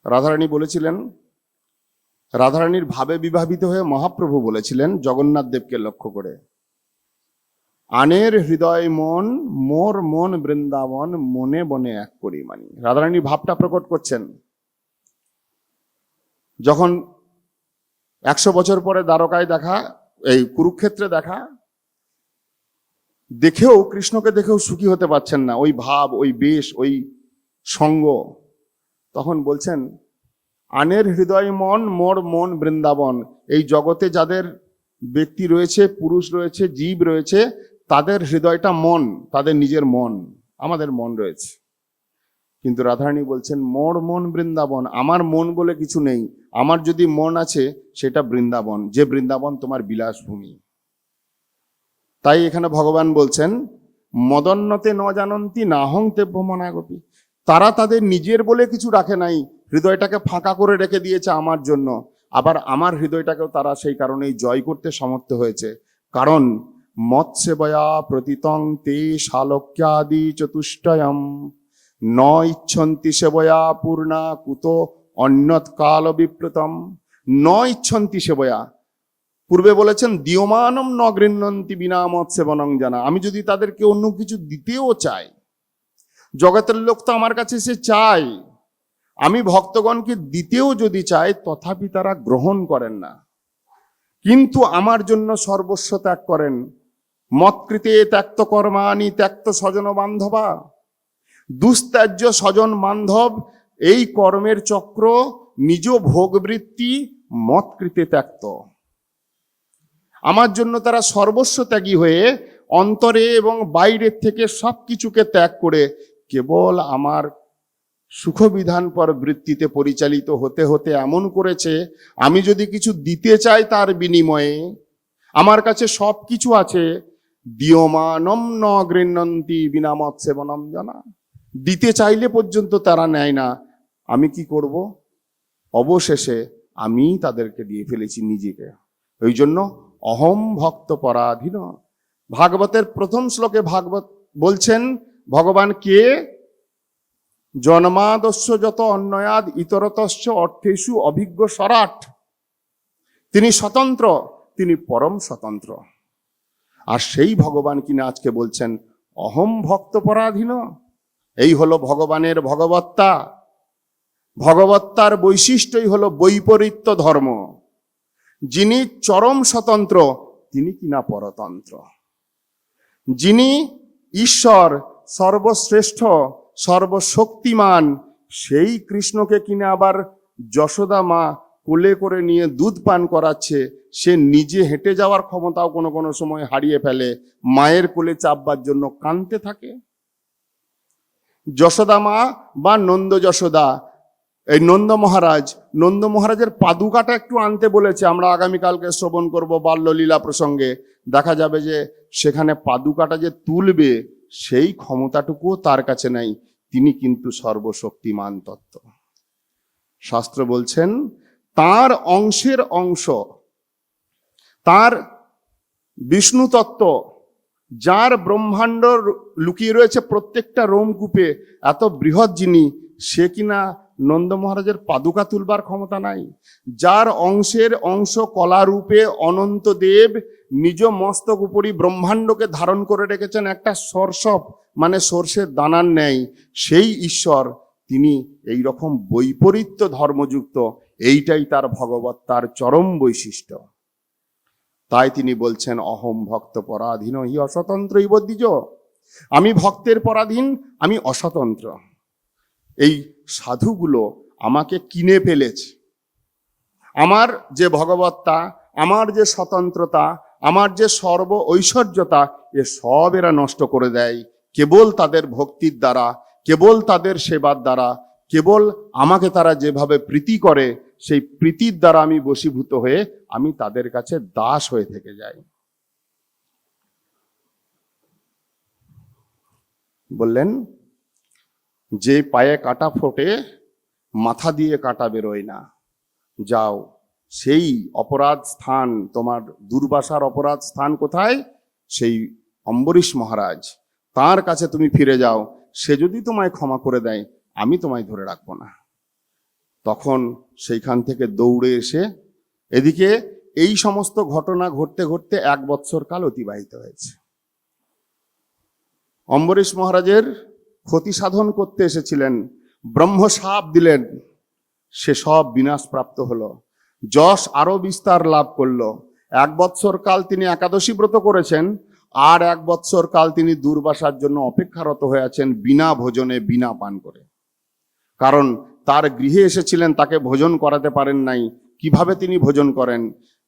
রাধারানী বলেছিলেন, রাধারানীর ভাবে বিভাবিত হয়ে মহাপ্রভু বলেছিলেন জগন্নাথ দেবকে লক্ষ্য করে, আনের হৃদয় মন মোর মন বৃন্দাবন মনে বনে এক করি মানি। রাধারানী ভাবটা প্রকট করছেন। যখন 100 বছর পরে দ্বারকায় দেখা, এই কুরুক্ষেত্রে দেখা, দেখেও কৃষ্ণকে দেখেও সুখী হতে পারছেন না, ওই ভাব, ওই বেশ, ওই সঙ্গ। তখন বলছেন, আনের হৃদয় মন মোর মন বৃন্দাবন। এই জগতে যাদের ব্যক্তি রয়েছে, পুরুষ রয়েছে, জীব রয়েছে, তাদের হৃদয়টা মন, তাদের নিজের মন, আমাদের মন রয়েছে। কিন্তু রাধারানী বলছেন মোর মন বৃন্দাবন, আমার মন বলে কিছু নেই, আমার যদি মন আছে সেটা বৃন্দাবন, যে বৃন্দাবন তোমার বিলাসভূমি। তাই এখানে ভগবান বলছেন মদন্নতে ন জানন্তি না হং তেভ্য মনাগপি। তারা তাদের নিজের বলে কিছু রাখে নাই, হৃদয়টাকে ফাঁকা করে রেখে দিয়েছে আমার জন্য। আবার আমার হৃদয়টাকেও তারা সেই কারণেই জয় করতে সমর্থ হয়েছে। কারণ মৎসেবয়া প্রতীতং তে শালক্যাদি চতুষ্টয়ম ন ইচ্ছন্তি সেবয়া পূর্ণা কুত অন্যৎ কাল বিপ্রতম। ন ইচ্ছন্তি সেবয়া, পূর্বে বলেছেন দিয়মানম ন গৃহ্ণন্তি বিনা মৎসেবনং জানা। আমি যদি তাদেরকে অন্য কিছু দিতেও চাই, জগতের লোক তো আমার কাছে এসে চায়, আমি ভক্তগণকে দিতেও যদি চাই, তথাপি তারা গ্রহণ করেন না। কিন্তু আমার জন্য সর্বস্ব ত্যাগ করেন। মৎকৃতে ত্যক্ত কর্মাণি ত্যক্ত স্বজন বান্ধবা। দুস্ত্যাজ্য স্বজন বান্ধব, এই কর্মের চক্র, নিজ ভোগবৃত্তি মৎকৃতে ত্যক্ত। আমার জন্য তারা সর্বস্ব ত্যাগী হয়ে অন্তরে এবং বাইরের থেকে সবকিছুকে ত্যাগ করে কেবল আমার সুখবিধান পর বৃত্তিতে পরিচালিত হতে হতে এমন করেছে, আমি যদি কিছু দিতে চাই তার বিনিময়ে, আমার কাছে সব কিছু আছে, দিয়মানম ন গৃহ্ণন্তি বিনা মৎসেবনম জানা। দিতে চাইলে পর্যন্ত তারা নেয় না। আমি কি করব? অবশেষে আমি তাদেরকে দিয়ে ফেলেছি নিজেকে। ওই জন্য অহম ভক্ত পরাধীন। ভাগবতের প্রথম শ্লোকে ভাগবত বলছেন ভগবান কে? জন্মাদস্য যত অন্যয়াদ ইতরতস্য অর্থেষু অভিজ্ঞ সরাট। তিনি স্বতন্ত্র, তিনি পরম স্বতন্ত্র। আর সেই ভগবান কিনা আজকে বলছেন অহম ভক্ত পরাধীন। এই হলো ভগবানের ভগবত্তা। ভগবত্তার বৈশিষ্ট্যই হলো বৈপরীত্য ধর্ম। যিনি চরম স্বতন্ত্র, তিনি কিনা পরতন্ত্র। যিনি ঈশ্বর, সর্বশ্রেষ্ঠ, সর্বশক্তিমান, সেই কৃষ্ণকে কিনা আবার যশোদা মা কোলে করে নিয়ে দুধ পান করাচ্ছে। সে নিজে হেঁটে যাওয়ার ক্ষমতাও কোনো কোনো সময় হারিয়ে ফেলে, মায়ের কোলে চাপবার জন্য কাঁদতে থাকে। যশোদা মা বা নন্দ যশোদা, এই নন্দ মহারাজের পাদুকাটা একটু আনতে বলেছে। আমরা আগামীকালকে শ্রবণ করব বাল্যলীলা প্রসঙ্গে। দেখা যাবে যে সেখানে পাদুকাটা যে তুলবে সেই ক্ষমতাটুকুও তার কাছে নাই। তিনি কিন্তু সর্বশক্তিমান তত্ত্ব। শাস্ত্র বলছেন তার অংশের অংশ, তার বিষ্ণু তত্ত্ব, যার ব্রহ্মাণ্ড লুকিয়ে রয়েছে প্রত্যেকটা রোমকূপে, এত বৃহৎ যিনি, সে কিনা নন্দ মহারাজের পাদুকা তুলবার ক্ষমতা নাই। যার অংশের অংশ কলারূপে অনন্ত দেব নিজ মস্তক উপরই ব্রহ্মাণ্ডকে ধারণ করে রেখেছেন একটা সরসপ, মানে সর্ষের দানার ন্যায়, সেই ঈশ্বর তিনি এই রকম বৈপরীত্য ধর্মযুক্ত। এইটাই তার ভগবত্তার চরম বৈশিষ্ট্য। তাই তিনি বলছেন অহম ভক্ত পরাধীন হি অস্বতন্ত্র ইবদ্বিজ। আমি ভক্তের পরাধীন, আমি অস্বতন্ত্র। এই সাধুগুলো আমাকে কিনে ফেলেছে। আমার যে ভগবত্তা, আমার যে স্বতন্ত্রতা, আমার যে সর্ব ঐশ্বর্যতা, এ সব এরা নষ্ট করে দেয় কেবল তাদের ভক্তির দ্বারা, কেবল তাদের সেবার দ্বারা, কেবল আমাকে তারা যেভাবে প্রীতি করে সেই প্রীতির দ্বারা আমি বশীভূত হয়ে আমি তাদের কাছে দাস হয়ে থেকে যাই। বললেন যে পায়ে কাটা ফোটে মাথা দিয়ে কাটা বেরোয় না। যাও, সেই অপরাধ স্থান, তোমার দুর্বাসার অপরাধ স্থান কোথায়? সেই অম্বরীশ মহারাজ, তার কাছে তুমি ফিরে যাও। সে যদি তোমায় ক্ষমা করে দেয়, আমি তোমায় ধরে রাখবো না। তখন সেইখান থেকে দৌড়ে এসে, এদিকে এই সমস্ত ঘটনা ঘটতে ঘটতে 1 বৎসর কাল অতিবাহিত হয়েছে। অম্বরীশ মহারাজের ক্ষতি সাধন করতে এসেছিলেন, ব্রহ্ম শাপ দিলেন, সে সব বিনাশপ্রাপ্ত হলো। যশ আরো বিস্তার লাভ করলো। 1 বৎসর কাল তিনি একাদশী ব্রত করেছেন, আর 1 বৎসর কাল তিনি দুর্বাসার জন্য অপেক্ষারত হয়ে আছেন, বিনা ভোজনে বিনা পান করে। কারণ তার গৃহে এসেছিলেন, তাকে ভোজন করাতে পারেন নাই। কিভাবে তিনি ভোজন করেন?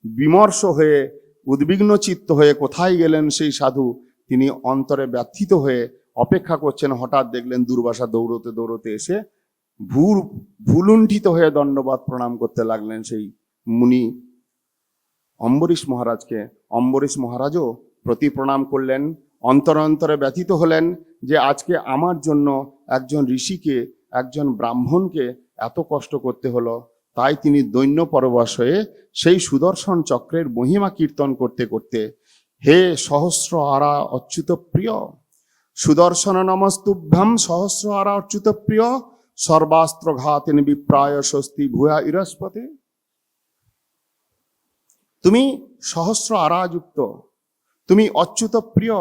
বিমর্ষ হয়ে, উদ্বিগ্ন চিত্ত হয়ে কোথায় গেলেন সেই সাধু? তিনি অন্তরে ব্যথিত হয়ে অপেক্ষা করছেন। হঠাৎ দেখলেন দুর্বাসা দৌড়তে দৌড়তে এসে ভুলুণ্ঠিত হয়ে দণ্ডবাদ প্রণাম করতে লাগলেন সেই মুনি অম্বরীশ মহারাজকে। অম্বরীশ মহারাজও প্রতি প্রণাম করলেন, অন্তরে অন্তরে ব্যথিত হলেন যে আজকে আমার জন্য একজন ঋষিকে, একজন ব্রাহ্মণকে এত কষ্ট করতে হলো। তাই তিনি দৈন্য পরবশ হয়ে সেই সুদর্শন চক্রের মহিমা কীর্তন করতে করতে, হে সহস্র আরা অচ্যুত প্রিয়, সুদর্শন নমস্তুভ্যম সহস্র আরা অচ্যুত প্রিয়, সর্বাস্ত্র ঘাতিন বিপ্রায় স্বস্তি ভূয়া ইরস্পতে। তুমি সহস্র আরাযুক্ত, তুমি অচ্যুত প্রিয়,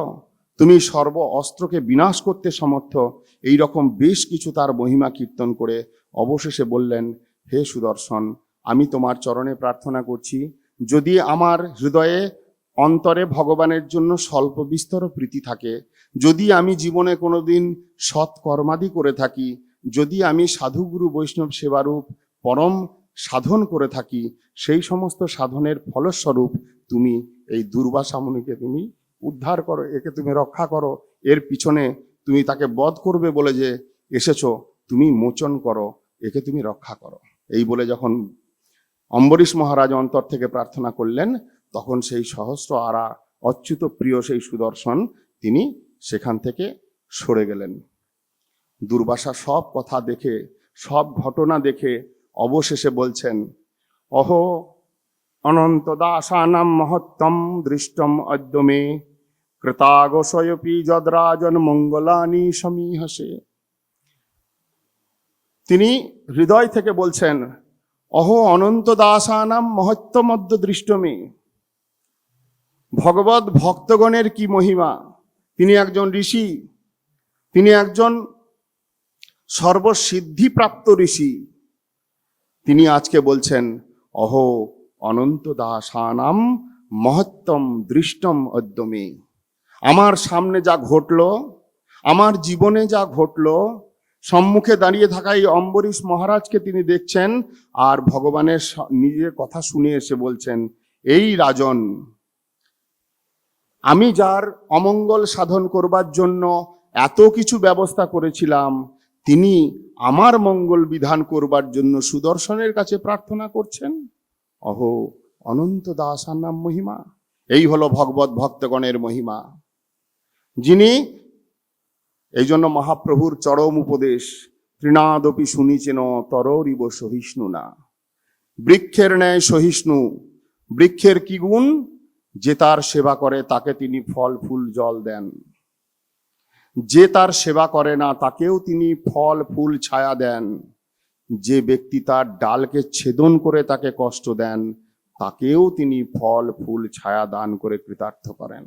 তুমি সর্ব অস্ত্রকে বিনাশ করতে সমর্থ। এই রকম বেশ কিছু তার মহিমা কীর্তন করে অবশেষে বললেন, হে সুদর্শন, আমি তোমার চরণে প্রার্থনা করছি, যদি আমার হৃদয়ে অন্তরে ভগবানের জন্য স্বল্প বিস্তর প্রীতি থাকে, যদি আমি জীবনে কোনোদিন সৎকর্মাদি করে থাকি, যদি আমি সাধুগুরু বৈষ্ণব সেবারূপ পরম সাধন করে থাকি, সেই সমস্ত সাধনের ফলস্বরূপ তুমি এই দুর্বাসা মুনিকে তুমি উদ্ধার করো, একে তুমি রক্ষা করো। এর পিছনে তুমি তাকে বধ করবে বলে যে এসেছো, তুমি মোচন করো, একে তুমি রক্ষা করো। এই বলে যখন অম্বরীশ মহারাজ অন্তর থেকে প্রার্থনা করলেন, তখন সেই সহস্র আরা অচ্যুত প্রিয় সেই সুদর্শন তিনি সেখান থেকে সরে গেলেন। দুর্বাসা সব কথা দেখে, সব ঘটনা দেখে অবশেষে বলছেন, অহো অনন্ত দাসানাম মহত্তম দৃষ্টম অদ্য মে, কৃতাগোষয়পি যদ্রাজন মঙ্গলানি সমীহসে। তিনি হৃদয় থেকে বলছেন, অহো অনন্ত দাসানাম মহত্তম অদ্য দৃষ্টমে। ভগবত ভক্তগণের কি মহিমা! তিনি একজন ঋষি, তিনি একজন সর্বসিদ্ধিপ্রাপ্ত ঋষি। তিনি আজকে বলছেন, অহো অনন্ত দাসানাম মহত্তম দৃষ্টম অদ্য মে। আমার সামনে যা ঘটলো, আমার জীবনে যা ঘটলো, সম্মুখে দাঁড়িয়ে থাকা এই অম্বরীশ মহারাজকে তিনি দেখছেন, আর ভগবানের নিজের কথা শুনে এসে বলছেন, এই রাজন, আমি যার অমঙ্গল সাধন করবার জন্য এত কিছু ব্যবস্থা করেছিলাম, তিনি আমার মঙ্গল বিধান করবার জন্য সুদর্শনের কাছে প্রার্থনা করছেন। অহো অনন্ত দাসানাম মহিমা। এই হলো ভগবত ভক্তগণের মহিমা। যিনি, এই জন্য মহাপ্রভুর চরম উপদেশ, তৃণাদপি শুনিছেন তররিব সহিষ্ণু না। বৃক্ষের ন্যায় সহিষ্ণু। বৃক্ষের কি গুণ? যে তার সেবা করে তাকে তিনি ফল ফুল জল দেন, যে তার সেবা করে না তাকেও তিনি ফল ফুল ছায়া দেন। যে ব্যক্তি তার ডালকে ছেদন করে তাকে কষ্ট দেন, তাকেও তিনি ফল ফুল ছায়া দান করে কৃতার্থ করেন।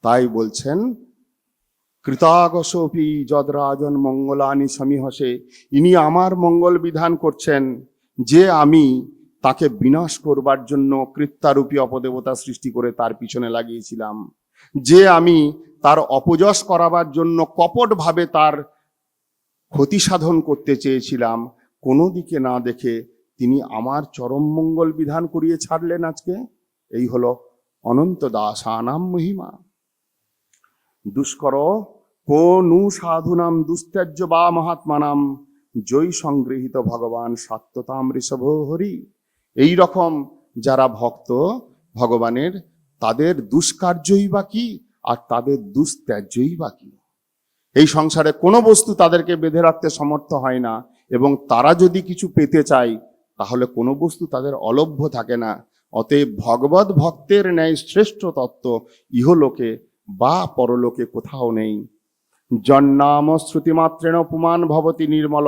তাই বলছেন, কৃতাগসপি যদ্রাজন মঙ্গলানি সমীহসে। ইনি আমার মঙ্গল বিধান করছেন, যে আমি তাকে বিনাশ করবার জন্য কৃত্যারূপী অপদেবতা সৃষ্টি করে তার পিছনে লাগিয়েছিলাম, যে আমি তার অপযশ করাবার জন্য কপটভাবে তার ক্ষতি সাধন করতে চেয়েছিলাম, কোনো দিকে না দেখে তিনি আমার চরম মঙ্গল বিধান করিয়ে ছাড়লেন আজকে। এই হলো অনন্ত দাসানাম মহিমা। দুষ্কর কোনু সাধুনাম দুস্ত্যাজ্য বা মহাত্মানাম জয় সংগৃহীত ভগবান সত্যতাম ঋষভ হরি। এই রকম যারা ভক্ত ভগবানের, তাদের দুষ্কার্যই বা কি আর তাদের দুস্ত্যাজ্যই বা কি। এই সংসারে কোনো বস্তু তাদেরকে বেঁধে রাখতে সমর্থ হয় না, এবং তারা যদি কিছু পেতে চায় তাহলে কোনো বস্তু তাদের অলভ্য থাকে না। অতএব ভগবত ভক্তের ন্যায় শ্রেষ্ঠ তত্ত্ব ইহলোকে বা পরলোকে কোথাও নেই। জন্নাম শ্রুতিমাত্রেণ পুমান ভবতি নির্মল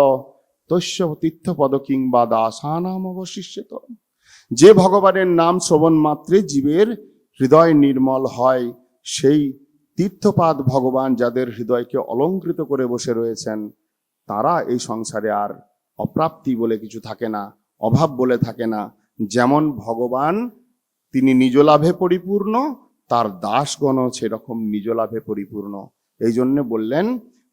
তস্য তীর্থপদ কিংবা দাসানাম অবশিষ্যত। যে ভগবানের নাম শ্রবণ মাত্রে জীবের হৃদয় নির্মল হয়, সেই তীর্থপাদ ভগবান যাদের হৃদয়কে অলঙ্কৃত করে বসে রয়েছেন, তারা এই সংসারে আর অপ্রাপ্তি বলে কিছু থাকে না, অভাব বলে থাকে না। যেমন ভগবান তিনি নিজ লাভে পরিপূর্ণ, তার দাসগণ সেরকম নিজ লাভে পরিপূর্ণ। এই জন্য বললেন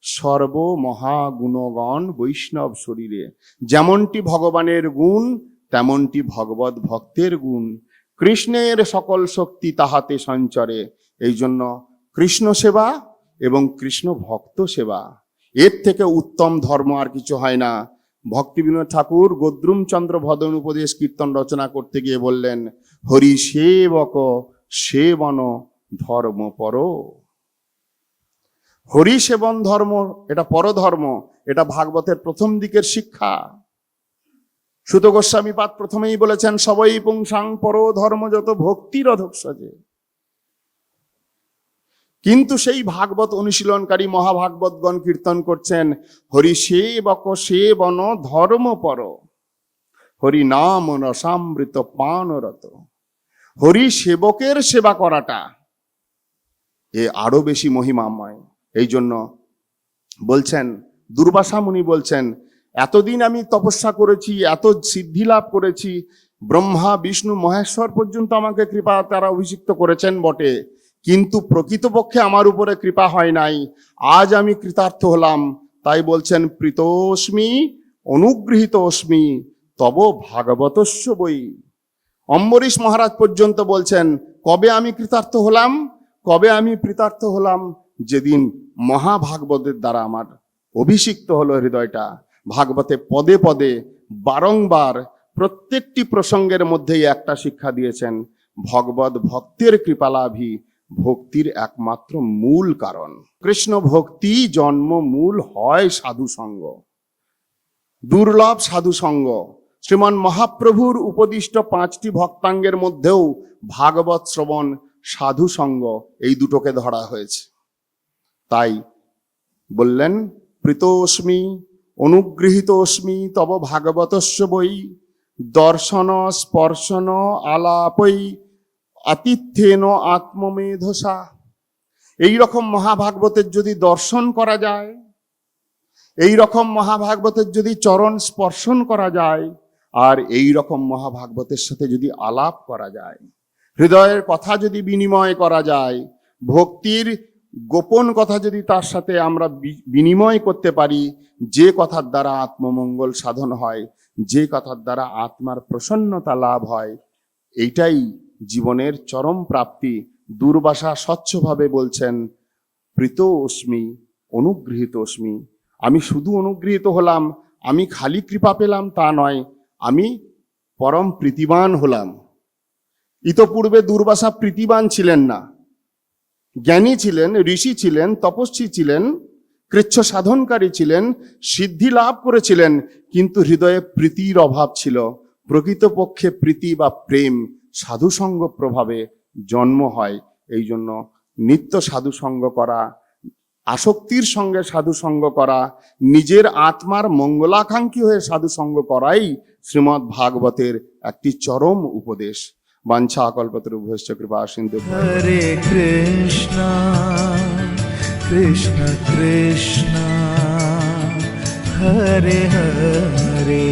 সর্ব মহাগুণগণ বৈষ্ণব শরীরে। যেমনটি ভগবানের গুণ তেমনটি ভগবত ভক্তের গুণ। কৃষ্ণের সকল শক্তি তাহাতে সঞ্চরে। এই জন্য কৃষ্ণ সেবা এবং কৃষ্ণ ভক্ত সেবা, এর থেকে উত্তম ধর্ম আর কিছু হয় না। ভক্তিবিনোদ ঠাকুর গদ্রুম চন্দ্র ভদন উপদেশ কীর্তন রচনা করতে গিয়ে বললেন, হরি সেবক সেবন ধর্ম পর। হরি সেবন ধর্ম, এটা পরধর্ম, এটা ভাগবতের প্রথম দিকের শিক্ষা। সুত গোস্বামী পাদ প্রথমেই বলেছেন, সবই পুংসাং পর ধর্ম যত ভক্তির অধক্ষজে। কিন্তু সেই ভাগবত অনুশীলনকারী মহাভাগবতগণ কীর্তন করছেন, হরি সেবক সেবন ধর্ম পর, হরি নাম রসামৃত পানরত। হরি সেবকের সেবা করাটা এ আরো বেশি মহিমাময়। এই জন্য বলছেন, দুর্বাসা মুনি বলছেন, এতদিন আমি তপস্যা করেছি, এত সিদ্ধি লাভ করেছি, ব্রহ্মা বিষ্ণু মহেশ্বর পর্যন্ত আমাকে কৃপা তারা অভিষিক্ত করেছেন বটে, কিন্তু প্রকৃতপক্ষে আমার উপরে কৃপা হয় নাই। আজ আমি কৃতার্থ হলাম। তাই বলছেন, প্রীতোস্মি অনুগৃহীতোস্মি তব ভাগবতস্য বই। অম্বরীশ মহারাজ পর্যন্ত বলছেন, কবে আমি কৃতার্থ হলাম, কবে আমি কৃতার্থ হলাম? যেদিন মহাভাগবতের দ্বারা আমার অভিষিক্ত হলো হৃদয়টা। ভাগবতে পদে পদে বারংবার প্রত্যেকটি প্রসঙ্গের মধ্যেই একটা শিক্ষা দিয়েছেন, ভগবত ভক্তের কৃপালাভী ভক্তির একমাত্র মূল কারণ। কৃষ্ণ ভক্তি জন্ম মূল হয় সাধু সঙ্গ, দুর্লভ সাধু সঙ্গ। শ্রীমান মহাপ্রভুর উপদিষ্ট 5টি ভক্তাঙ্গের মধ্যেও ভাগবত শ্রবণ, সাধু সঙ্গ, এই দুটোকে ধরা হয়েছে। তাই বললেন, প্রীতোস্মি অনুগৃহীতোস্মি তব ভাগবতস্য বই, দর্শন স্পর্শন আলাপই আতিথ্যেন আত্মমেধসা। এই রকম মহাভাগবতের যদি দর্শন করা যায়, এই রকম মহাভাগবতের যদি চরণ স্পর্শন করা যায়, আর এই রকম মহাভাগবতের সাথে যদি আলাপ করা যায়, হৃদয়ের কথা যদি বিনিময় করা যায়, ভক্তির গোপন কথা যদি তার সাথে আমরা বিনিময় করতে পারি, যে কথার দ্বারা আত্মমঙ্গল সাধন হয়, যে কথার দ্বারা আত্মার প্রসন্নতা লাভ হয়, এইটাই জীবনের চরম প্রাপ্তি। দুর্বাসা স্বচ্ছভাবে বলছেন, প্রীতোস্মি অনুগৃহীতোস্মি। আমি শুধু অনুগৃহীত হলাম, আমি খালি কৃপা পেলাম তা নয়, আমি পরম প্রীতিবান হলাম। ইতপূর্বে দুর্বাসা প্রীতিবান ছিলেন না, জ্ঞানী ছিলেন, ঋষি ছিলেন, তপস্বী ছিলেন, কৃচ্ছ সাধনকারী ছিলেন, সিদ্ধি লাভ করেছিলেন, কিন্তু হৃদয়ে প্রীতির অভাব ছিল। প্রকৃতপক্ষে প্রীতি বা প্রেম সাধুসঙ্গ প্রভাবে জন্ম হয়। এই জন্য নিত্য সাধুসঙ্গ করা, আসক্তির সঙ্গে সাধুসঙ্গ করা, নিজের আত্মার মঙ্গলাকাঙ্ক্ষী হয়ে সাধুসঙ্গ করাই শ্রীমদ্ ভাগবতের একটি চরম উপদেশ। বাঞ্ছা কল্পতরুভ্যশ্চ কৃপা সিন্ধু।
হরে কৃষ্ণ কৃষ্ণ কৃষ্ণ হরে হরে